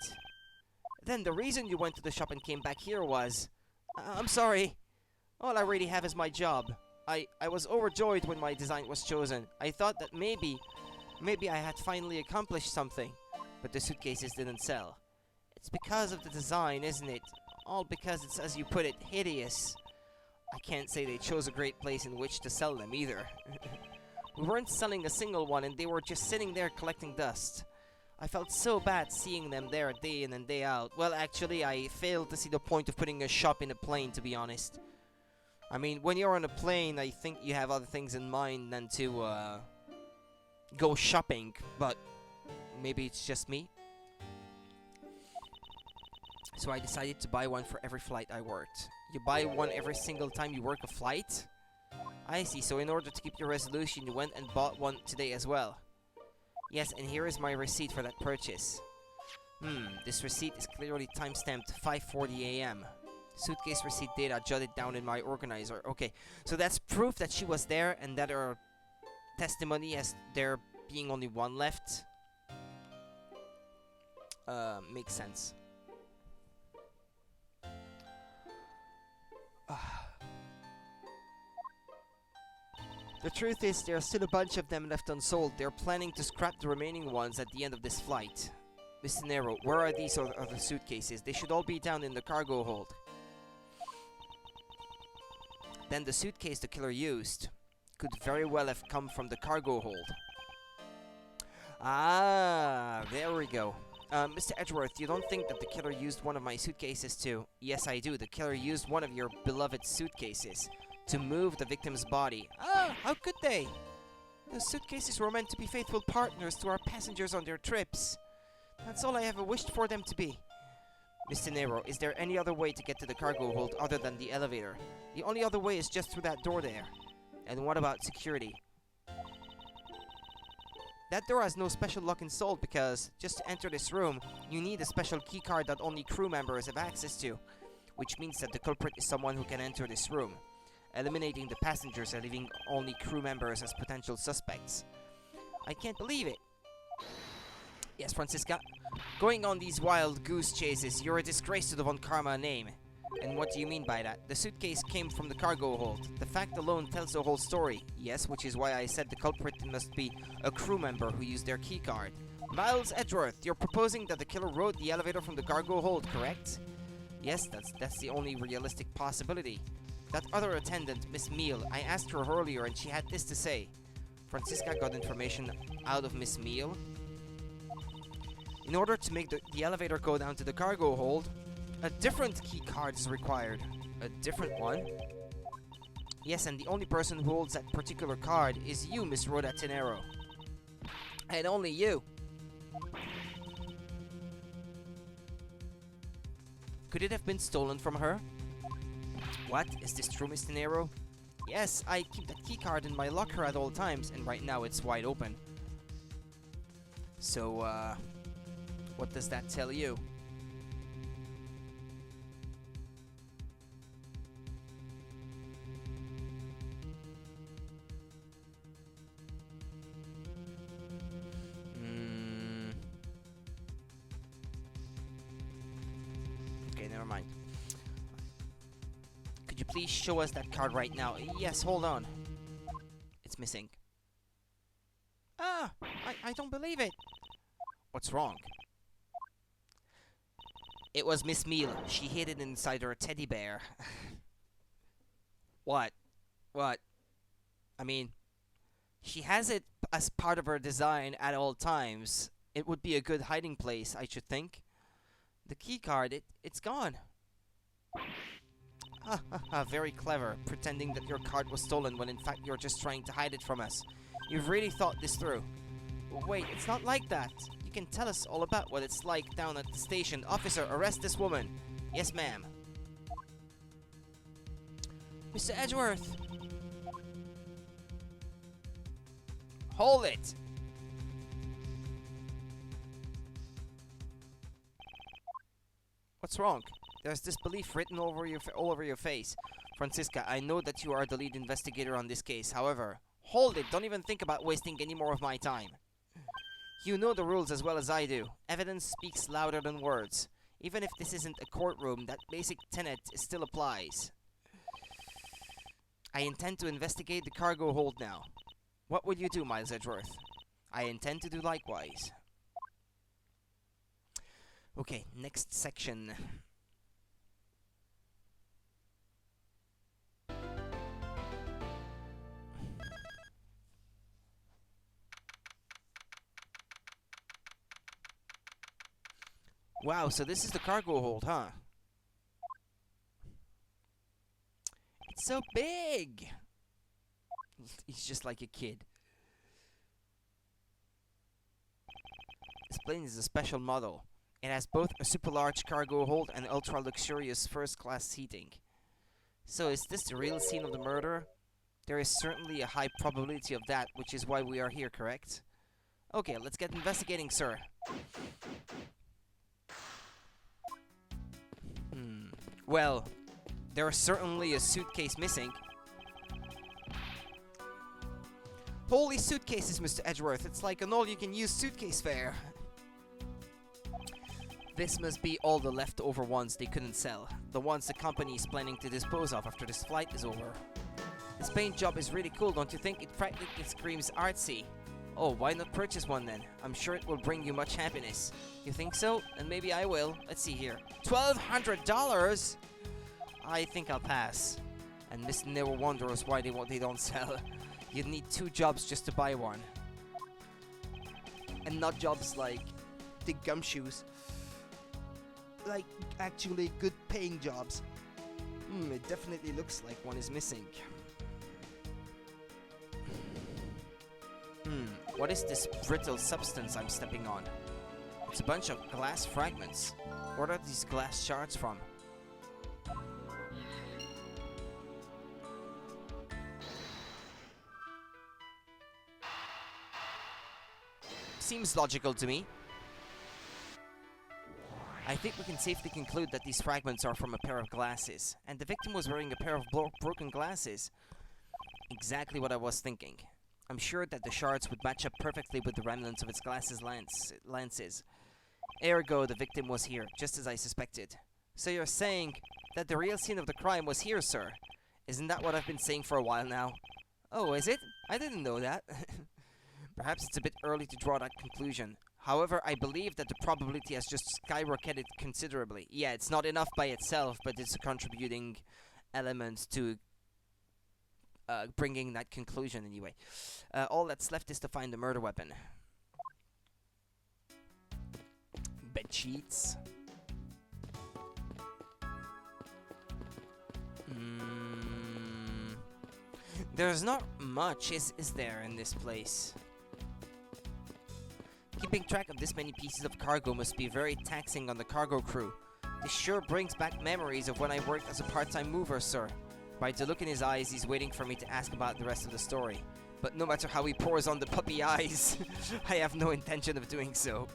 Then the reason you went to the shop and came back here was... I'm sorry. All I really have is my job. I was overjoyed when my design was chosen. I thought that maybe I had finally accomplished something. But the suitcases didn't sell. It's because of the design, isn't it? All because it's, as you put it, hideous. I can't say they chose a great place in which to sell them either. We weren't selling a single one and they were just sitting there collecting dust. I felt so bad seeing them there day in and day out. Well, actually, I failed to see the point of putting a shop in a plane, to be honest. I mean, when you're on a plane, I think you have other things in mind than to, go shopping. But maybe it's just me. So I decided to buy one for every flight I worked. You buy one every single time you work a flight? I see, so in order to keep your resolution, you went and bought one today as well. Yes, and here is my receipt for that purchase. This receipt is clearly timestamped 5:40 AM. Suitcase receipt data jotted down in my organizer. Okay, so that's proof that she was there and that her testimony as there being only one left. Makes sense. The truth is, there's still a bunch of them left unsold. They're planning to scrap the remaining ones at the end of this flight. Mr. Nero, where are these other suitcases? They should all be down in the cargo hold. Then the suitcase the killer used could very well have come from the cargo hold. Ah, there we go. Mr. Edgeworth, you don't think that the killer used one of my suitcases to... Yes, I do. The killer used one of your beloved suitcases to move the victim's body. Ah, how could they? The suitcases were meant to be faithful partners to our passengers on their trips. That's all I ever wished for them to be. Mr. Nero, is there any other way to get to the cargo hold other than the elevator? The only other way is just through that door there. And what about security? That door has no special lock installed because just to enter this room, you need a special keycard that only crew members have access to. Which means that the culprit is someone who can enter this room, eliminating the passengers and leaving only crew members as potential suspects. I can't believe it. Yes, Francisca. Going on these wild goose chases, you're a disgrace to the Von Karma name. And what do you mean by that? The suitcase came from the cargo hold. The fact alone tells the whole story. Yes, which is why I said the culprit must be a crew member who used their keycard. Miles Edgeworth, you're proposing that the killer rode the elevator from the cargo hold, correct? Yes, that's the only realistic possibility. That other attendant, Miss Meal, I asked her earlier and she had this to say. Francisca got information out of Miss Meal. In order to make the elevator go down to the cargo hold, a different key card is required. A different one? Yes, and the only person who holds that particular card is you, Miss Rhoda Tenero. And only you. Could it have been stolen from her? What? Is this true, Mr. Nero? Yes, I keep that keycard in my locker at all times, and right now it's wide open. So, what does that tell you? Okay, never mind. Could you please show us that card right now? Yes, hold on. It's missing. Ah! I don't believe it! What's wrong? It was Miss Meal. She hid it inside her teddy bear. What? What? I mean, she has it as part of her design at all times. It would be a good hiding place, I should think. The key card, it's gone. Ha ha ha, very clever, pretending that your card was stolen when in fact you're just trying to hide it from us. You've really thought this through. Wait, it's not like that. You can tell us all about what it's like down at the station. Officer, arrest this woman. Yes, ma'am. Mr. Edgeworth. Hold it. What's wrong? There's disbelief written all over your face. Francisca, I know that you are the lead investigator on this case. However, hold it. Don't even think about wasting any more of my time. You know the rules as well as I do. Evidence speaks louder than words. Even if this isn't a courtroom, that basic tenet still applies. I intend to investigate the cargo hold now. What will you do, Miles Edgeworth? I intend to do likewise. Okay, next section. Wow, so this is the cargo hold, huh? It's so big! He's just like a kid. This plane is a special model. It has both a super large cargo hold and ultra luxurious first class seating. So is this the real scene of the murder? There is certainly a high probability of that, which is why we are here, correct? Okay, let's get investigating, sir. Well, there is certainly a suitcase missing. Holy suitcases, Mr. Edgeworth. It's like an all-you-can-use suitcase fair. This must be all the leftover ones they couldn't sell. The ones the company is planning to dispose of after this flight is over. This paint job is really cool, don't you think? It practically screams artsy. Oh, why not purchase one then? I'm sure it will bring you much happiness. You think so? And maybe I will. Let's see here. $1,200? I think I'll pass. And Miss never wonders why they don't sell. You'd need 2 jobs just to buy one. And not jobs like the gumshoes. Like actually good paying jobs. It definitely looks like one is missing. What is this brittle substance I'm stepping on? It's a bunch of glass fragments. What are these glass shards from? Seems logical to me. I think we can safely conclude that these fragments are from a pair of glasses, and the victim was wearing a pair of broken glasses. Exactly what I was thinking. I'm sure that the shards would match up perfectly with the remnants of its lenses. Ergo, the victim was here, just as I suspected. So you're saying that the real scene of the crime was here, sir? Isn't that what I've been saying for a while now? Oh, is it? I didn't know that. Perhaps it's a bit early to draw that conclusion. However, I believe that the probability has just skyrocketed considerably. Yeah, it's not enough by itself, but it's a contributing element to bringing that conclusion anyway. All that's left is to find the murder weapon. Bed sheets. There's not much, is there, in this place? Keeping track of this many pieces of cargo must be very taxing on the cargo crew. This sure brings back memories of when I worked as a part-time mover, sir. By the look in his eyes, he's waiting for me to ask about the rest of the story. But no matter how he pours on the puppy eyes, I have no intention of doing so.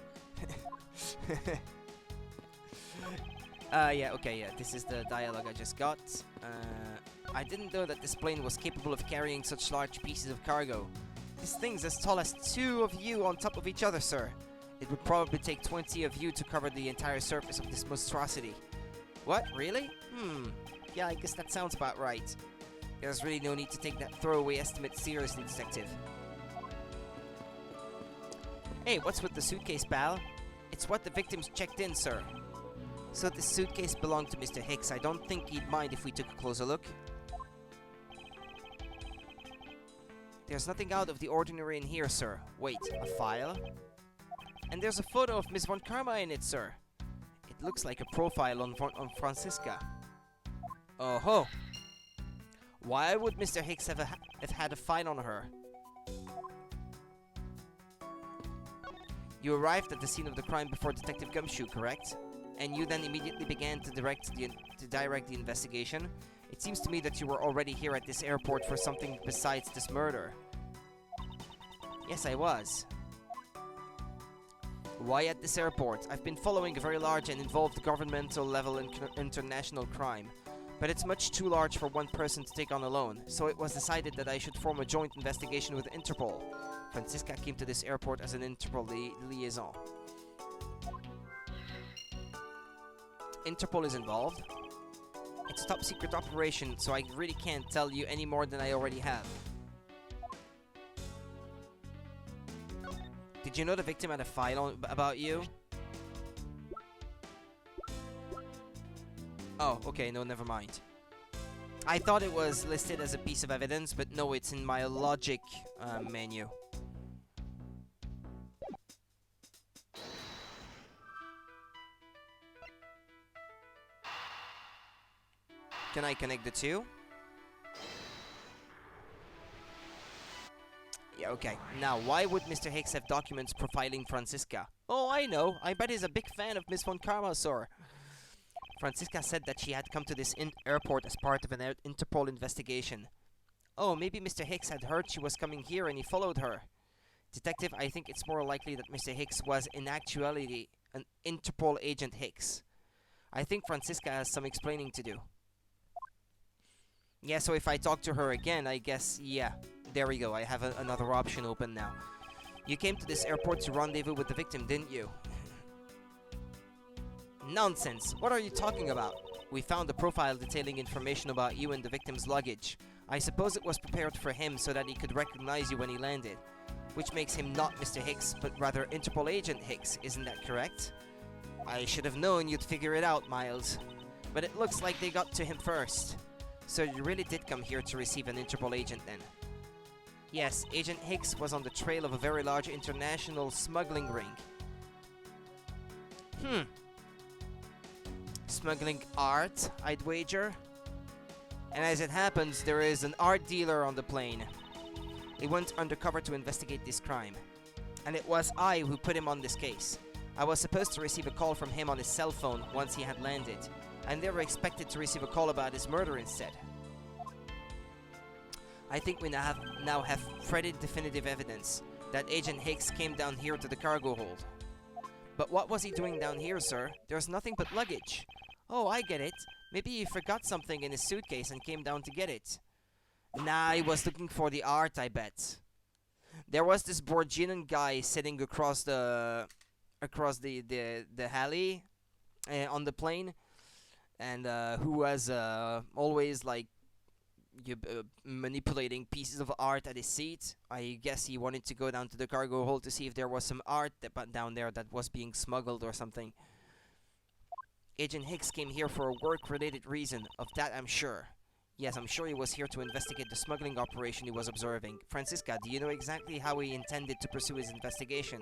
Yeah, okay, yeah, this is the dialogue I just got. I didn't know that this plane was capable of carrying such large pieces of cargo. This thing's as tall as 2 of you on top of each other, sir. It would probably take 20 of you to cover the entire surface of this monstrosity. What, really? Yeah, I guess that sounds about right. There's really no need to take that throwaway estimate seriously, detective. Hey, what's with the suitcase, pal? It's what the victims checked in, sir. So this suitcase belonged to Mr. Hicks. I don't think he'd mind if we took a closer look. There's nothing out of the ordinary in here, sir. Wait, a file? And there's a photo of Miss Von Karma in it, sir. It looks like a profile on Franziska. Oh-ho! Why would Mr. Hicks have had a file on her? You arrived at the scene of the crime before Detective Gumshoe, correct? And you then immediately began to direct the investigation? It seems to me that you were already here at this airport for something besides this murder. Yes, I was. Why at this airport? I've been following a very large and involved governmental level international crime. But it's much too large for one person to take on alone, so it was decided that I should form a joint investigation with Interpol. Franziska came to this airport as an Interpol liaison. Interpol is involved? It's a top secret operation, so I really can't tell you any more than I already have. Did you know the victim had a file about you? Oh, okay, no, never mind. I thought it was listed as a piece of evidence, but no, it's in my logic menu. Can I connect the two? Yeah, okay. Now, why would Mr. Hicks have documents profiling Franziska? Oh, I know. I bet he's a big fan of Miss Von Karma, sir. Franziska said that she had come to this airport as part of an Interpol investigation. Oh, maybe Mr. Hicks had heard she was coming here and he followed her. Detective, I think it's more likely that Mr. Hicks was in actuality an Interpol agent Hicks. I think Franziska has some explaining to do. Yeah, so if I talk to her again, I guess, yeah. There we go, I have another option open now. You came to this airport to rendezvous with the victim, didn't you? Nonsense! What are you talking about? We found a profile detailing information about you and the victim's luggage. I suppose it was prepared for him so that he could recognize you when he landed. Which makes him not Mr. Hicks, but rather Interpol agent Hicks, isn't that correct? I should have known you'd figure it out, Miles. But it looks like they got to him first. So you really did come here to receive an Interpol agent then? Yes, Agent Hicks was on the trail of a very large international smuggling ring. Smuggling art, I'd wager. And as it happens, there is an art dealer on the plane. He went undercover to investigate this crime. And it was I who put him on this case. I was supposed to receive a call from him on his cell phone once he had landed. And they were expected to receive a call about his murder instead. I think we now have pretty definitive evidence that Agent Hicks came down here to the cargo hold. But what was he doing down here, sir? There's nothing but luggage. Oh, I get it. Maybe he forgot something in his suitcase and came down to get it. Nah, he was looking for the art, I bet. There was this Borginan guy sitting across the alley on the plane, and who was always like manipulating pieces of art at his seat. I guess he wanted to go down to the cargo hold to see if there was some art down there that was being smuggled or something. Agent Hicks came here for a work-related reason, of that I'm sure. Yes, I'm sure he was here to investigate the smuggling operation he was observing. Franziska, do you know exactly how he intended to pursue his investigation?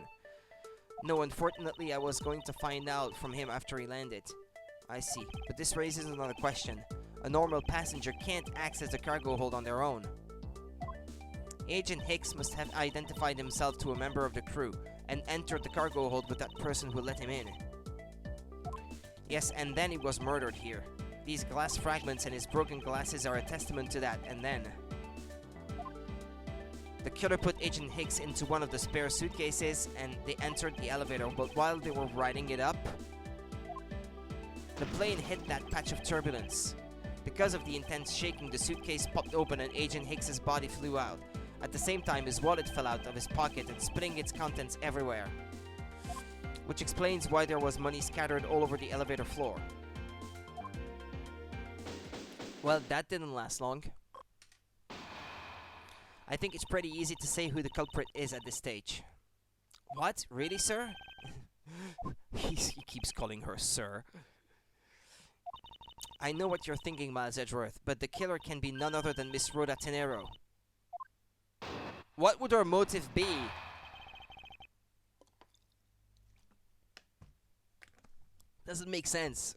No, unfortunately, I was going to find out from him after he landed. I see, but this raises another question. A normal passenger can't access the cargo hold on their own. Agent Hicks must have identified himself to a member of the crew and entered the cargo hold with that person who let him in. Yes, and then he was murdered here. These glass fragments and his broken glasses are a testament to that. And then the killer put Agent Hicks into one of the spare suitcases and they entered the elevator, but while they were riding it up, the plane hit that patch of turbulence. Because of the intense shaking, the suitcase popped open and Agent Hicks's body flew out. At the same time, his wallet fell out of his pocket and spilling its contents everywhere. Which explains why there was money scattered all over the elevator floor. Well, that didn't last long. I think it's pretty easy to say who the culprit is at this stage. What? Really, sir? He keeps calling her sir. I know what you're thinking, Miles Edgeworth, but the killer can be none other than Miss Rhoda Tenero. What would her motive be? Doesn't make sense.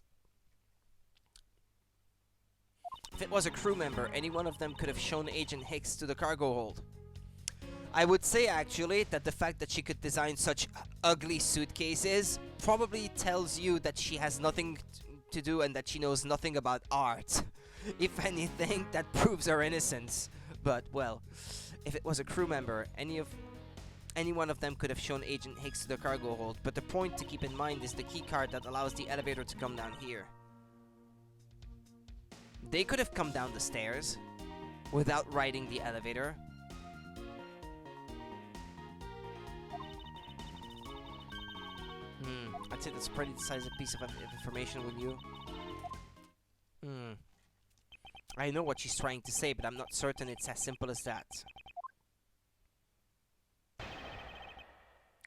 If it was a crew member, any one of them could have shown Agent Hicks to the cargo hold. I would say, actually, that the fact that she could design such ugly suitcases probably tells you that she has nothing to do and that she knows nothing about art. If anything, that proves her innocence. But, well, if it was a crew member, any one of them could have shown Agent Hicks to the cargo hold. But the point to keep in mind is the key card that allows the elevator to come down here. They could have come down the stairs without riding the elevator. I'd say that's a pretty decisive piece of information, wouldn't you? I know what she's trying to say, but I'm not certain it's as simple as that.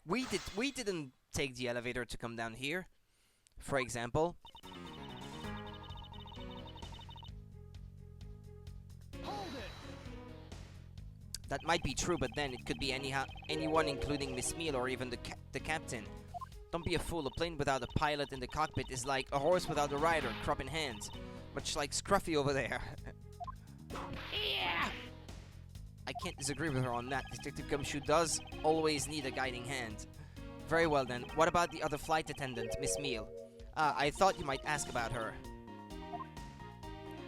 We didn't take the elevator to come down here, for example. That might be true, but then it could be anyone, including Miss Meal or even the captain. Don't be a fool. A plane without a pilot in the cockpit is like a horse without a rider, crop in hand. Much like Scruffy over there. Yeah! I can't disagree with her on that. Detective Gumshoe does always need a guiding hand. Very well then. What about the other flight attendant, Miss Meal? I thought you might ask about her.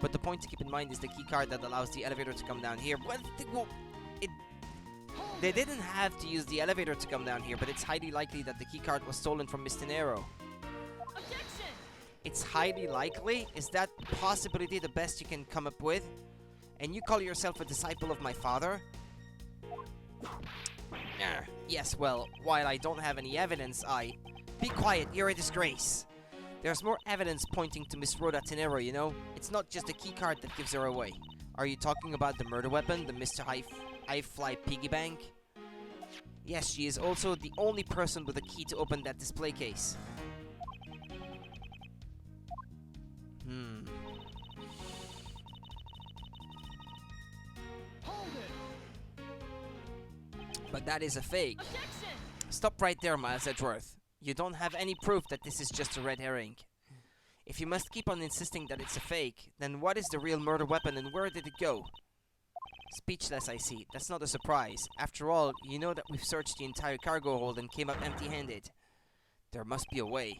But the point to keep in mind is the key card that allows the elevator to come down here. They didn't have to use the elevator to come down here, but it's highly likely that the keycard was stolen from Miss Tenero. Objection! It's highly likely? Is that possibility the best you can come up with? And you call yourself a disciple of my father? Yes, well, while I don't have any evidence, Be quiet, you're a disgrace. There's more evidence pointing to Miss Rhoda Tenero, you know? It's not just the keycard that gives her away. Are you talking about the murder weapon, the Mr. I Fly piggy bank? Yes, she is also the only person with a key to open that display case. Hold it! But that is a fake. Objection! Stop right there, Miles Edgeworth. You don't have any proof that this is just a red herring. If you must keep on insisting that it's a fake, then what is the real murder weapon and where did it go? Speechless, I see. That's not a surprise. After all, you know that we've searched the entire cargo hold and came up empty-handed. There must be a way.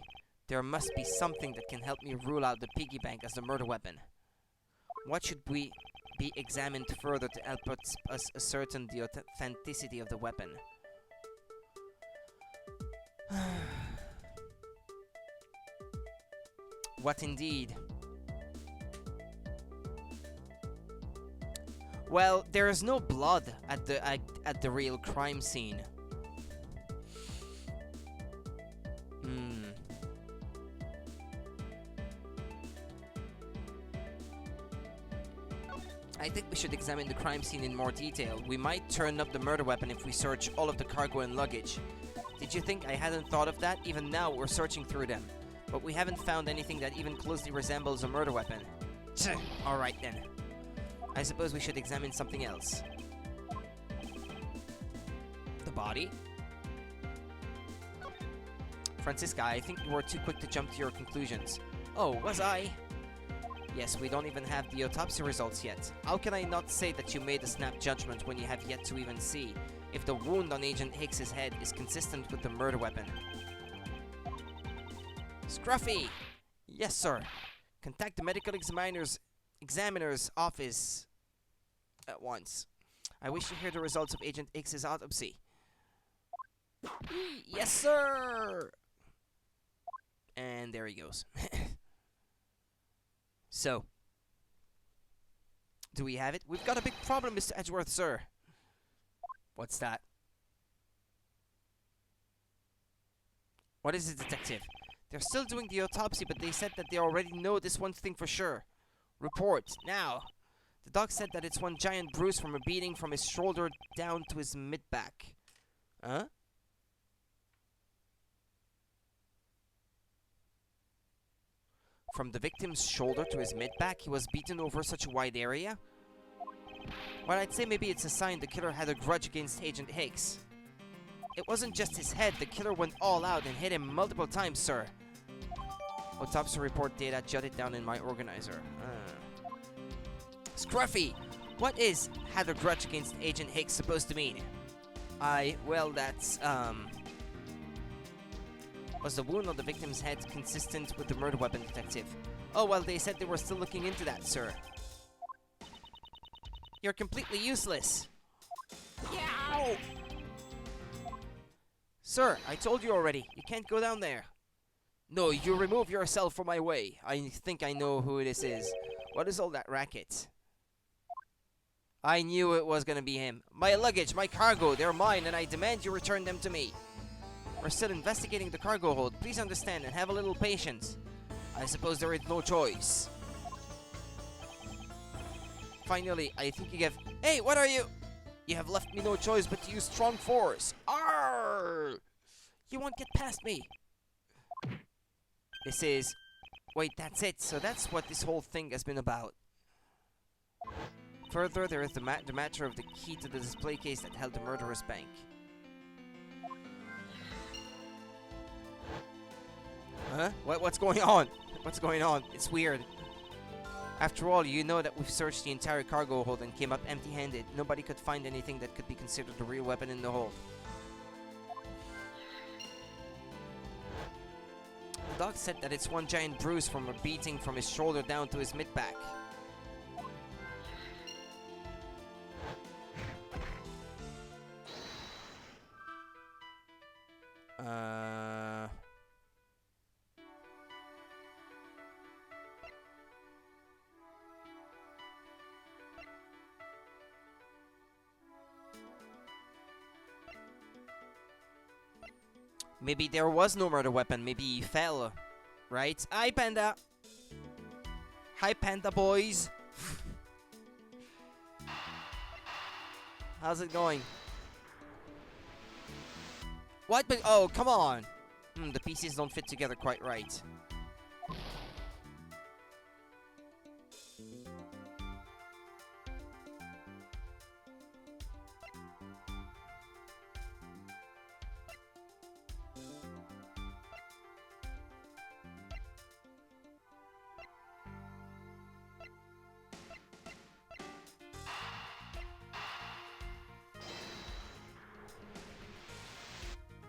There must be something that can help me rule out the piggy bank as the murder weapon. What should we be examined further to help us ascertain the authenticity of the weapon? What indeed? Well, there is no blood at the real crime scene. I think we should examine the crime scene in more detail. We might turn up the murder weapon if we search all of the cargo and luggage. Did you think I hadn't thought of that? Even now, we're searching through them. But we haven't found anything that even closely resembles a murder weapon. Alright then. I suppose we should examine something else. The body? Francisca, I think you were too quick to jump to your conclusions. Oh, was I? Yes, we don't even have the autopsy results yet. How can I not say that you made a snap judgment when you have yet to even see if the wound on Agent Hicks's head is consistent with the murder weapon? Scruffy! Yes, sir. Contact the medical examiner's office at once. I wish to hear the results of Agent X's autopsy. Yes, sir! And there he goes. So, do we have it? We've got a big problem, Mr. Edgeworth, sir. What's that? What is it, detective? They're still doing the autopsy, but they said that they already know this one thing for sure. Report, now. The doc said that it's one giant bruise from a beating from his shoulder down to his mid-back. Huh? From the victim's shoulder to his mid-back, he was beaten over such a wide area? Well, I'd say maybe it's a sign the killer had a grudge against Agent Hicks. It wasn't just his head, the killer went all out and hit him multiple times, sir. Autopsy report data jotted down in my organizer. Scruffy! What is had a grudge against Agent Hicks supposed to mean? Well, that's, Was the wound on the victim's head consistent with the murder weapon, detective? Oh, well, they said they were still looking into that, sir. You're completely useless. Yow! Sir, I told you already. You can't go down there. No, you remove yourself from my way. I think I know who this is. What is all that racket? I knew it was gonna be him. My luggage, my cargo, they're mine, and I demand you return them to me. We're still investigating the cargo hold. Please understand and have a little patience. I suppose there is no choice. Finally, I think you have... Hey, what are you? You have left me no choice but to use strong force. Arrgh! You won't get past me. This is... Wait, that's it. So that's what this whole thing has been about. Further, there is the matter of the key to the display case that held the murderer's bank. Huh? What's going on? What's going on? It's weird. After all, you know that we've searched the entire cargo hold and came up empty-handed. Nobody could find anything that could be considered a real weapon in the hold. The doc said that it's one giant bruise from a beating from his shoulder down to his mid-back. Maybe there was no murder weapon. Maybe he fell. Right? Hi, Panda. Hi, Panda boys. How's it going? What? But oh, come on. The pieces don't fit together quite right.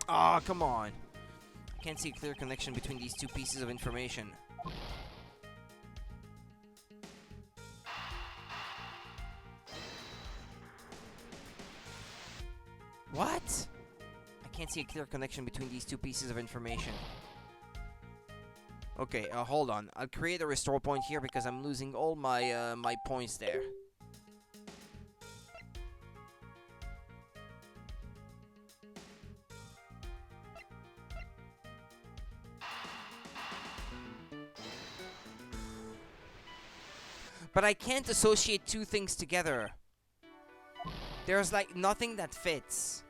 Oh, come on. I can't see a clear connection between these two pieces of information. What? I can't see a clear connection between these two pieces of information. Okay, hold on. I'll create a restore point here because I'm losing all my my points there. But I can't associate two things together. There's like nothing that fits.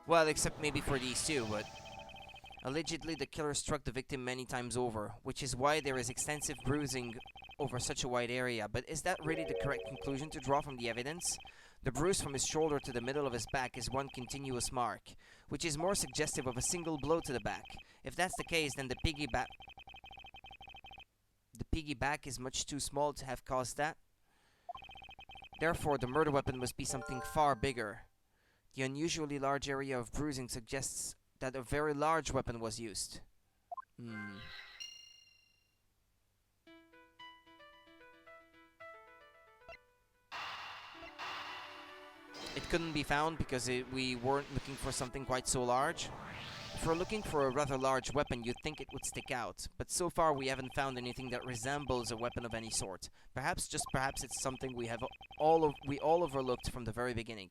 Well, except maybe for these two, but... Allegedly, the killer struck the victim many times over, which is why there is extensive bruising over such a wide area. But is that really the correct conclusion to draw from the evidence? The bruise from his shoulder to the middle of his back is one continuous mark, which is more suggestive of a single blow to the back. If that's the case, then the piggyback is much too small to have caused that. Therefore, the murder weapon must be something far bigger. The unusually large area of bruising suggests that a very large weapon was used. It couldn't be found because we weren't looking for something quite so large. If we're looking for a rather large weapon, you'd think it would stick out, but so far we haven't found anything that resembles a weapon of any sort. Perhaps, just perhaps, it's something we all overlooked from the very beginning,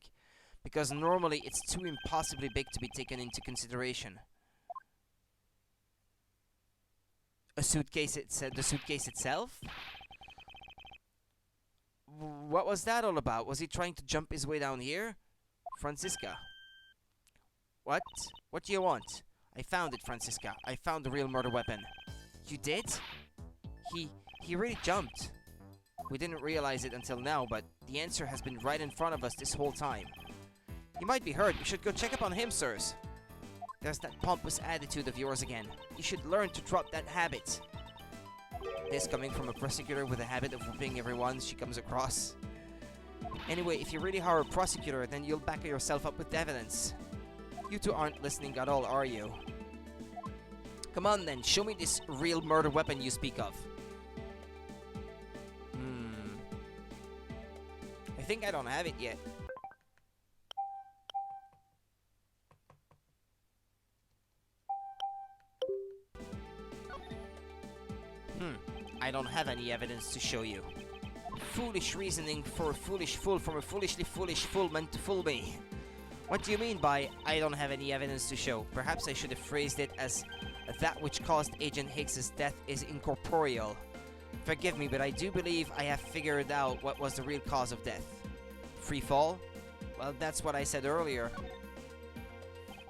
because normally it's too impossibly big to be taken into consideration. A suitcase the suitcase itself? What was that all about? Was he trying to jump his way down here? Francisca. What? What do you want? I found it, Francisca. I found the real murder weapon. You did? He really jumped. We didn't realize it until now, but the answer has been right in front of us this whole time. He might be hurt. You should go check up on him, sirs. There's that pompous attitude of yours again. You should learn to drop that habit. This coming from a prosecutor with a habit of whooping everyone she comes across. Anyway, if you really are a prosecutor, then you'll back yourself up with evidence. You two aren't listening at all, are you? Come on then, show me this real murder weapon you speak of. I think I don't have it yet. I don't have any evidence to show you. Foolish reasoning for a foolish fool from a foolishly foolish fool meant to fool me. What do you mean by, I don't have any evidence to show? Perhaps I should have phrased it as, that which caused Agent Hicks's death is incorporeal. Forgive me, but I do believe I have figured out what was the real cause of death. Free fall? Well, that's what I said earlier.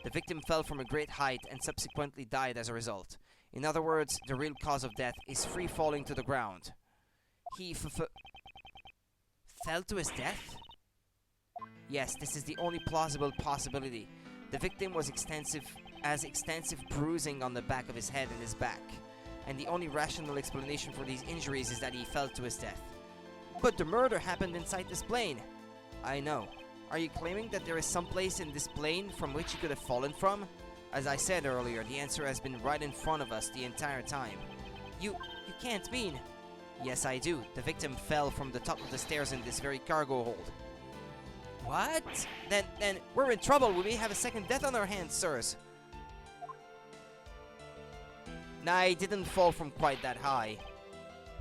The victim fell from a great height and subsequently died as a result. In other words, the real cause of death is free falling to the ground. He fell to his death? Yes, this is the only plausible possibility. The victim was extensive bruising on the back of his head and his back, and the only rational explanation for these injuries is that he fell to his death. But the murder happened inside this plane. I know. Are you claiming that there is some place in this plane from which he could have fallen from? As I said earlier, the answer has been right in front of us the entire time. You can't mean... Yes, I do. The victim fell from the top of the stairs in this very cargo hold. What? Then we're in trouble. We may have a second death on our hands, sirs. Nah, he didn't fall from quite that high.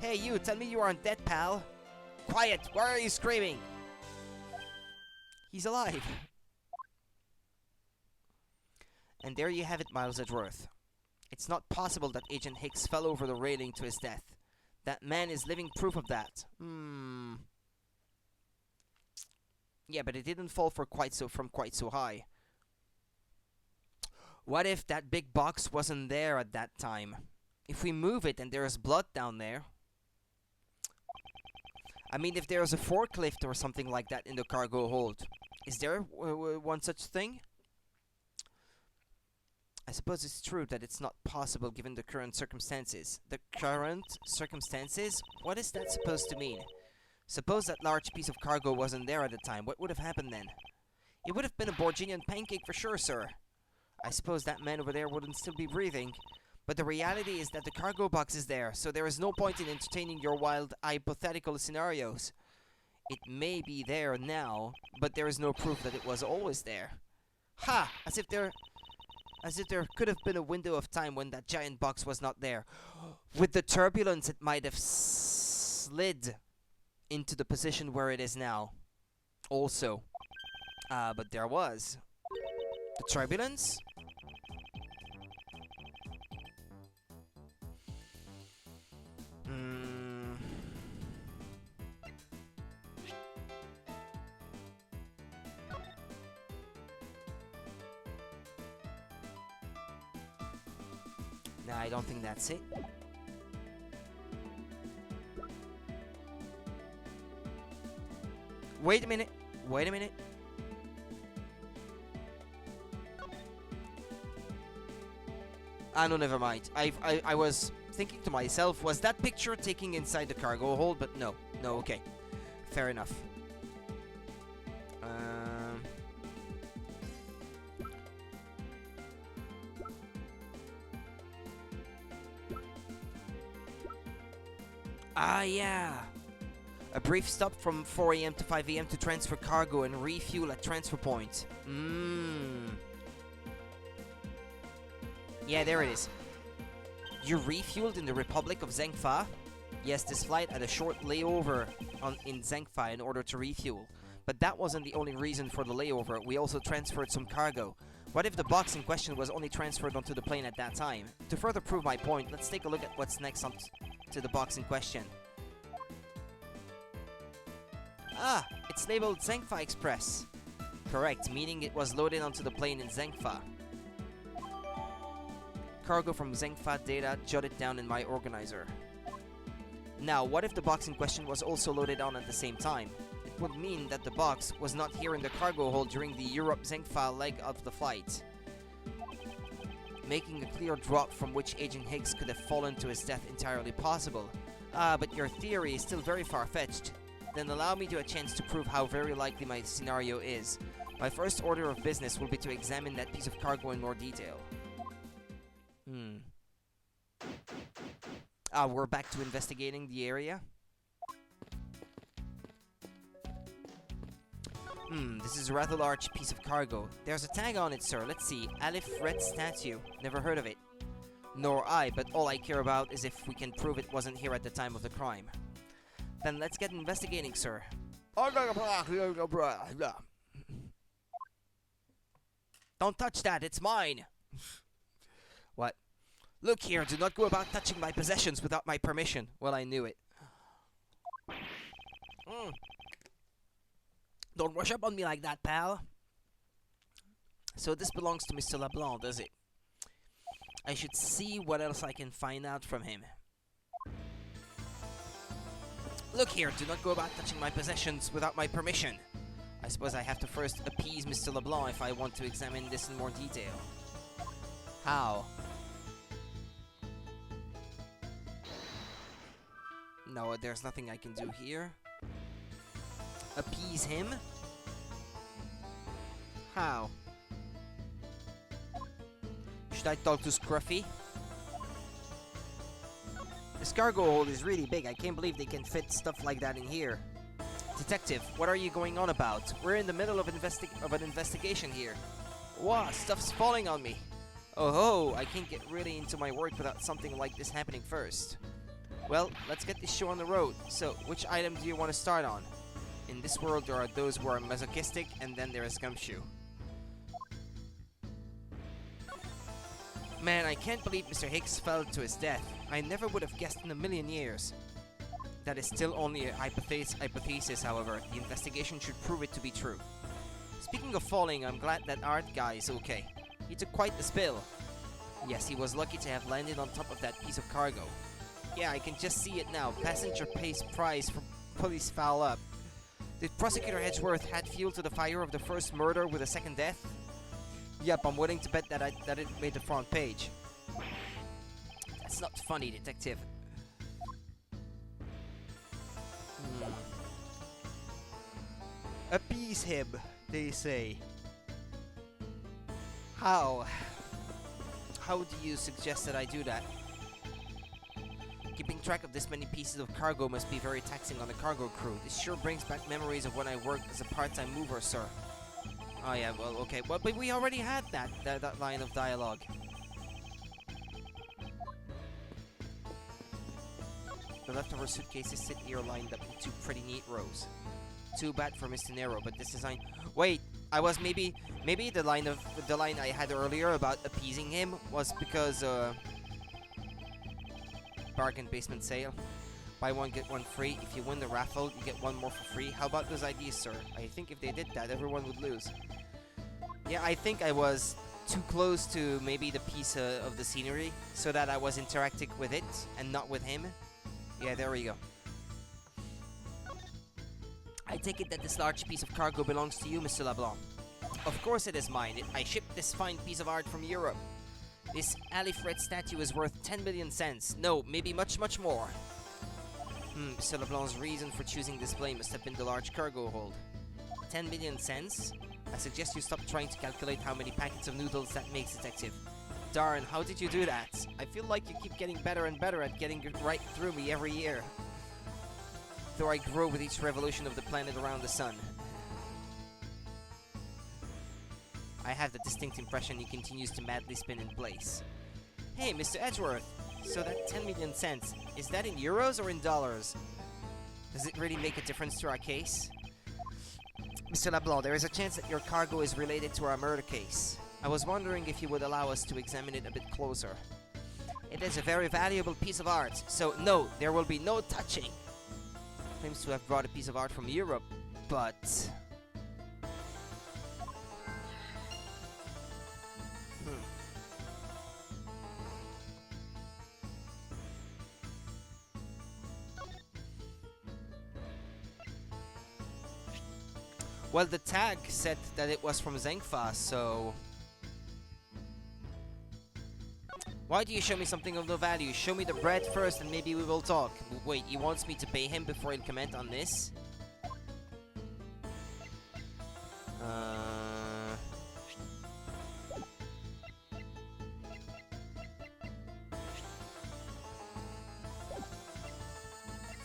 Hey, you, tell me you aren't dead, pal. Quiet! Why are you screaming? He's alive. And there you have it, Miles Edgeworth. It's not possible that Agent Hicks fell over the railing to his death. That man is living proof of that. Yeah, but it didn't fall from quite so high. What if that big box wasn't there at that time? If we move it and there's blood down there... I mean, if there's a forklift or something like that in the cargo hold. Is there one such thing? I suppose it's true that it's not possible given the current circumstances. The current circumstances? What is that supposed to mean? Suppose that large piece of cargo wasn't there at the time. What would have happened then? It would have been a Borginian pancake for sure, sir. I suppose that man over there wouldn't still be breathing. But the reality is that the cargo box is there, so there is no point in entertaining your wild, hypothetical scenarios. It may be there now, but there is no proof that it was always there. Ha! As if there could have been a window of time when that giant box was not there. With the turbulence, it might have slid into the position where it is now. Also. But there was. The turbulence? Nah, I don't think that's it. Wait a minute. Wait a minute. Ah, no, never mind. I was thinking to myself, was that picture taken inside the cargo hold? But no. No, okay. Fair enough. Ah, yeah. A brief stop from 4 a.m. to 5 a.m. to transfer cargo and refuel at transfer point. Yeah, there it is. You refueled in the Republic of Zengfa? Yes, this flight had a short layover in Zengfa in order to refuel. But that wasn't the only reason for the layover. We also transferred some cargo. What if the box in question was only transferred onto the plane at that time? To further prove my point, let's take a look at what's next to the box in question. Ah, it's labeled Zengfa Express. Correct, meaning it was loaded onto the plane in Zengfa. Cargo from Zengfa data jotted down in my organizer. Now, what if the box in question was also loaded on at the same time? It would mean that the box was not here in the cargo hold during the Europe-Zengfa leg of the flight, making a clear drop from which Agent Higgs could have fallen to his death entirely possible. Ah, but your theory is still very far-fetched. Then allow me to a chance to prove how very likely my scenario is. My first order of business will be to examine that piece of cargo in more detail. Ah, we're back to investigating the area. This is a rather large piece of cargo. There's a tag on it, sir. Let's see. Aleph Red Statue. Never heard of it. Nor I, but all I care about is if we can prove it wasn't here at the time of the crime. Then let's get investigating, sir. Don't touch that, it's mine! What? Look here, do not go about touching my possessions without my permission. Well, I knew it. Don't rush up on me like that, pal. So this belongs to Mr. LeBlanc, does it? I should see what else I can find out from him. Look here, do not go about touching my possessions without my permission. I suppose I have to first appease Mr. LeBlanc if I want to examine this in more detail. How? No, there's nothing I can do here. Appease him? How? Should I talk to Scruffy? This cargo hold is really big. I can't believe they can fit stuff like that in here. Detective, what are you going on about? We're in the middle of an investigation here. Wow, stuff's falling on me. Oh ho, I can't get really into my work without something like this happening first. Well, let's get this show on the road. So, which item do you want to start on? In this world, there are those who are masochistic, and then there is Gumshoe. Man, I can't believe Mr. Higgs fell to his death. I never would have guessed in a million years. That is still only a hypothesis, however. The investigation should prove it to be true. Speaking of falling, I'm glad that Art guy is okay. He took quite the spill. Yes, he was lucky to have landed on top of that piece of cargo. Yeah, I can just see it now. Passenger pays price for police foul up. Did Prosecutor Edgeworth add fuel to the fire of the first murder with a second death? Yep, I'm willing to bet that it made the front page. That's not funny, detective. Appease him, they say. How? How do you suggest that I do that? Keeping track of this many pieces of cargo must be very taxing on the cargo crew. This sure brings back memories of when I worked as a part-time mover, sir. Oh yeah, well, okay. Well, but we already had that line of dialogue. The leftover suitcases sit here lined up in two pretty neat rows. Too bad for Mr. Nero, but this design... Wait, I was maybe the line I had earlier about appeasing him was because bargain basement sale. Buy one, get one free. If you win the raffle, you get one more for free. How about those ideas, sir? I think if they did that, everyone would lose. Yeah, I think I was too close to maybe the piece of the scenery, so that I was interacting with it and not with him. Yeah, there we go. I take it that this large piece of cargo belongs to you, Mr. LeBlanc. Of course it is mine. I shipped this fine piece of art from Europe. This Aleph Red statue is worth 10 million cents. No, maybe much, much more. Mr. LeBlanc's reason for choosing this plane must have been the large cargo hold. 10 million cents? I suggest you stop trying to calculate how many packets of noodles that makes, detective. Darn, how did you do that? I feel like you keep getting better and better at getting right through me every year. though I grow with each revolution of the planet around the sun. I have the distinct impression he continues to madly spin in place. Hey, Mr. Edgeworth, so that 10 million cents, is that in euros or in dollars? Does it really make a difference to our case? Mr. LeBlanc, there is a chance that your cargo is related to our murder case. I was wondering if you would allow us to examine it a bit closer. It is a very valuable piece of art, so no, there will be no touching. Claims to have brought a piece of art from Europe, but... Well, the tag said that it was from Zengfa, so... Why do you show me something of no value? Show me the bread first and maybe we will talk. Wait, he wants me to pay him before he'll comment on this?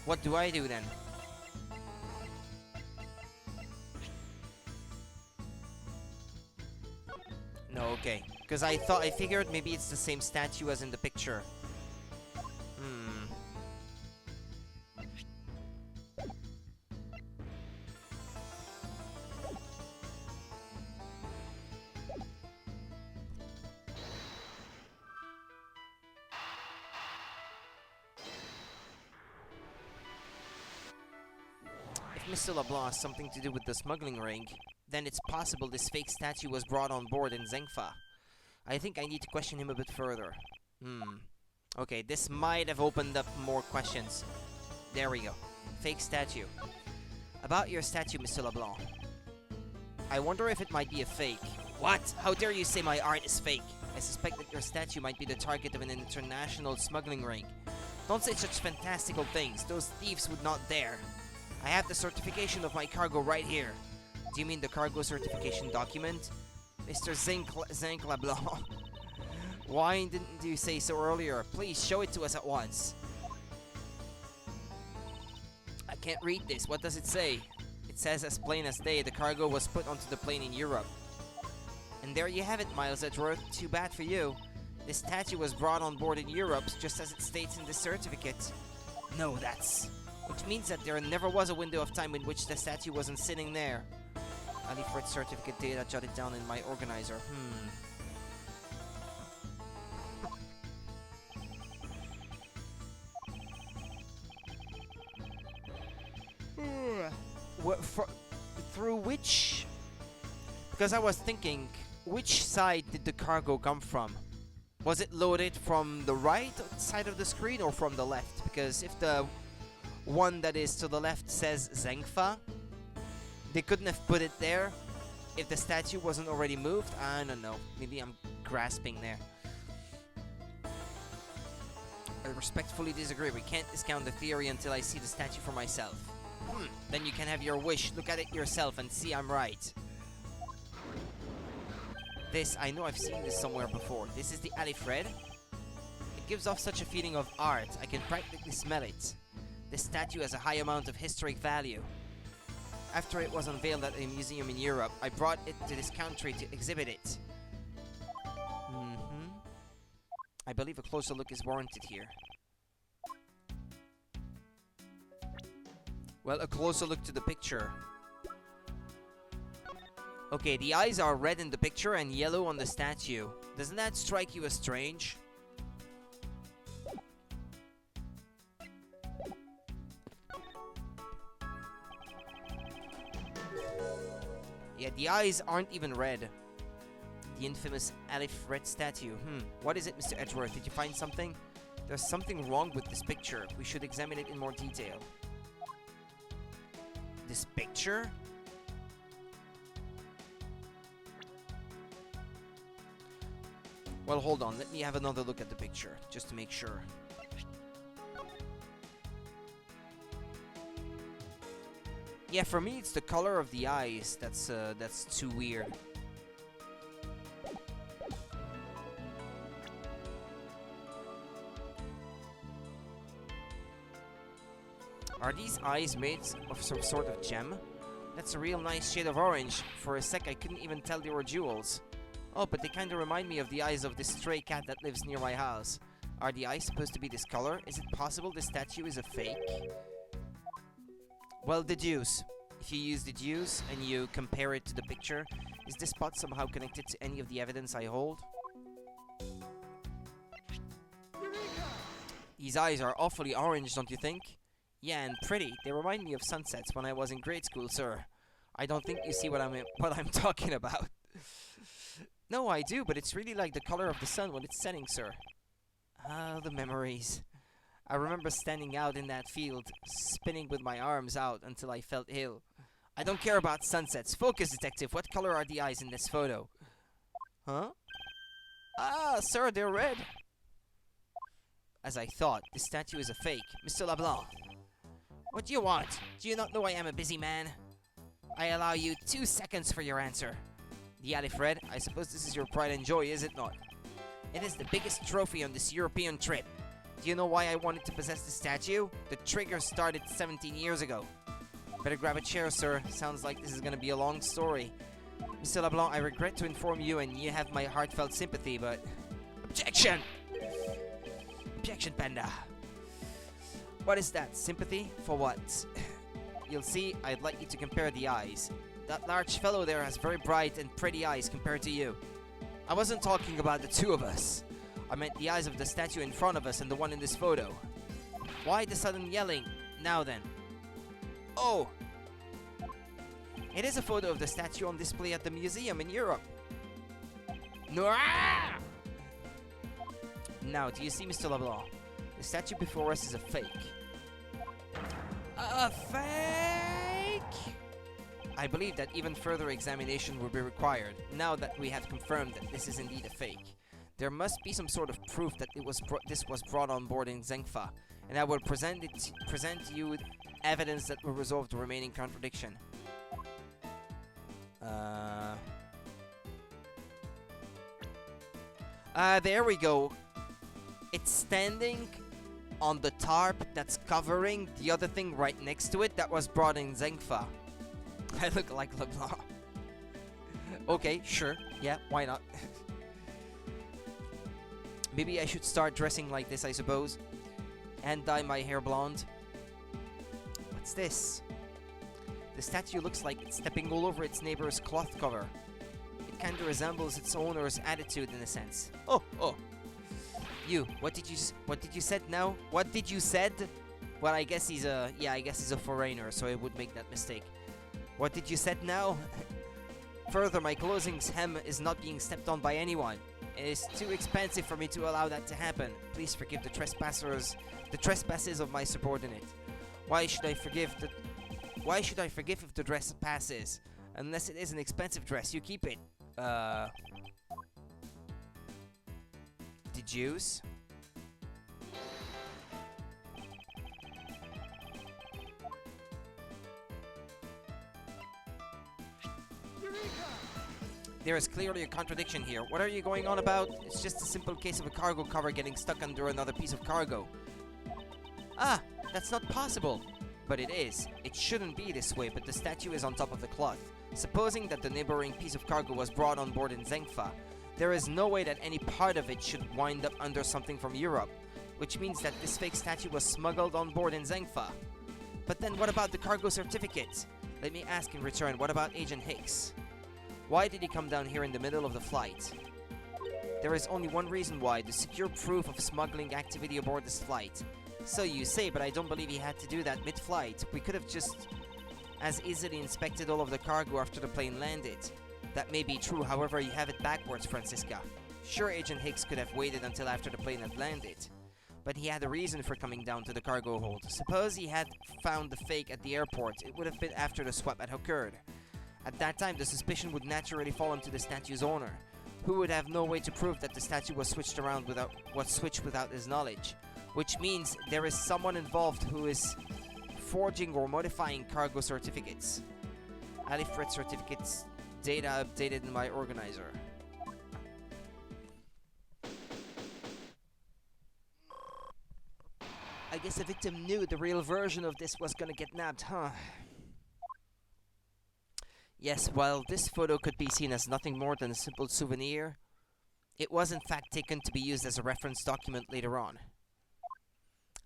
What do I do then? No, okay. Because I figured maybe it's the same statue as in the picture. If Mr. LeBlanc has something to do with the smuggling ring, then it's possible this fake statue was brought on board in Zengfa. I think I need to question him a bit further. Okay, this might have opened up more questions. There we go. Fake statue. About your statue, Mr. LeBlanc. I wonder if it might be a fake. What? How dare you say my art is fake? I suspect that your statue might be the target of an international smuggling ring. Don't say such fantastical things. Those thieves would not dare. I have the certification of my cargo right here. Do you mean the cargo certification document? Mr. Zinc LeBlanc. Why didn't you say so earlier? Please show it to us at once. I can't read this. What does it say? It says as plain as day, the cargo was put onto the plane in Europe. And there you have it, Miles Edgeworth. Too bad for you. This statue was brought on board in Europe, just as it states in the certificate. No, that's... Which means that there never was a window of time in which the statue wasn't sitting there. I leave for its certificate data jotted down in my organizer. Through which... Because I was thinking, which side did the cargo come from? Was it loaded from the right side of the screen or from the left? Because if the one that is to the left says Zengfa, they couldn't have put it there if the statue wasn't already moved. I don't know. Maybe I'm grasping there. I respectfully disagree. We can't discount the theory until I see the statue for myself. Then you can have your wish. Look at it yourself and see I'm right. This, I know I've seen this somewhere before. This is the Alifred. It gives off such a feeling of art. I can practically smell it. This statue has a high amount of historic value. After it was unveiled at a museum in Europe, I brought it to this country to exhibit it. I believe a closer look is warranted here. Well, a closer look to the picture. Okay, the eyes are red in the picture and yellow on the statue. Doesn't that strike you as strange? Yeah, the eyes aren't even red. The infamous Alifred statue. What is it, Mr. Edgeworth? Did you find something? There's something wrong with this picture. We should examine it in more detail. This picture? Well, hold on. Let me have another look at the picture, just to make sure. Yeah, for me, it's the color of the eyes that's too weird. Are these eyes made of some sort of gem? That's a real nice shade of orange. For a sec I couldn't even tell they were jewels. Oh, but they kinda remind me of the eyes of this stray cat that lives near my house. Are the eyes supposed to be this color? Is it possible the statue is a fake? Well, deduce. If you use deduce and you compare it to the picture, is this spot somehow connected to any of the evidence I hold? These eyes are awfully orange, don't you think? Yeah, and pretty. They remind me of sunsets when I was in grade school, sir. I don't think you see what I'm talking about. No, I do, but it's really like the color of the sun when it's setting, sir. Ah, the memories. I remember standing out in that field, spinning with my arms out until I felt ill. I don't care about sunsets. Focus, detective. What color are the eyes in this photo? Huh? Ah, sir, they're red. As I thought, this statue is a fake. Mr. LeBlanc. What do you want? Do you not know I am a busy man? I allow you 2 seconds for your answer. The Alif Red, I suppose this is your pride and joy, is it not? It is the biggest trophy on this European trip. Do you know why I wanted to possess the statue? The trigger started 17 years ago. Better grab a chair, sir. Sounds like this is gonna be a long story. Mr. LeBlanc, I regret to inform you, and you have my heartfelt sympathy, but... Objection! Objection, Panda. What is that? Sympathy? For what? You'll see, I'd like you to compare the eyes. That large fellow there has very bright and pretty eyes compared to you. I wasn't talking about the two of us. I meant the eyes of the statue in front of us and the one in this photo. Why the sudden yelling? Now then. Oh! It is a photo of the statue on display at the museum in Europe. No! Now, do you see, Mr. LeBlanc? The statue before us is a fake. A fake? I believe that even further examination will be required, now that we have confirmed that this is indeed a fake. There must be some sort of proof that this was brought on board in Zengfa, and I will present you with evidence that will resolve the remaining contradiction. There we go. It's standing on the tarp that's covering the other thing right next to it that was brought in Zengfa. I look like LeBlanc. Okay, sure. Yeah, why not? Maybe I should start dressing like this, I suppose. And dye my hair blonde. What's this? The statue looks like it's stepping all over its neighbor's cloth cover. It kinda resembles its owner's attitude in a sense. Oh. You, what did you said now? What did you said? Well, I guess he's a foreigner, so I would make that mistake. What did you said now? Further, my clothing's hem is not being stepped on by anyone. It is too expensive for me to allow that to happen. Please forgive the trespasses of my subordinate. Why should I forgive if the dress passes? Unless it is an expensive dress, you keep it. Deduce? There is clearly a contradiction here. What are you going on about? It's just a simple case of a cargo cover getting stuck under another piece of cargo. Ah, that's not possible. But it is. It shouldn't be this way, but the statue is on top of the cloth. Supposing that the neighboring piece of cargo was brought on board in Zengfa, there is no way that any part of it should wind up under something from Europe, which means that this fake statue was smuggled on board in Zengfa. But then what about the cargo certificate? Let me ask in return, what about Agent Hicks? Why did he come down here in the middle of the flight? There is only one reason why, to secure proof of smuggling activity aboard this flight. So you say, but I don't believe he had to do that mid-flight. We could have just as easily inspected all of the cargo after the plane landed. That may be true, however, you have it backwards, Francisca. Sure, Agent Hicks could have waited until after the plane had landed. But he had a reason for coming down to the cargo hold. Suppose he had found the fake at the airport, it would have been after the swap had occurred. At that time, the suspicion would naturally fall onto the statue's owner, who would have no way to prove that the statue was switched without his knowledge. Which means there is someone involved who is forging or modifying cargo certificates. Alifred certificates data updated in my organizer. guess the victim knew the real version of this was gonna get nabbed, huh? Yes, while this photo could be seen as nothing more than a simple souvenir, it was in fact taken to be used as a reference document later on.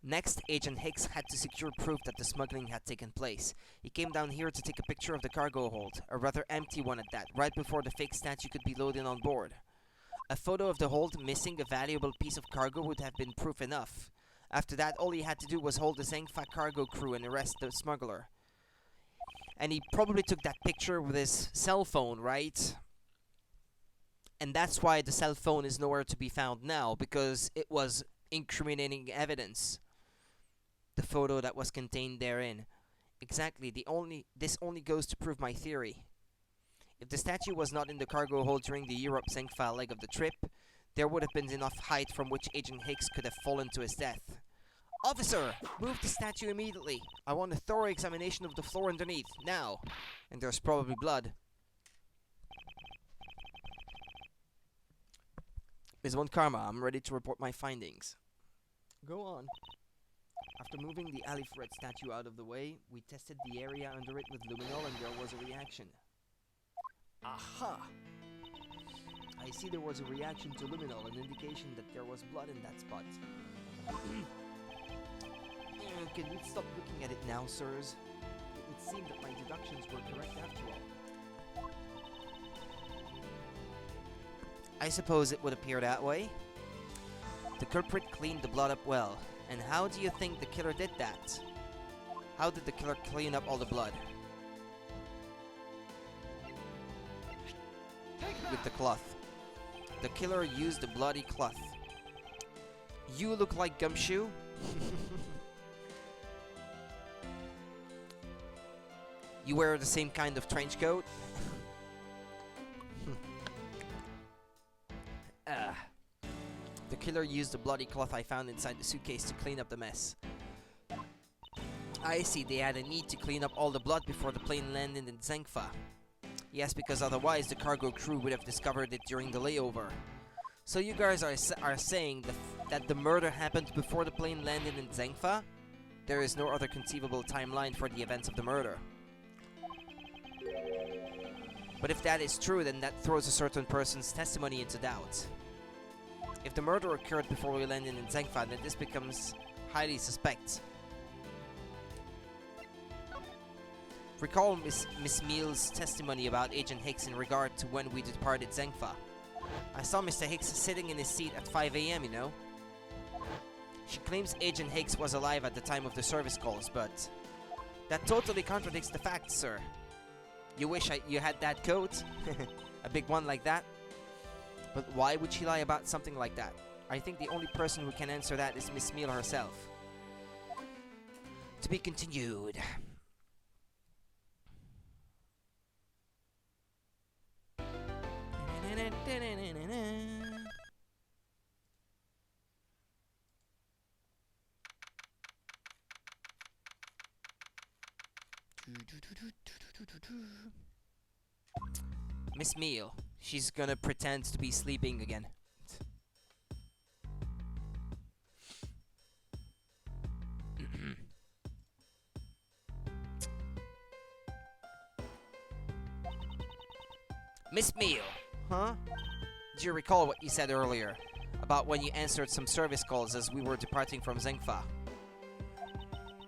Next, Agent Hicks had to secure proof that the smuggling had taken place. He came down here to take a picture of the cargo hold, a rather empty one at that, right before the fake statue could be loaded on board. A photo of the hold missing a valuable piece of cargo would have been proof enough. After that, all he had to do was hold the Zengfa cargo crew and arrest the smuggler. And he probably took that picture with his cell phone, right? And that's why the cell phone is nowhere to be found now, because it was incriminating evidence. The photo that was contained therein. Exactly, this only goes to prove my theory. If the statue was not in the cargo hold during the Europe-Zengfa leg of the trip, there would have been enough height from which Agent Hicks could have fallen to his death. Officer! Move the statue immediately! I want a thorough examination of the floor underneath, now! And there's probably blood. Ms. Von Karma, I'm ready to report my findings. Go on. After moving the Alifred statue out of the way, we tested the area under it with luminol and there was a reaction. Aha! I see there was a reaction to luminol, an indication that there was blood in that spot. Can we stop looking at it now, sirs? It would seem that my deductions were correct after all. I suppose it would appear that way. The culprit cleaned the blood up well. And how do you think the killer did that? How did the killer clean up all the blood? With the cloth. The killer used the bloody cloth. You look like Gumshoe? You wear the same kind of trench coat? The killer used the bloody cloth I found inside the suitcase to clean up the mess. I see, they had a need to clean up all the blood before the plane landed in Zengfa. Yes, because otherwise the cargo crew would have discovered it during the layover. So you guys are saying that the murder happened before the plane landed in Zengfa? There is no other conceivable timeline for the events of the murder. But if that is true, then that throws a certain person's testimony into doubt. If the murder occurred before we landed in Zengfa, then this becomes highly suspect. Recall Miss Meal's testimony about Agent Hicks in regard to when we departed Zengfa. I saw Mr. Hicks sitting in his seat at 5 AM, you know. She claims Agent Hicks was alive at the time of the service calls, but that totally contradicts the facts, sir. You wish you had that coat? A big one like that? But why would she lie about something like that? I think the only person who can answer that is Miss Meal herself. To be continued. Miss Meal. She's gonna pretend to be sleeping again. Miss Meal! Huh? Do you recall what you said earlier? About when you answered some service calls as we were departing from Zengfa?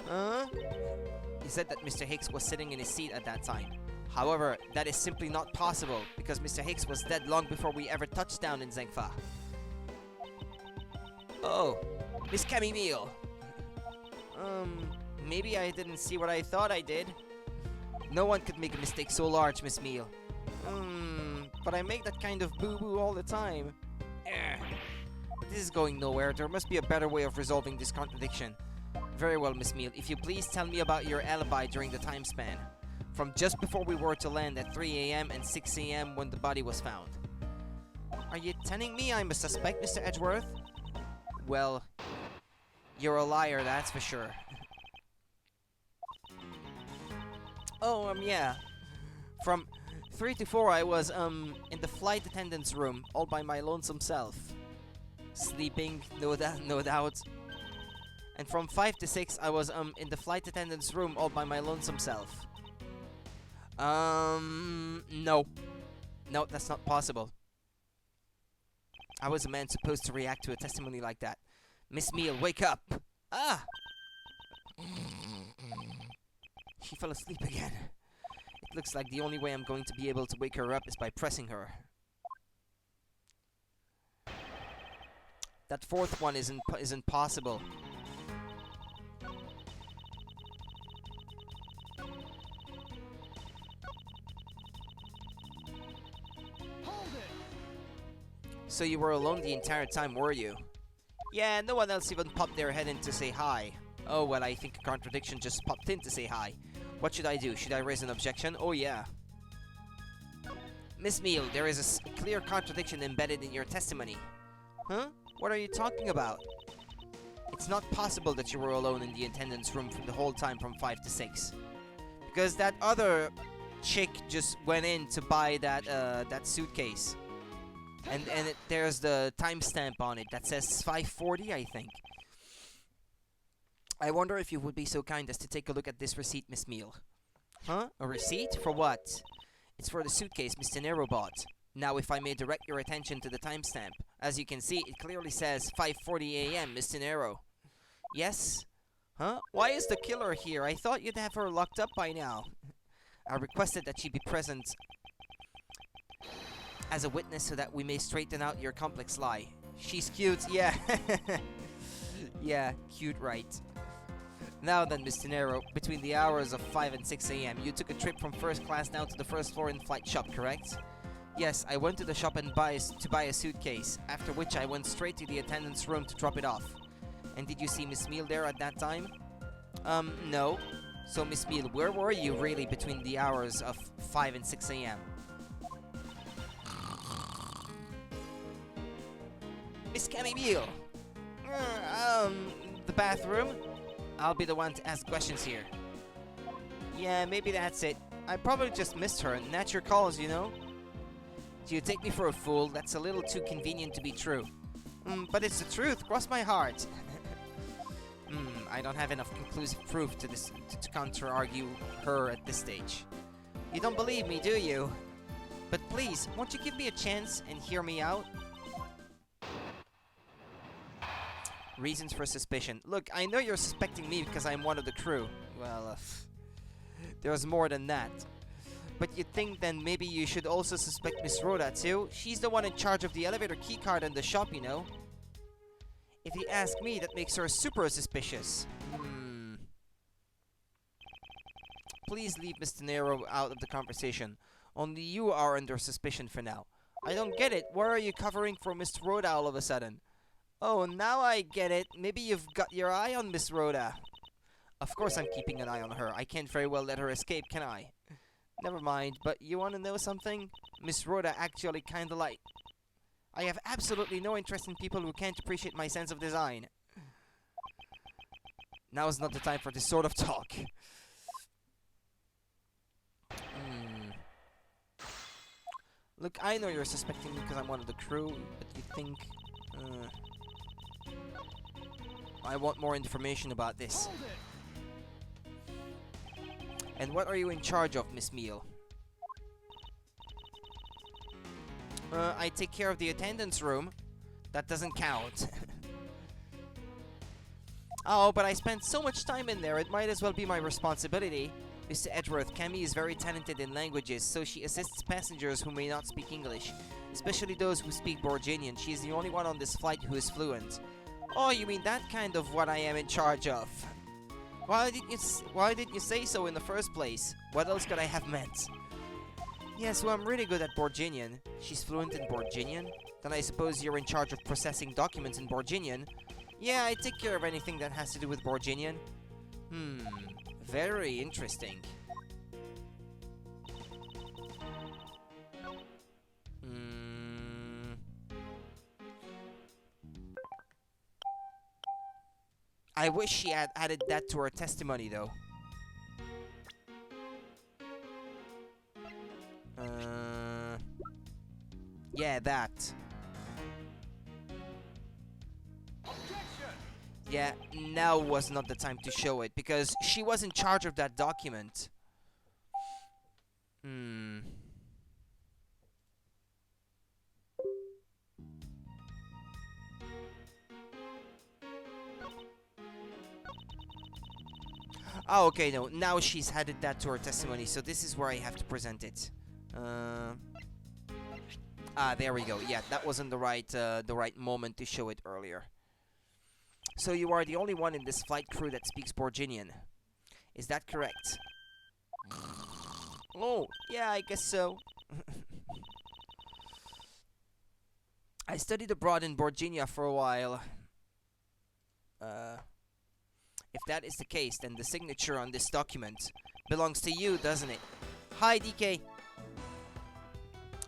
Huh? You said that Mr. Hicks was sitting in his seat at that time. However, that is simply not possible, because Mr. Hicks was dead long before we ever touched down in Zengfa. Oh, Miss Cammy Meal. Maybe I didn't see what I thought I did. No one could make a mistake so large, Miss Meal. But I make that kind of boo-boo all the time. This is going nowhere. There must be a better way of resolving this contradiction. Very well, Miss Meal. If you please tell me about your alibi during the time span. From just before we were to land at 3 AM and 6 AM when the body was found. Are you telling me I'm a suspect, Mr. Edgeworth? Well, you're a liar, that's for sure. Oh, yeah. From 3 to 4, I was, in the flight attendant's room, all by my lonesome self. Sleeping, no doubt. And from 5 to 6, I was in the flight attendant's room all by my lonesome self. No. No, that's not possible. I was a man supposed to react to a testimony like that. Miss Meal, wake up! Ah! She fell asleep again. It looks like the only way I'm going to be able to wake her up is by pressing her. That fourth one isn't possible. Hold it. So you were alone the entire time, were you? Yeah, no one else even popped their head in to say hi. Oh, well, I think a contradiction just popped in to say hi. What should I do? Should I raise an objection? Oh, yeah. Miss Meal, there is a clear contradiction embedded in your testimony. Huh? What are you talking about? It's not possible that you were alone in the attendance room for the whole time from 5 to 6. Because that other chick just went in to buy that suitcase. And there's the timestamp on it that says 5:40, I think. I wonder if you would be so kind as to take a look at this receipt, Miss Meal. Huh? A receipt? For what? It's for the suitcase Mr. Nero bought. Now, if I may direct your attention to the timestamp. As you can see, it clearly says 5:40 a.m., Mr. Nero. Yes? Huh? Why is the killer here? I thought you'd have her locked up by now. I requested that she be present as a witness so that we may straighten out your complex lie. She's cute, yeah. Yeah, cute, right. Now then, Mr. Nero, between the hours of 5 and 6 a.m., you took a trip from first class down to the first floor in-flight shop, correct? Yes, I went to the shop and buy a suitcase, after which I went straight to the attendant's room to drop it off. And did you see Miss Meal there at that time? No. So, Miss Meal, where were you really between the hours of 5 and 6 a.m.? Miss Cammy Meal! The bathroom? I'll be the one to ask questions here. Yeah, maybe that's it. I probably just missed her. Natural calls, you know? Do you take me for a fool? That's a little too convenient to be true. But it's the truth. Cross my heart. I don't have enough conclusive proof to counter-argue her at this stage. You don't believe me, do you? But please, won't you give me a chance and hear me out? Reasons for suspicion. Look, I know you're suspecting me because I'm one of the crew. Well, there's more than that. But you'd think then maybe you should also suspect Miss Rhoda too? She's the one in charge of the elevator keycard in the shop, you know? If you ask me, that makes her super suspicious. Please leave Mr. Nero out of the conversation. Only you are under suspicion for now. I don't get it. Why are you covering for Miss Rhoda all of a sudden? Oh, now I get it. Maybe you've got your eye on Miss Rhoda. Of course I'm keeping an eye on her. I can't very well let her escape, can I? Never mind, but you want to know something? Miss Rhoda actually kinda like... I have absolutely no interest in people who can't appreciate my sense of design. Now's not the time for this sort of talk. Look, I know you're suspecting me because I'm one of the crew, but you think... I want more information about this. Hold it. And what are you in charge of, Miss Meal? I take care of the attendance room. That doesn't count. Oh, but I spent so much time in there, it might as well be my responsibility. Mr. Edgeworth, Cammy is very talented in languages, so she assists passengers who may not speak English, especially those who speak Borginian. She is the only one on this flight who is fluent. Oh, you mean that kind of what I am in charge of? Why didn't you say so in the first place? What else could I have meant? Yes, well, I'm really good at Borginian. She's fluent in Borginian? Then I suppose you're in charge of processing documents in Borginian? Yeah, I take care of anything that has to do with Borginian. Very interesting. I wish she had added that to her testimony, though. Yeah, that. Objection! Yeah, now was not the time to show it, because she was in charge of that document. Hmm. Oh, okay, no. Now she's added that to her testimony, so this is where I have to present it. There we go. Yeah, that wasn't the right moment to show it earlier. So you are the only one in this flight crew that speaks Borginian. Is that correct? Oh, yeah, I guess so. I studied abroad in Borginia for a while. If that is the case, then the signature on this document belongs to you, doesn't it? Hi, DK.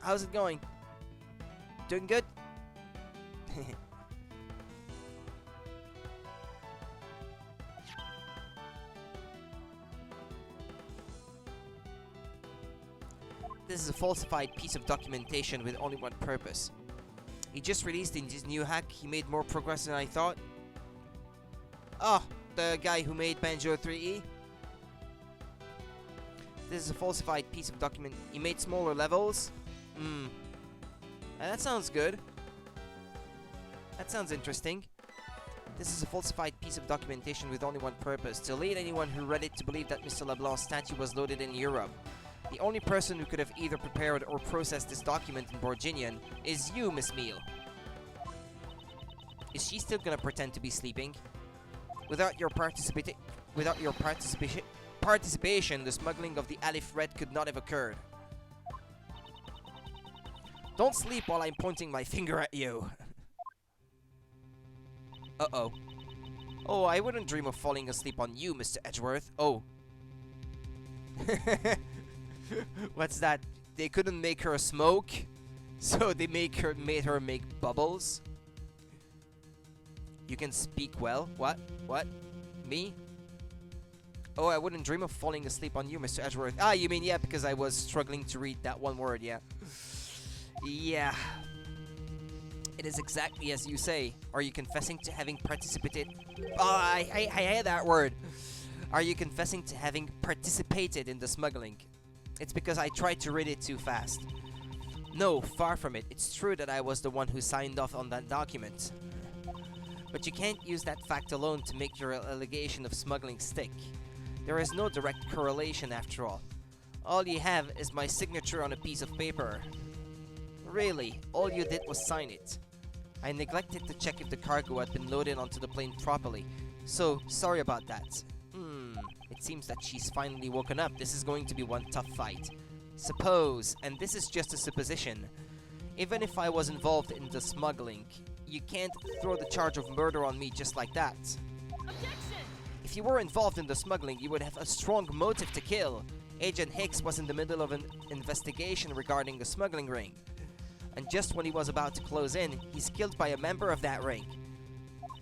How's it going? Doing good? This is a falsified piece of documentation with only one purpose. He just released in his new hack. He made more progress than I thought. Oh, the guy who made Banjo 3E. This is a falsified piece of document. He made smaller levels. That sounds good. That sounds interesting. This is a falsified piece of documentation with only one purpose: to lead anyone who read it to believe that Mr. Leblanc's statue was loaded in Europe. The only person who could have either prepared or processed this document in Borginian is you, Miss Meal. Is she still gonna pretend to be sleeping? Without your participation, the smuggling of the Alif Red could not have occurred. Don't sleep while I'm pointing my finger at you. Uh-oh. Oh, I wouldn't dream of falling asleep on you, Mr. Edgeworth. Oh. What's that? They couldn't make her smoke, so they made her make bubbles. You can speak well. What? What? Me? Oh, I wouldn't dream of falling asleep on you, Mr. Edgeworth. Ah, you mean, yeah, because I was struggling to read that one word, yeah. Yeah. It is exactly as you say. Are you confessing to having participated? Oh, I hate that word. Are you confessing to having participated in the smuggling? It's because I tried to read it too fast. No, far from it. It's true that I was the one who signed off on that document. But you can't use that fact alone to make your allegation of smuggling stick. There is no direct correlation after all. All you have is my signature on a piece of paper. Really, all you did was sign it. I neglected to check if the cargo had been loaded onto the plane properly, so sorry about that. It seems that she's finally woken up. This is going to be one tough fight. Suppose, and this is just a supposition, even if I was involved in the smuggling, you can't throw the charge of murder on me just like that. Objection! If you were involved in the smuggling, you would have a strong motive to kill. Agent Hicks was in the middle of an investigation regarding the smuggling ring. And just when he was about to close in, he's killed by a member of that ring.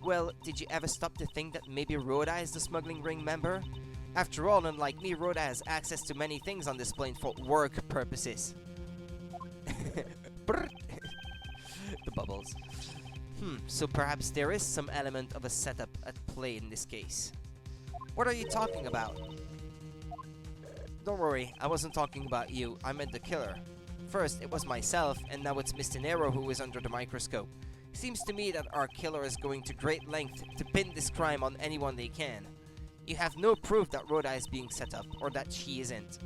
Well, did you ever stop to think that maybe Rhoda is the smuggling ring member? After all, unlike me, Rhoda has access to many things on this plane for work purposes. The bubbles. So perhaps there is some element of a setup at play in this case. What are you talking about? Don't worry, I wasn't talking about you, I meant the killer. First, it was myself, and now it's Mr. Nero who is under the microscope. Seems to me that our killer is going to great length to pin this crime on anyone they can. You have no proof that Rhoda is being set up, or that she isn't.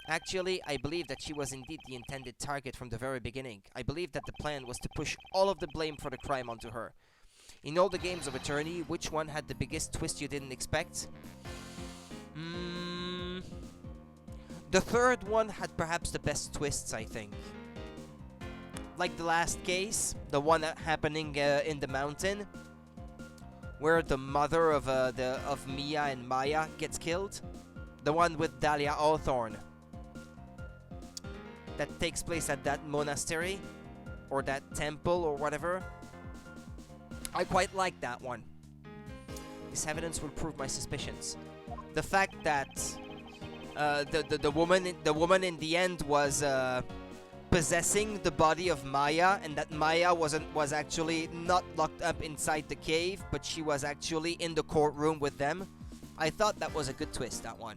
Actually, I believe that she was indeed the intended target from the very beginning. I believe that the plan was to push all of the blame for the crime onto her. In all the games of attorney, which one had the biggest twist you didn't expect? The third one had perhaps the best twists, I think. Like the last case, the one happening in the mountain, where the mother of Mia and Maya gets killed. The one with Dahlia Hawthorne. That takes place at that monastery, or that temple, or whatever. I quite like that one. This evidence will prove my suspicions. The fact that the woman in the end was possessing the body of Maya, and that Maya was actually not locked up inside the cave, but she was actually in the courtroom with them. I thought that was a good twist, that one.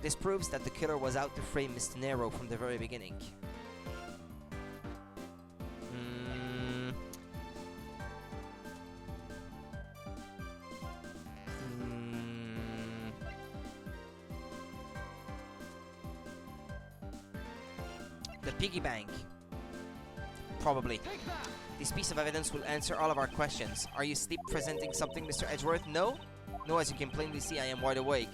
This proves that the killer was out to frame Mr. Nero from the very beginning. The piggy bank. Probably. This piece of evidence will answer all of our questions. Are you sleep presenting something, Mr. Edgeworth? No? No, as you can plainly see, I am wide awake.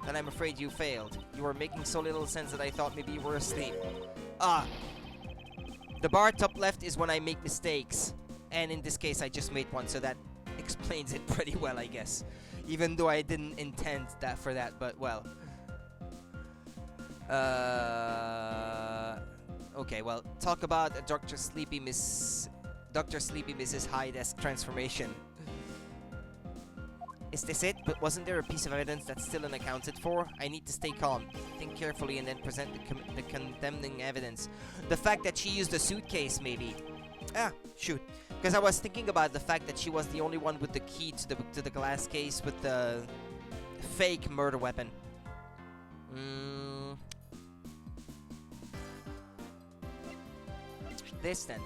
Then I'm afraid you failed. You were making so little sense that I thought maybe you were asleep. Ah! The bar top left is when I make mistakes. And in this case, I just made one, so that explains it pretty well, I guess. Even though I didn't intend that for that, but well. Okay, well, talk about a Dr. Sleepy Mrs. Hyde-esque transformation. Is this it? But wasn't there a piece of evidence that's still unaccounted for? I need to stay calm, think carefully, and then present the condemning evidence. The fact that she used a suitcase, maybe. Ah, shoot. Because I was thinking about the fact that she was the only one with the key to the glass case with the fake murder weapon. This then.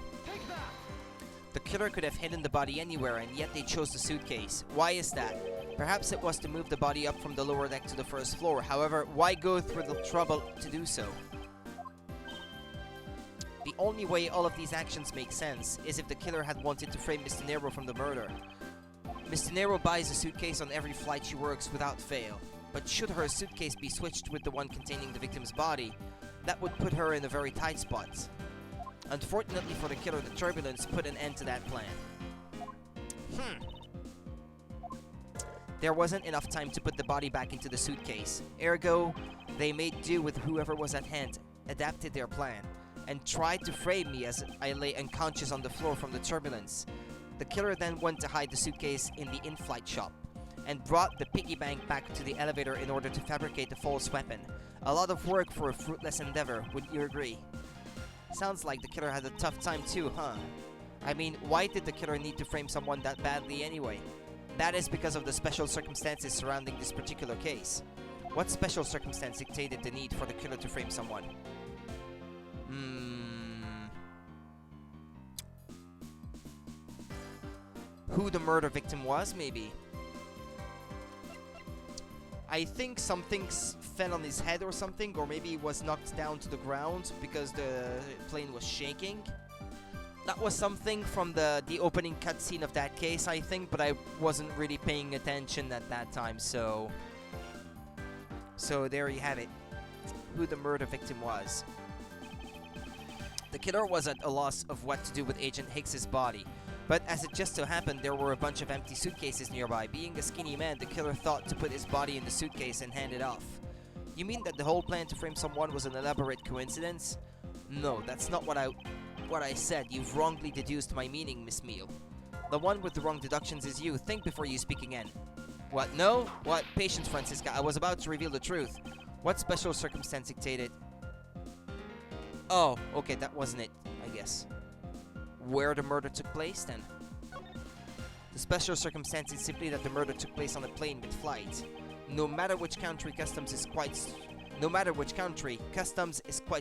The killer could have hidden the body anywhere, and yet they chose the suitcase. Why is that? Perhaps it was to move the body up from the lower deck to the first floor. However, why go through the trouble to do so? The only way all of these actions make sense is if the killer had wanted to frame Mr. Nero from the murder. Mr. Nero buys a suitcase on every flight she works without fail. But should her suitcase be switched with the one containing the victim's body, that would put her in a very tight spot. Unfortunately for the killer, the turbulence put an end to that plan. There wasn't enough time to put the body back into the suitcase. Ergo, they made do with whoever was at hand, adapted their plan, and tried to frame me as I lay unconscious on the floor from the turbulence. The killer then went to hide the suitcase in the in-flight shop, and brought the piggy bank back to the elevator in order to fabricate the false weapon. A lot of work for a fruitless endeavor, wouldn't you agree? Sounds like the killer had a tough time too, huh? I mean, why did the killer need to frame someone that badly anyway? That is because of the special circumstances surrounding this particular case. What special circumstance dictated the need for the killer to frame someone? Who the murder victim was, maybe? I think something fell on his head or something, or maybe he was knocked down to the ground because the plane was shaking. That was something from the opening cutscene of that case, I think, but I wasn't really paying attention at that time, so there you have it. Who the murder victim was. The killer was at a loss of what to do with Agent Hicks's body. But as it just so happened, there were a bunch of empty suitcases nearby. Being a skinny man, the killer thought to put his body in the suitcase and hand it off. You mean that the whole plan to frame someone was an elaborate coincidence? No, that's not what I said. You've wrongly deduced my meaning, Miss Meal. The one with the wrong deductions is you. Think before you speak again. What? No? What? Patience, Francisca. I was about to reveal the truth. What special circumstance dictated? Oh, okay, that wasn't it, I guess. Where the murder took place, then? The special circumstance is simply that the murder took place on a plane mid-flight. No matter which country, customs is quite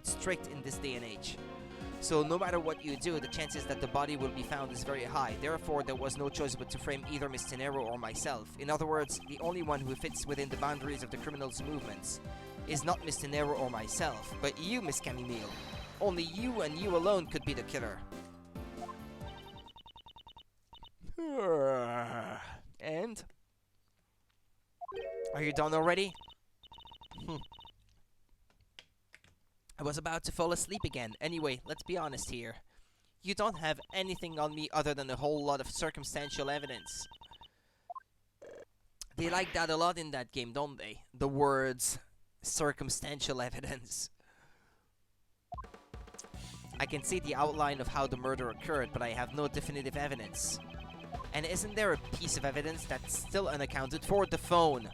strict in this day and age. So no matter what you do, the chances that the body will be found is very high. Therefore, there was no choice but to frame either Mr. Nero or myself. In other words, the only one who fits within the boundaries of the criminal's movements is not Mr. Nero or myself, but you, Miss Camille. Only you and you alone could be the killer. And? Are you done already? I was about to fall asleep again. Anyway, let's be honest here. You don't have anything on me other than a whole lot of circumstantial evidence. They like that a lot in that game, don't they? The words circumstantial evidence. I can see the outline of how the murder occurred, but I have no definitive evidence. And isn't there a piece of evidence that's still unaccounted for? The phone.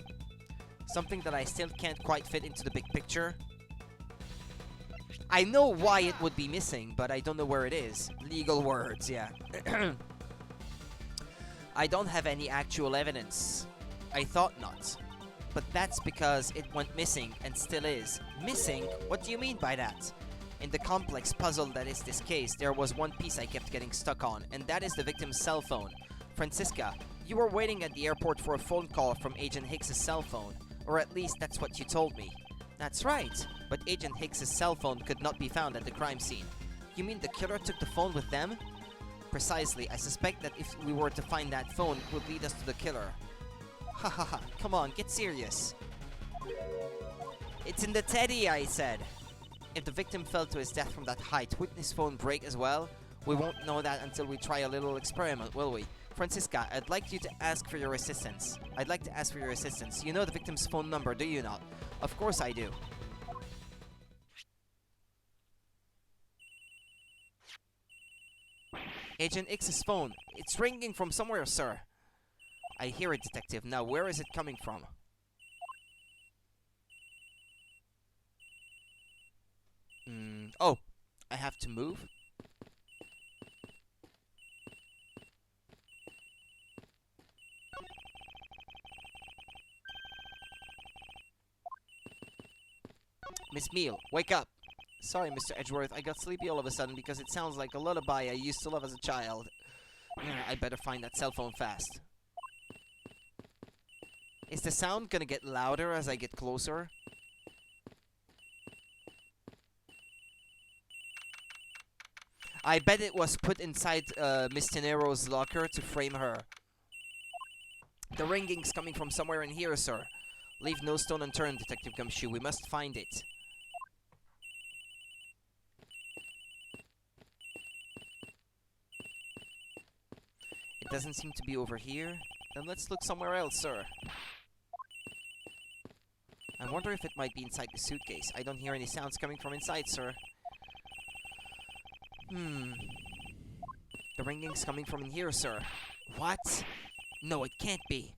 Something that I still can't quite fit into the big picture. I know why it would be missing, but I don't know where it is. Legal words, yeah. I don't have any actual evidence. I thought not. But that's because it went missing and still is. Missing? What do you mean by that? In the complex puzzle that is this case, there was one piece I kept getting stuck on, and that is the victim's cell phone. Francisca, you were waiting at the airport for a phone call from Agent Hicks's cell phone. Or at least that's what you told me. That's right, but Agent Hicks's cell phone could not be found at the crime scene. You mean the killer took the phone with them? Precisely, I suspect that if we were to find that phone, it would lead us to the killer. Ha ha ha, come on, get serious. It's in the teddy, I said. If the victim fell to his death from that height, wouldn't his phone break as well? We won't know that until we try a little experiment, will we? Francisca, I'd like to ask for your assistance. You know the victim's phone number, do you not? Of course I do. Agent X's phone. It's ringing from somewhere, sir. I hear it, detective. Now, where is it coming from? Oh, I have to move? Miss Meal, wake up! Sorry, Mr. Edgeworth, I got sleepy all of a sudden because it sounds like a lullaby I used to love as a child. I better find that cell phone fast. Is the sound gonna get louder as I get closer? I bet it was put inside Miss Tenero's locker to frame her. The ringing's coming from somewhere in here, sir. Leave no stone unturned, Detective Gumshoe. We must find it. It doesn't seem to be over here. Then let's look somewhere else, sir. I wonder if it might be inside the suitcase. I don't hear any sounds coming from inside, sir. The ringing's coming from in here, sir. What? No, it can't be.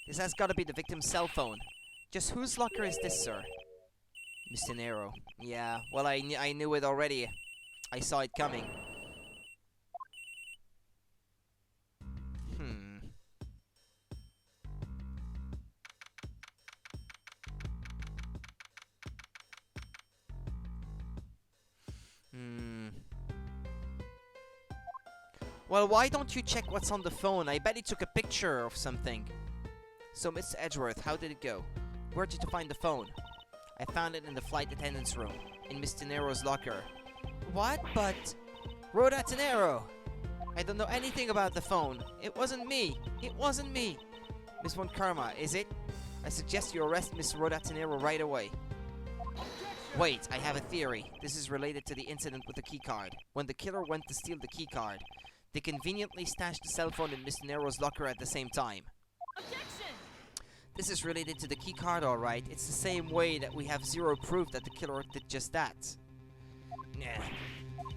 This has got to be the victim's cell phone. Just whose locker is this, sir? Mr. Nero. Yeah, well, I knew it already. I saw it coming. Well, why don't you check what's on the phone? I bet he took a picture of something. So, Mr. Edgeworth, how did it go? Where did you find the phone? I found it in the flight attendant's room, in Miss Tenero's locker. What? But... Rhoda Tenero! I don't know anything about the phone. It wasn't me. It wasn't me. Miss Von Karma, is it? I suggest you arrest Miss Rhoda Tenero right away. Wait, I have a theory. This is related to the incident with the keycard. When the killer went to steal the keycard, they conveniently stashed the cell phone in Miss Tenero's locker at the same time. Objection! This is related to the keycard, alright. It's the same way that we have zero proof that the killer did just that. Nah.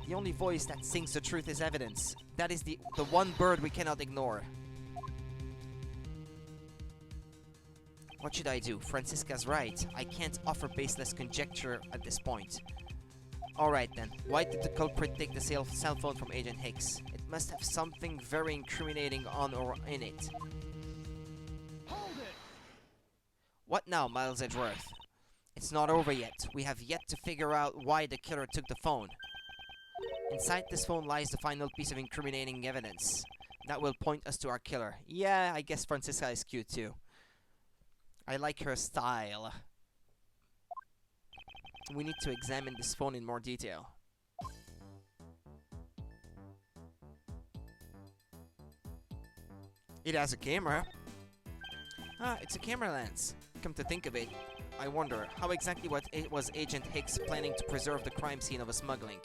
The only voice that sings the truth is evidence. That is the one bird we cannot ignore. What should I do? Francisca's right. I can't offer baseless conjecture at this point. Alright then. Why did the culprit take the cell phone from Agent Hicks? It must have something very incriminating on or in it. Hold it! What now, Miles Edgeworth? It's not over yet. We have yet to figure out why the killer took the phone. Inside this phone lies the final piece of incriminating evidence that will point us to our killer. Yeah, I guess Francisca is cute too. I like her style. We need to examine this phone in more detail. It has a camera. Ah, it's a camera lens. Come to think of it, I wonder, how exactly was Agent Hicks planning to preserve the crime scene of a smuggling?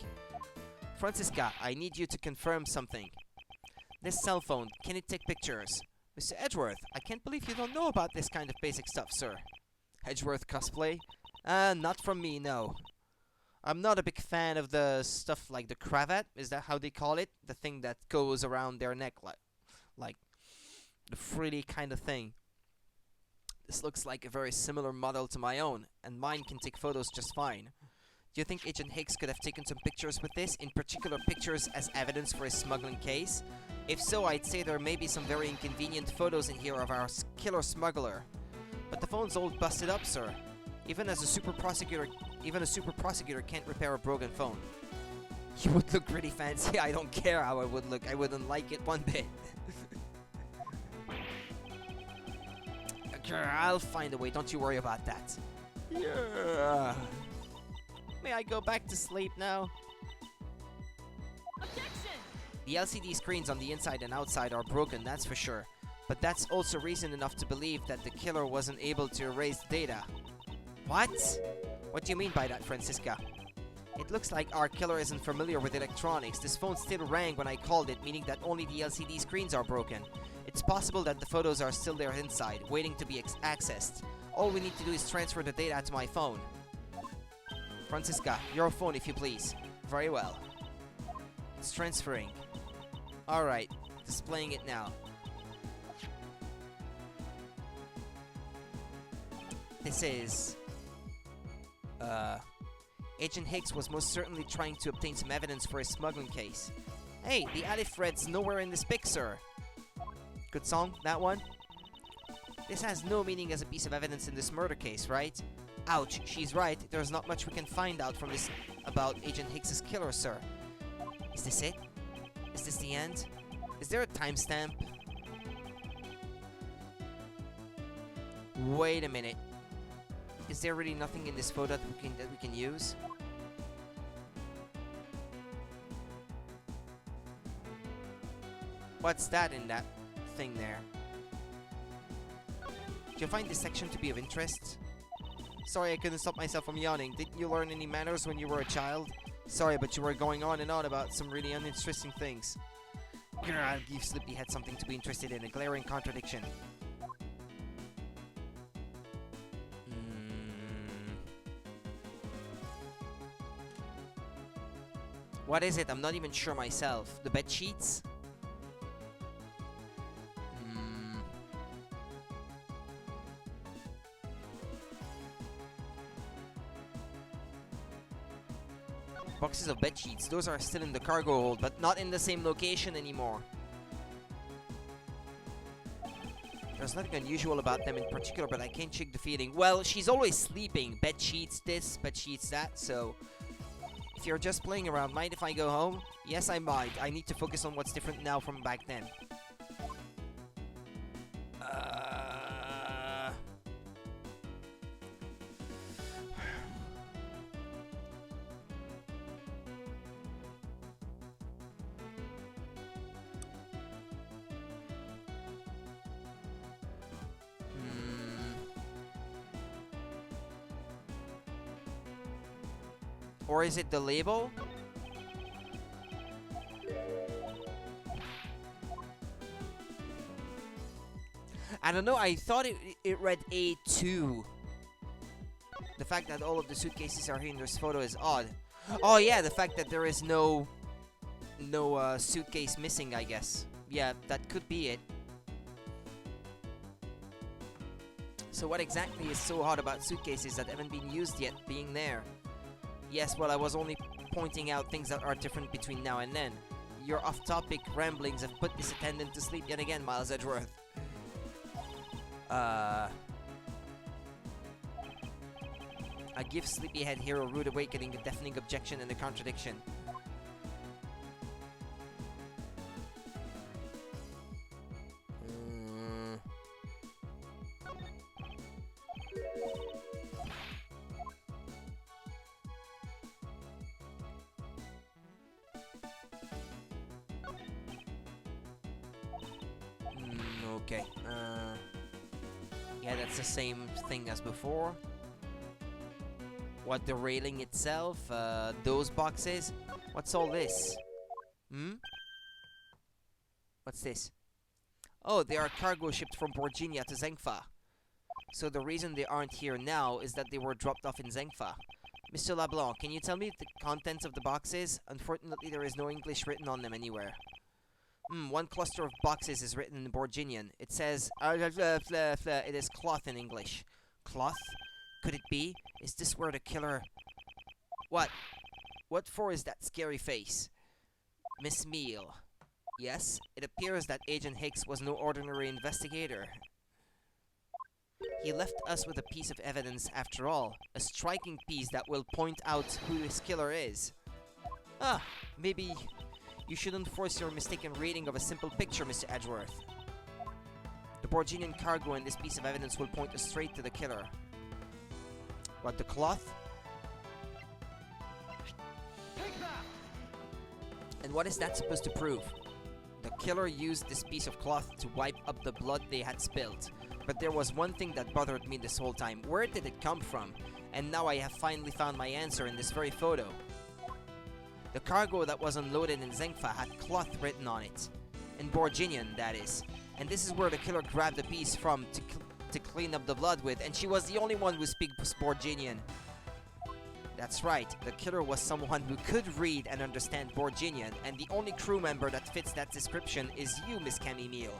Francisca, I need you to confirm something. This cell phone, can it take pictures? Mr. Edgeworth, I can't believe you don't know about this kind of basic stuff, sir. Edgeworth cosplay? Not from me, no. I'm not a big fan of the stuff like the cravat. Is that how they call it? The thing that goes around their neck, like the frilly kind of thing. This looks like a very similar model to my own, and mine can take photos just fine. Do you think Agent Hicks could have taken some pictures with this, in particular pictures as evidence for his smuggling case? If so, I'd say there may be some very inconvenient photos in here of our killer smuggler. But the phone's all busted up, sir. Even a super prosecutor can't repair a broken phone. You would look pretty fancy. I don't care how I would look. I wouldn't like it one bit. I'll find a way. Don't you worry about that. Yeah. May I go back to sleep now? Objection! The LCD screens on the inside and outside are broken, that's for sure. But that's also reason enough to believe that the killer wasn't able to erase the data. What? What do you mean by that, Francisca? It looks like our killer isn't familiar with electronics. This phone still rang when I called it, meaning that only the LCD screens are broken. It's possible that the photos are still there inside, waiting to be accessed. All we need to do is transfer the data to my phone. Francisca, your phone if you please. Very well. It's transferring. Alright, displaying it now. This is... Agent Hicks was most certainly trying to obtain some evidence for his smuggling case. Hey, the Alif Red's nowhere in this pic, sir. Good song, that one? This has no meaning as a piece of evidence in this murder case, right? Ouch, she's right. There's not much we can find out from this about Agent Hicks's killer, sir. Is this it? Is this the end? Is there a timestamp? Wait a minute. Is there really nothing in this photo that we can use? What's that in that thing there? Do you find this section to be of interest? Sorry, I couldn't stop myself from yawning. Didn't you learn any manners when you were a child? Sorry, but you were going on and on about some really uninteresting things. Grr, you sleepyhead something to be interested in, a glaring contradiction. What is it? I'm not even sure myself. The bed sheets? Boxes of bed sheets. Those are still in the cargo hold, but not in the same location anymore. There's nothing unusual about them in particular, but I can't shake the feeling. Well, she's always sleeping. Bed sheets this, bed sheets that, so... If you're just playing around, mind if I go home? Yes, I might. I need to focus on what's different now from back then. Or is it the label? I don't know, I thought it read A2. The fact that all of the suitcases are here in this photo is odd. Oh yeah, the fact that there is no suitcase missing, I guess. Yeah, that could be it. So what exactly is so hard about suitcases that haven't been used yet being there? Yes, well, I was only pointing out things that are different between now and then. Your off-topic ramblings have put this attendant to sleep yet again, Miles Edgeworth. I give Sleepyhead here a rude awakening, a deafening objection, and a contradiction. Okay, yeah, that's the same thing as before. What, the railing itself? Those boxes? What's all this? What's this? Oh, they are cargo shipped from Borginia to Zengfa. So the reason they aren't here now is that they were dropped off in Zengfa. Mr. LeBlanc, can you tell me the contents of the boxes? Unfortunately, there is no English written on them anywhere. One cluster of boxes is written in Borginian. It says, it is cloth in English. Cloth? Could it be? Is this where the killer... What? What for is that scary face? Miss Meal. Yes, it appears that Agent Hicks was no ordinary investigator. He left us with a piece of evidence after all. A striking piece that will point out who his killer is. Ah, maybe you shouldn't force your mistaken reading of a simple picture, Mr. Edgeworth. The Borginian cargo and this piece of evidence will point us straight to the killer. What, the cloth? Take that! And what is that supposed to prove? The killer used this piece of cloth to wipe up the blood they had spilled. But there was one thing that bothered me this whole time. Where did it come from? And now I have finally found my answer in this very photo. The cargo that was unloaded in Zengfa had cloth written on it. In Borginian, that is. And this is where the killer grabbed the piece from to clean up the blood with, and she was the only one who speaks Borginian. That's right, the killer was someone who could read and understand Borginian, and the only crew member that fits that description is you, Miss Camille.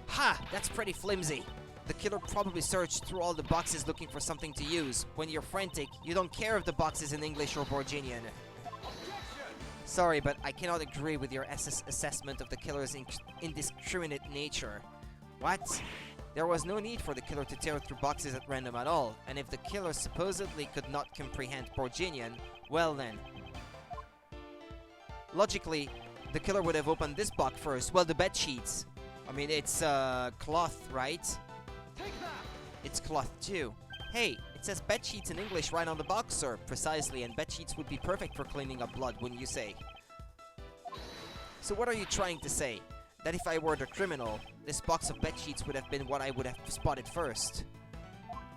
Ha! That's pretty flimsy. The killer probably searched through all the boxes looking for something to use. When you're frantic, you don't care if the box is in English or Borginian. Sorry, but I cannot agree with your assessment of the killer's indiscriminate nature. What? There was no need for the killer to tear through boxes at random at all, and if the killer supposedly could not comprehend Borginian, well then. Logically, the killer would have opened this box first. Well, the bed sheets. I mean, it's cloth, right? Take that! It's cloth too. Hey, it says bed sheets in English right on the box, sir. Precisely, and bed sheets would be perfect for cleaning up blood, wouldn't you say? So what are you trying to say? That if I were the criminal, this box of bed sheets would have been what I would have spotted first.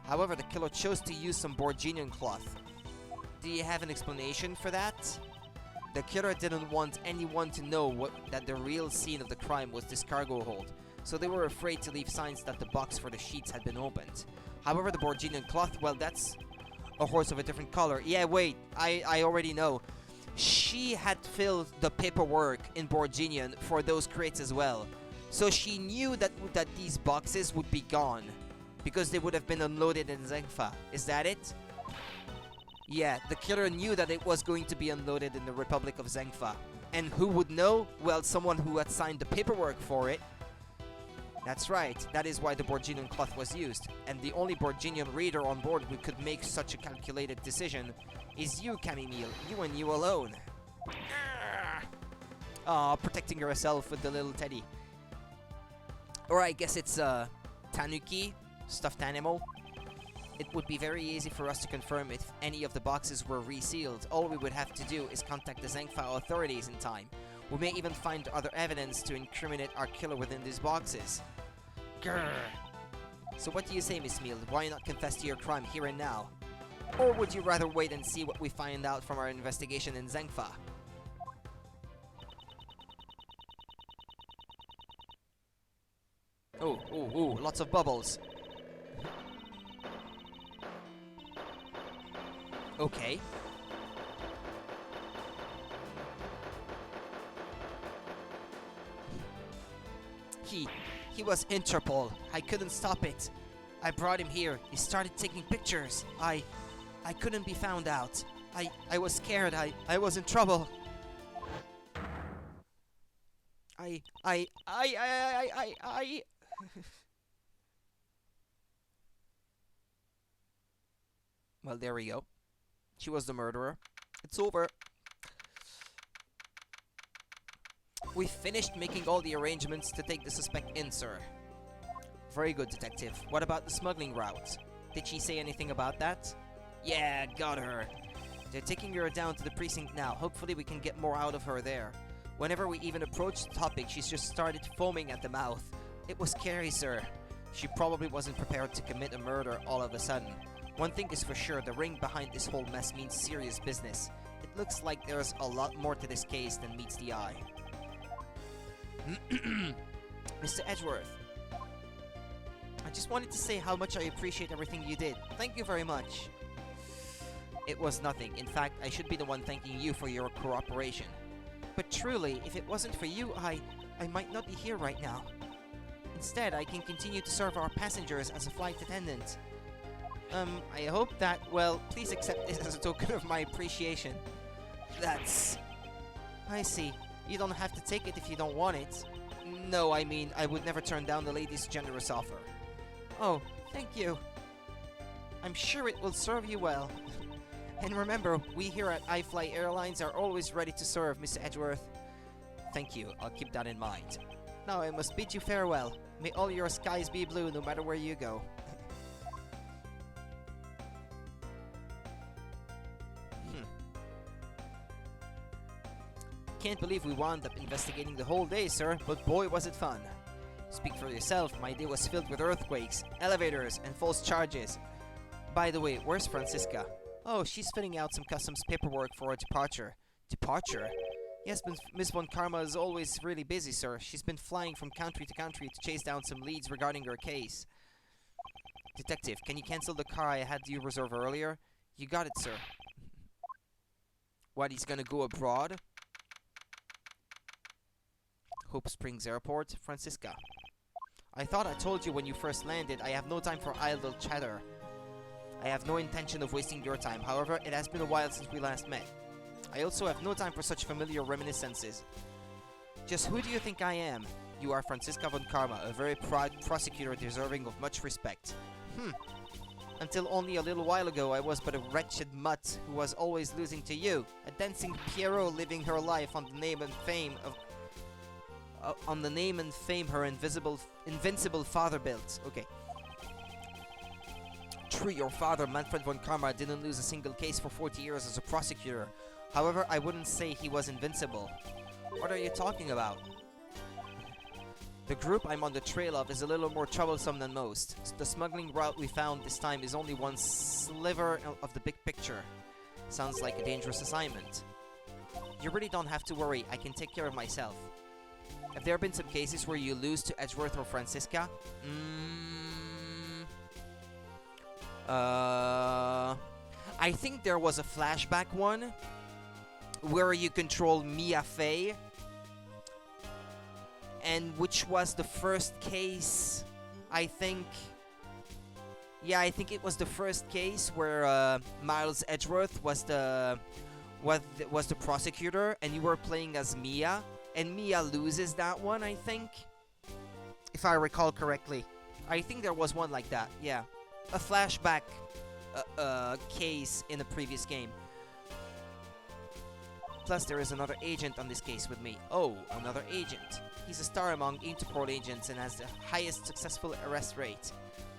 However, the killer chose to use some Borginian cloth. Do you have an explanation for that? The killer didn't want anyone to know that the real scene of the crime was this cargo hold, so they were afraid to leave signs that the box for the sheets had been opened. However, the Borginian cloth, well, that's a horse of a different color. Yeah, wait, I already know. She had filled the paperwork in Borginian for those crates as well. So she knew that these boxes would be gone, because they would have been unloaded in Zengfa. Is that it? Yeah, the killer knew that it was going to be unloaded in the Republic of Zengfa. And who would know? Well, someone who had signed the paperwork for it. That's right, that is why the Borginian cloth was used. And the only Borginian reader on board who could make such a calculated decision is you, Camille. You and you alone. Aw, protecting yourself with the little teddy. Or I guess it's Tanuki, stuffed animal. It would be very easy for us to confirm if any of the boxes were resealed. All we would have to do is contact the Zengfa authorities in time. We may even find other evidence to incriminate our killer within these boxes. Grrr. So what do you say, Miss Meal? Why not confess to your crime here and now? Or would you rather wait and see what we find out from our investigation in Zengfa? Oh, lots of bubbles. Okay. He was Interpol. I couldn't stop it. I brought him here. He started taking pictures. I couldn't be found out. I was scared. I was in trouble. Well, there we go. She was the murderer. It's over. We finished making all the arrangements to take the suspect in, sir. Very good, detective. What about the smuggling route? Did she say anything about that? Yeah, got her. They're taking her down to the precinct now. Hopefully we can get more out of her there. Whenever we even approached the topic, she's just started foaming at the mouth. It was scary, sir. She probably wasn't prepared to commit a murder all of a sudden. One thing is for sure, the ring behind this whole mess means serious business. It looks like there's a lot more to this case than meets the eye. Mr. Edgeworth, I just wanted to say how much I appreciate everything you did. Thank you very much. It was nothing. In fact, I should be the one thanking you for your cooperation. But truly, if it wasn't for you, I might not be here right now. Instead, I can continue to serve our passengers as a flight attendant. I hope that, well, please accept this as a token of my appreciation. That's... I see. You don't have to take it if you don't want it. No, I mean, I would never turn down the lady's generous offer. Oh, thank you. I'm sure it will serve you well. And remember, we here at iFly Airlines are always ready to serve, Mr. Edgeworth. Thank you, I'll keep that in mind. Now I must bid you farewell. May all your skies be blue no matter where you go. Can't believe we wound up investigating the whole day, sir, but boy was it fun. Speak for yourself, my day was filled with earthquakes, elevators, and false charges. By the way, where's Francisca? Oh, she's filling out some customs paperwork for her departure. Departure? Yes, Miss Von Karma is always really busy, sir. She's been flying from country to country to chase down some leads regarding her case. Detective, can you cancel the car I had you reserve earlier? You got it, sir. What, he's gonna go abroad? Hope Springs Airport, Francisca. I thought I told you when you first landed, I have no time for idle chatter. I have no intention of wasting your time, however, it has been a while since we last met. I also have no time for such familiar reminiscences. Just who do you think I am? You are Francisca Von Karma, a very proud prosecutor deserving of much respect. Until only a little while ago, I was but a wretched mutt who was always losing to you, a dancing Pierrot living her life on the name and fame of... her invincible father built. Okay. True, your father, Manfred von Karma, didn't lose a single case for 40 years as a prosecutor. However, I wouldn't say he was invincible. What are you talking about? The group I'm on the trail of is a little more troublesome than most. The smuggling route we found this time is only one sliver of the big picture. Sounds like a dangerous assignment. You really don't have to worry, I can take care of myself. Have there been some cases where you lose to Edgeworth or Francisca? I think there was a flashback one where you control Mia Fey, and which was the first case, I think. Yeah, I think it was the first case where Miles Edgeworth was the prosecutor, and you were playing as Mia, and Mia loses that one, I think, if I recall correctly. I think there was one like that, yeah. A flashback case in a previous game. Plus, there is another agent on this case with me. Oh, another agent. He's a star among Interpol agents and has the highest successful arrest rate.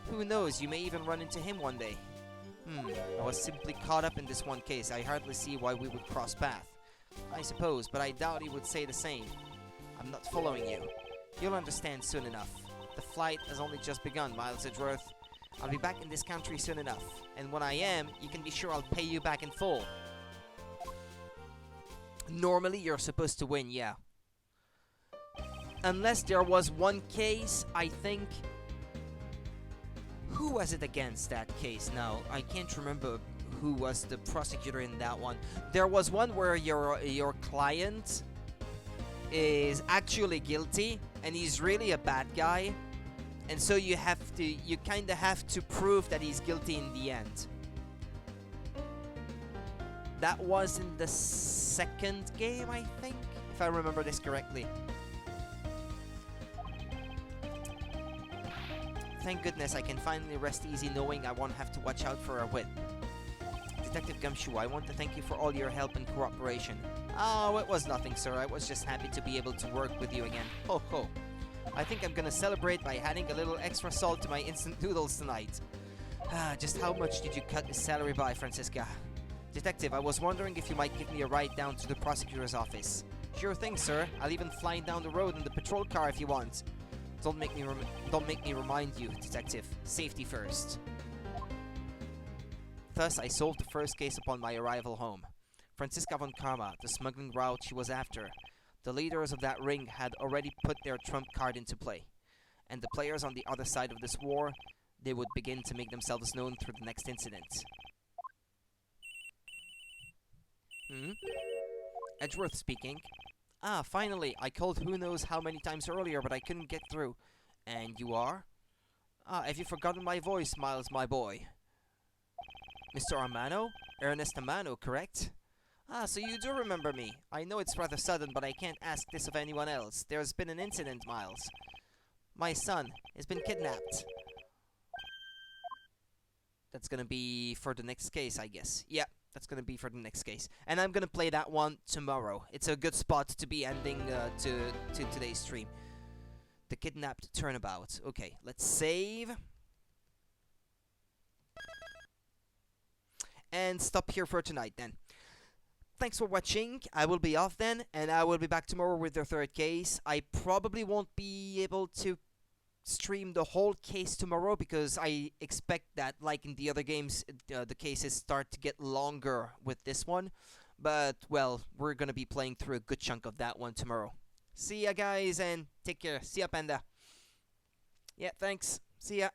Who knows, you may even run into him one day. I was simply caught up in this one case. I hardly see why we would cross paths. I suppose, but I doubt he would say the same. I'm not following you. You'll understand soon enough. The flight has only just begun, Miles Edgeworth. I'll be back in this country soon enough. And when I am, you can be sure I'll pay you back in full. Normally, you're supposed to win, yeah. Unless there was one case, I think... Who was it against that case now? I can't remember who was the prosecutor in that one. There was one where your client is actually guilty, and he's really a bad guy. And so you kind of have to prove that he's guilty in the end. That was in the second game, I think, if I remember this correctly. Thank goodness I can finally rest easy knowing I won't have to watch out for a whip. Detective Gumshoe, I want to thank you for all your help and cooperation. Oh, it was nothing, sir. I was just happy to be able to work with you again. Ho ho. I think I'm gonna celebrate by adding a little extra salt to my instant noodles tonight. Just how much did you cut his salary by, Francisca? Detective, I was wondering if you might give me a ride down to the prosecutor's office. Sure thing, sir. I'll even fly down the road in the patrol car if you want. Don't make me remind you, Detective. Safety first. Thus, I solved the first case upon my arrival home. Francisca Von Karma, the smuggling route she was after. The leaders of that ring had already put their trump card into play. And the players on the other side of this war, they would begin to make themselves known through the next incident. Edgeworth speaking. Ah, finally! I called who knows how many times earlier, but I couldn't get through. And you are? Ah, have you forgotten my voice, Miles, my boy? Mr. Armano? Ernest Armano, correct? Ah, so you do remember me. I know it's rather sudden, but I can't ask this of anyone else. There's been an incident, Miles. My son has been kidnapped. That's gonna be for the next case, I guess. Yeah, that's gonna be for the next case. And I'm gonna play that one tomorrow. It's a good spot to be ending to today's stream. The kidnapped turnabout. Okay, let's save. And stop here for tonight then. Thanks for watching. I will be off then, and I will be back tomorrow with the third case. I probably won't be able to stream the whole case tomorrow because I expect that, like in the other games, the cases start to get longer with this one. But, well, we're gonna be playing through a good chunk of that one tomorrow. See ya, guys, and take care. See ya, Panda. Yeah, thanks. See ya.